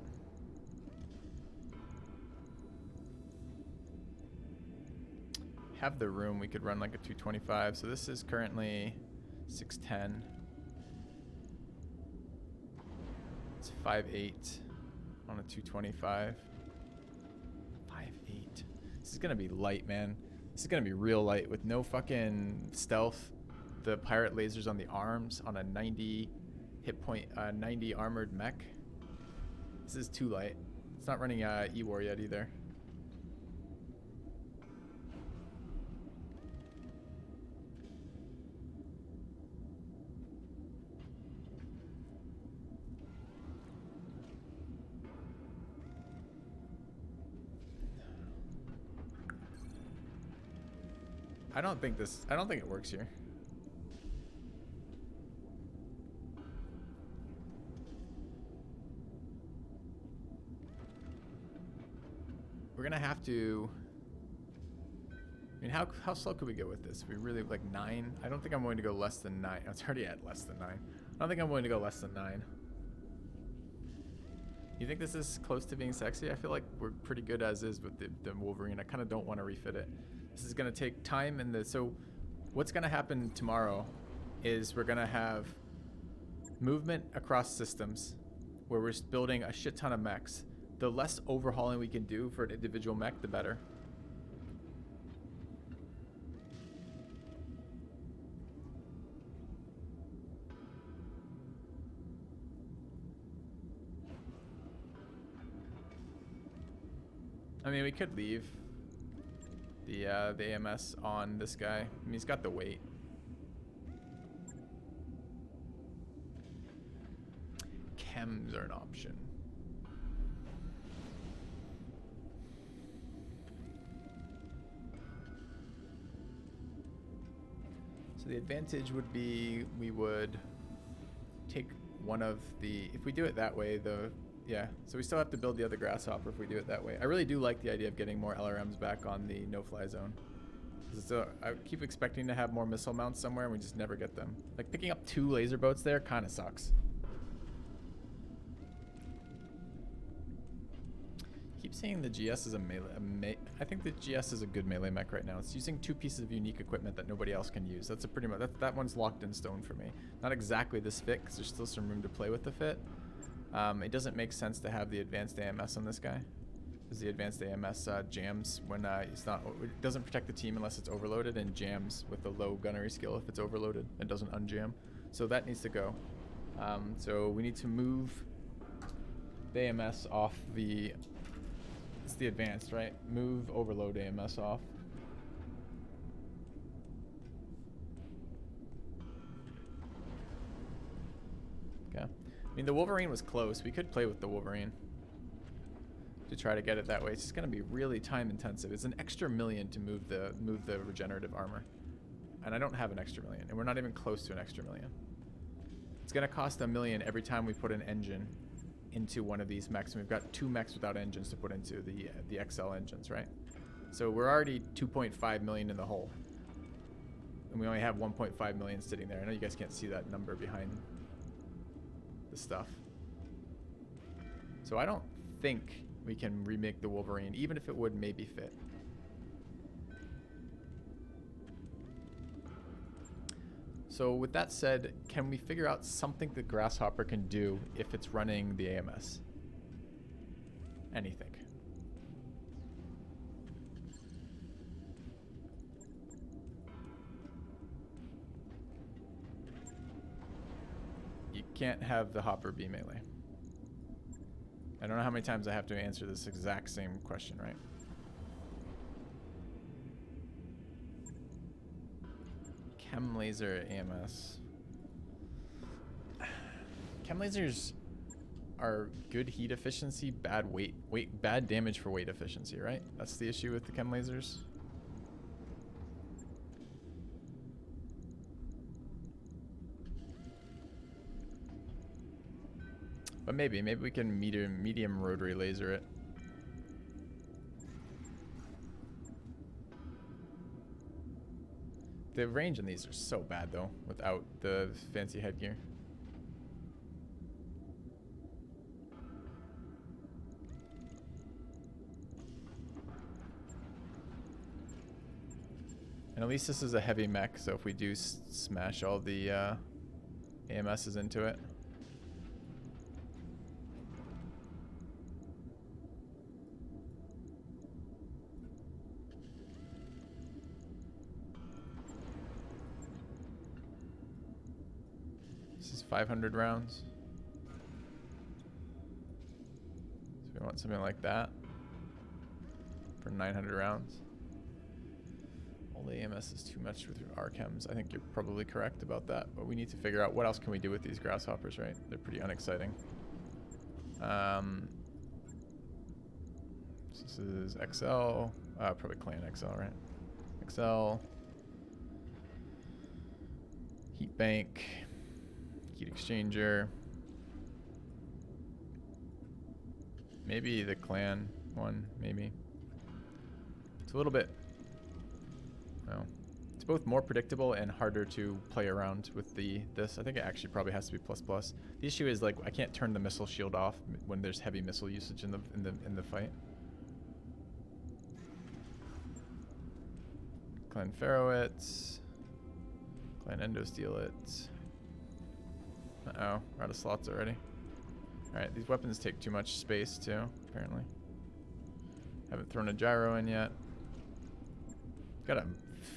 Have the room. We could run like a 225. So this is currently 610. It's 5.8 on a 225. 5.8. This is gonna be light, man. This is gonna be real light with no fucking stealth. The pirate lasers on the arms on a 90 hit point 90 armored mech. This is too light. It's not running E-War yet either. I don't think it works here. We're gonna have to, I mean, how slow could we go with this? We really, like 9? I don't think I'm willing to go less than 9. It's already at less than 9. I don't think I'm willing to go less than 9. You think this is close to being sexy? I feel like we're pretty good as is with the Wolverine. I kind of don't want to refit it. This is going to take time, and so what's going to happen tomorrow is we're going to have movement across systems where we're building a shit ton of mechs. The less overhauling we can do for an individual mech, the better. I mean, we could leave the AMS on this guy. I mean, he's got the weight. Chems are an option. So the advantage would be we would take one of the, if we do it that way, yeah, so we still have to build the other grasshopper if we do it that way. I really do like the idea of getting more LRMs back on the no-fly zone. I keep expecting to have more missile mounts somewhere and we just never get them. Like picking up 2 laser boats there kind of sucks. Keep saying the GS is a melee. I think the GS is a good melee mech right now. It's using 2 pieces of unique equipment that nobody else can use. That's a pretty much, that one's locked in stone for me. Not exactly this fit because there's still some room to play with the fit. It doesn't make sense to have the advanced AMS on this guy, because the advanced AMS jams when it's not. It doesn't protect the team unless it's overloaded, and jams with the low gunnery skill if it's overloaded. It doesn't unjam, so that needs to go. So we need to move the AMS off the. It's the advanced, right? Move overload AMS off. Okay. I mean, the Wolverine was close. We could play with the Wolverine to try to get it that way. It's just going to be really time intensive. It's an extra $1 million to move the regenerative armor, and I don't have an extra $1 million, and we're not even close to an extra $1 million. It's going to cost $1 million every time we put an engine into one of these mechs, and we've got 2 mechs without engines to put into the XL engines, right? So we're already 2.5 million in the hole, and we only have 1.5 million sitting there. I know you guys can't see that number behind stuff. So I don't think we can remake the Wolverine, even if it would maybe fit. So with that said, can we figure out something the Grasshopper can do if it's running the AMS? Anything. You can't have the Hopper be melee. I don't know how many times I have to answer this exact same question, right? Chem laser AMS. Chem lasers are good heat efficiency, bad bad damage for weight efficiency, right? That's the issue with the chem lasers. But maybe we can medium rotary laser it. The range in these are so bad though, without the fancy headgear. And at least this is a heavy mech, so if we do smash all the AMSs into it. 500 rounds. So we want something like that for 900 rounds. All AMS is too much with your RChems. I think you're probably correct about that, but we need to figure out what else can we do with these grasshoppers, right? They're pretty unexciting. This is XL, probably Clan XL, right? XL, heat bank, heat exchanger, maybe the Clan one, maybe. It's a little bit, well, it's both more predictable and harder to play around with this. I think it actually probably has to be ++. The issue is like I can't turn the missile shield off when there's heavy missile usage in the fight. Clan Pharaoh it. Clan Endo steal it. Uh-oh, we're out of slots already. Alright, these weapons take too much space too, apparently. Haven't thrown a gyro in yet. Got a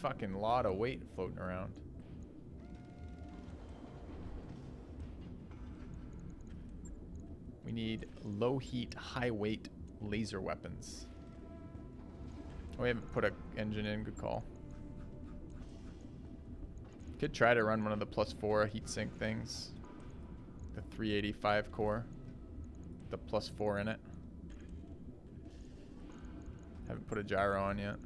fucking lot of weight floating around. We need low heat, high weight laser weapons. Oh, we haven't put an engine in, good call. Could try to run one of the +4 heatsink things. The 385 core. The +4 in it. Haven't put a gyro on yet.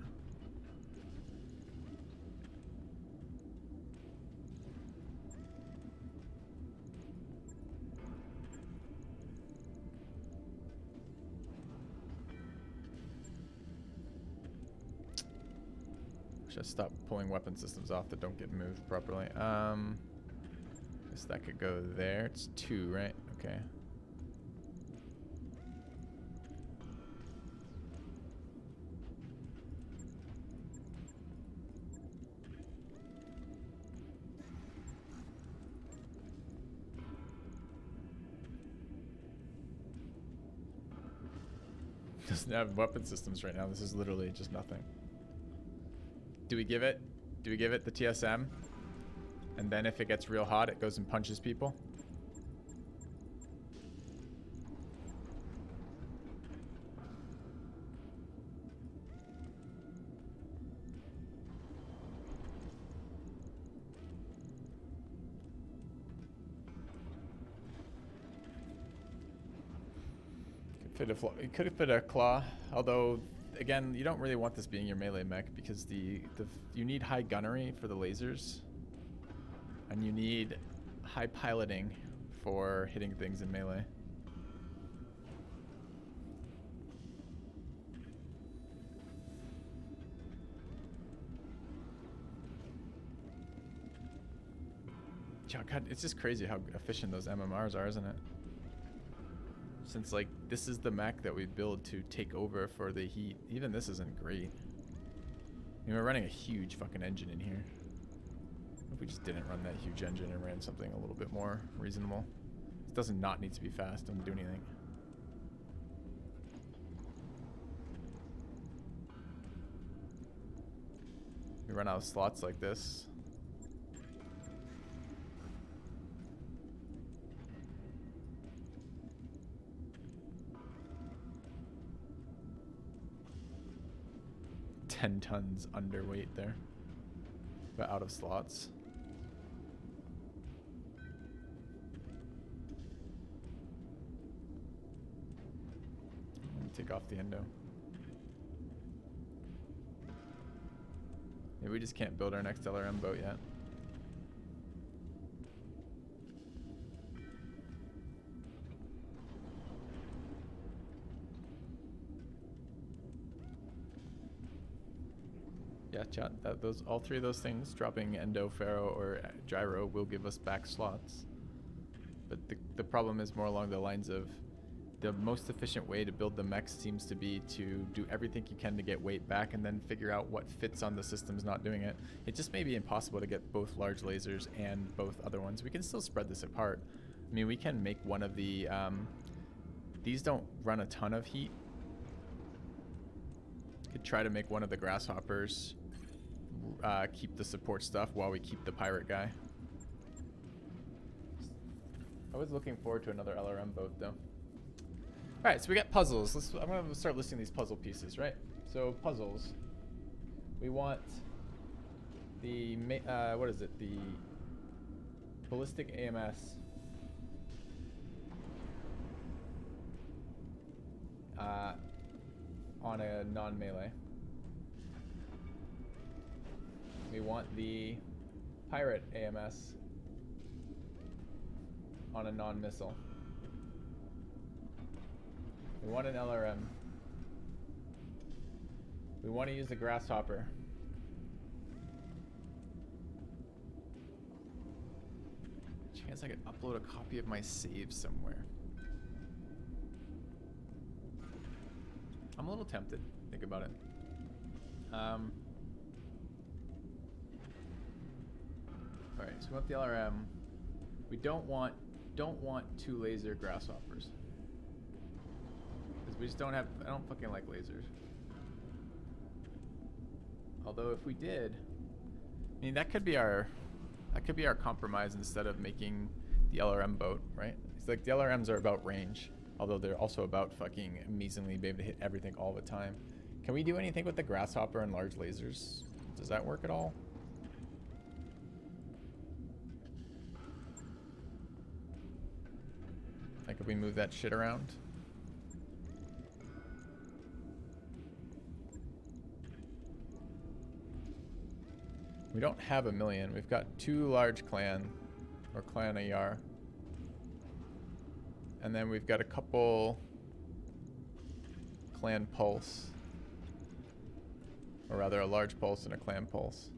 Should stop pulling weapon systems off that don't get moved properly. Guess that could go there. It's 2, right? Okay. Doesn't have weapon systems right now. This is literally just nothing. Do we give it the TSM? And then if it gets real hot, it goes and punches people? It could fit a claw, although again, you don't really want this being your melee mech because you need high gunnery for the lasers, and you need high piloting for hitting things in melee. God, it's just crazy how efficient those MMRs are, isn't it? Since like this is the mech that we build to take over for the heat. Even this isn't great. I mean, we're running a huge fucking engine in here. If we just didn't run that huge engine and ran something a little bit more reasonable. It doesn't not need to be fast. Doesn't do anything. We run out of slots like this. Tons underweight there, but out of slots. Let me take off the endo. Maybe we just can't build our next LRM boat yet. Yeah, chat. All three of those things, dropping Endo, Pharaoh, or Gyro, will give us back slots. But the problem is more along the lines of the most efficient way to build the mechs seems to be to do everything you can to get weight back and then figure out what fits on the systems not doing it. It just may be impossible to get both large lasers and both other ones. We can still spread this apart. I mean, we can make one of the... these don't run a ton of heat. Could try to make one of the grasshoppers keep the support stuff while we keep the pirate guy. I was looking forward to another LRM boat though. All right, so we got puzzles. I'm gonna start listing these puzzle pieces, right? So puzzles. We want the what is it? The ballistic AMS. On a non-melee. We want the pirate AMS on a non-missile. We want an LRM. We want to use the grasshopper. Chance I could upload a copy of my save somewhere. I'm a little tempted. Think about it. All right, so we want the LRM. We don't want 2 laser grasshoppers. Because we just don't have, I don't fucking like lasers. Although if we did, I mean that could be our compromise instead of making the LRM boat, right? It's like the LRMs are about range, although they're also about fucking amazingly being able to hit everything all the time. Can we do anything with the grasshopper and large lasers? Does that work at all? Like if we move that shit around? We don't have a million. We've got 2 large clan, or clan AR. And then we've got a couple clan pulse. Or rather a large pulse and a clan pulse.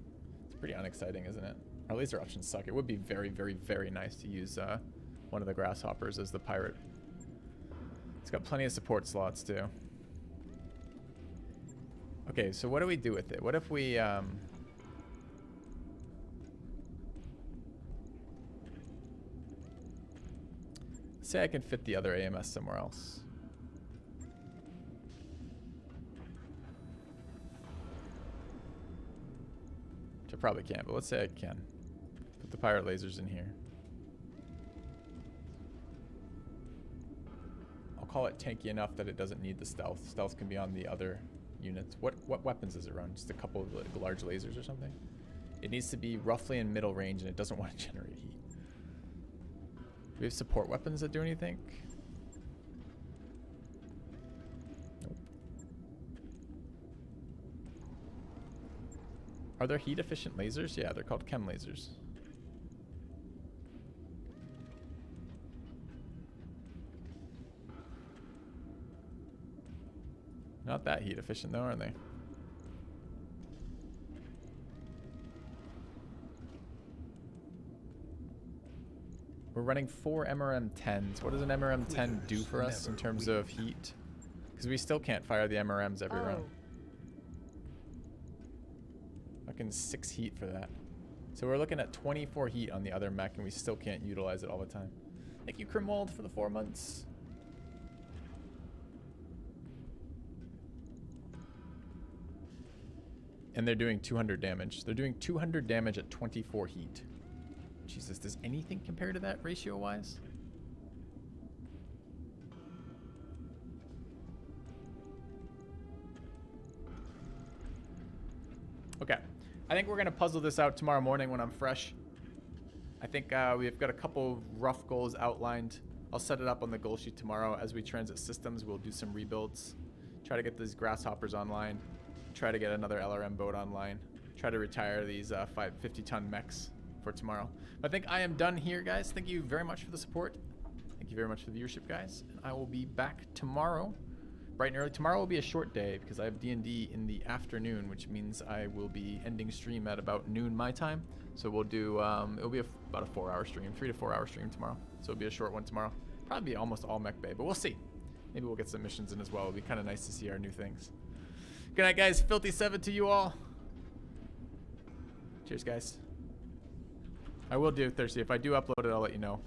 It's pretty unexciting, isn't it? Our laser options suck. It would be very, very, very nice to use one of the grasshoppers as the pirate. It's got plenty of support slots too. Okay, so what do we do with it? What if we say I can fit the other AMS somewhere else. Which I probably can't, but let's say I can. Put the pirate lasers in here. I'll call it tanky enough that it doesn't need the stealth. Stealth can be on the other units. What weapons does it run? Just a couple of like, large lasers or something? It needs to be roughly in middle range and it doesn't want to generate heat. Do we have support weapons that do anything? Nope. Are there heat efficient lasers? Yeah, they're called chem lasers. Not that heat efficient though, are they? We're running 4 MRM-10s. What does an MRM-10 do for us in terms of heat? Because we still can't fire the MRMs every round. Fucking 6 heat for that. So we're looking at 24 heat on the other mech and we still can't utilize it all the time. Thank you, Crimwald, for the 4 months. And they're doing 200 damage. They're doing 200 damage at 24 heat. Jesus, does anything compare to that ratio-wise? Okay. I think we're going to puzzle this out tomorrow morning when I'm fresh. I think we've got a couple rough goals outlined. I'll set it up on the goal sheet tomorrow. As we transit systems, we'll do some rebuilds. Try to get these grasshoppers online. Try to get another LRM boat online. Try to retire these 50-ton mechs for tomorrow. But I think I am done here, guys. Thank you very much for the support. Thank you very much for the viewership, guys. And I will be back tomorrow, bright and early. Tomorrow will be a short day because I have D&D in the afternoon, which means I will be ending stream at about noon my time. So we'll do, it'll be about a 4-hour stream, 3 to 4 hour stream tomorrow. So it'll be a short one tomorrow. Probably be almost all mech bay, but we'll see. Maybe we'll get some missions in as well. It'll be kind of nice to see our new things. Good night, guys. Filthy 7 to you all. Cheers, guys. I will do it Thursday. If I do upload it, I'll let you know.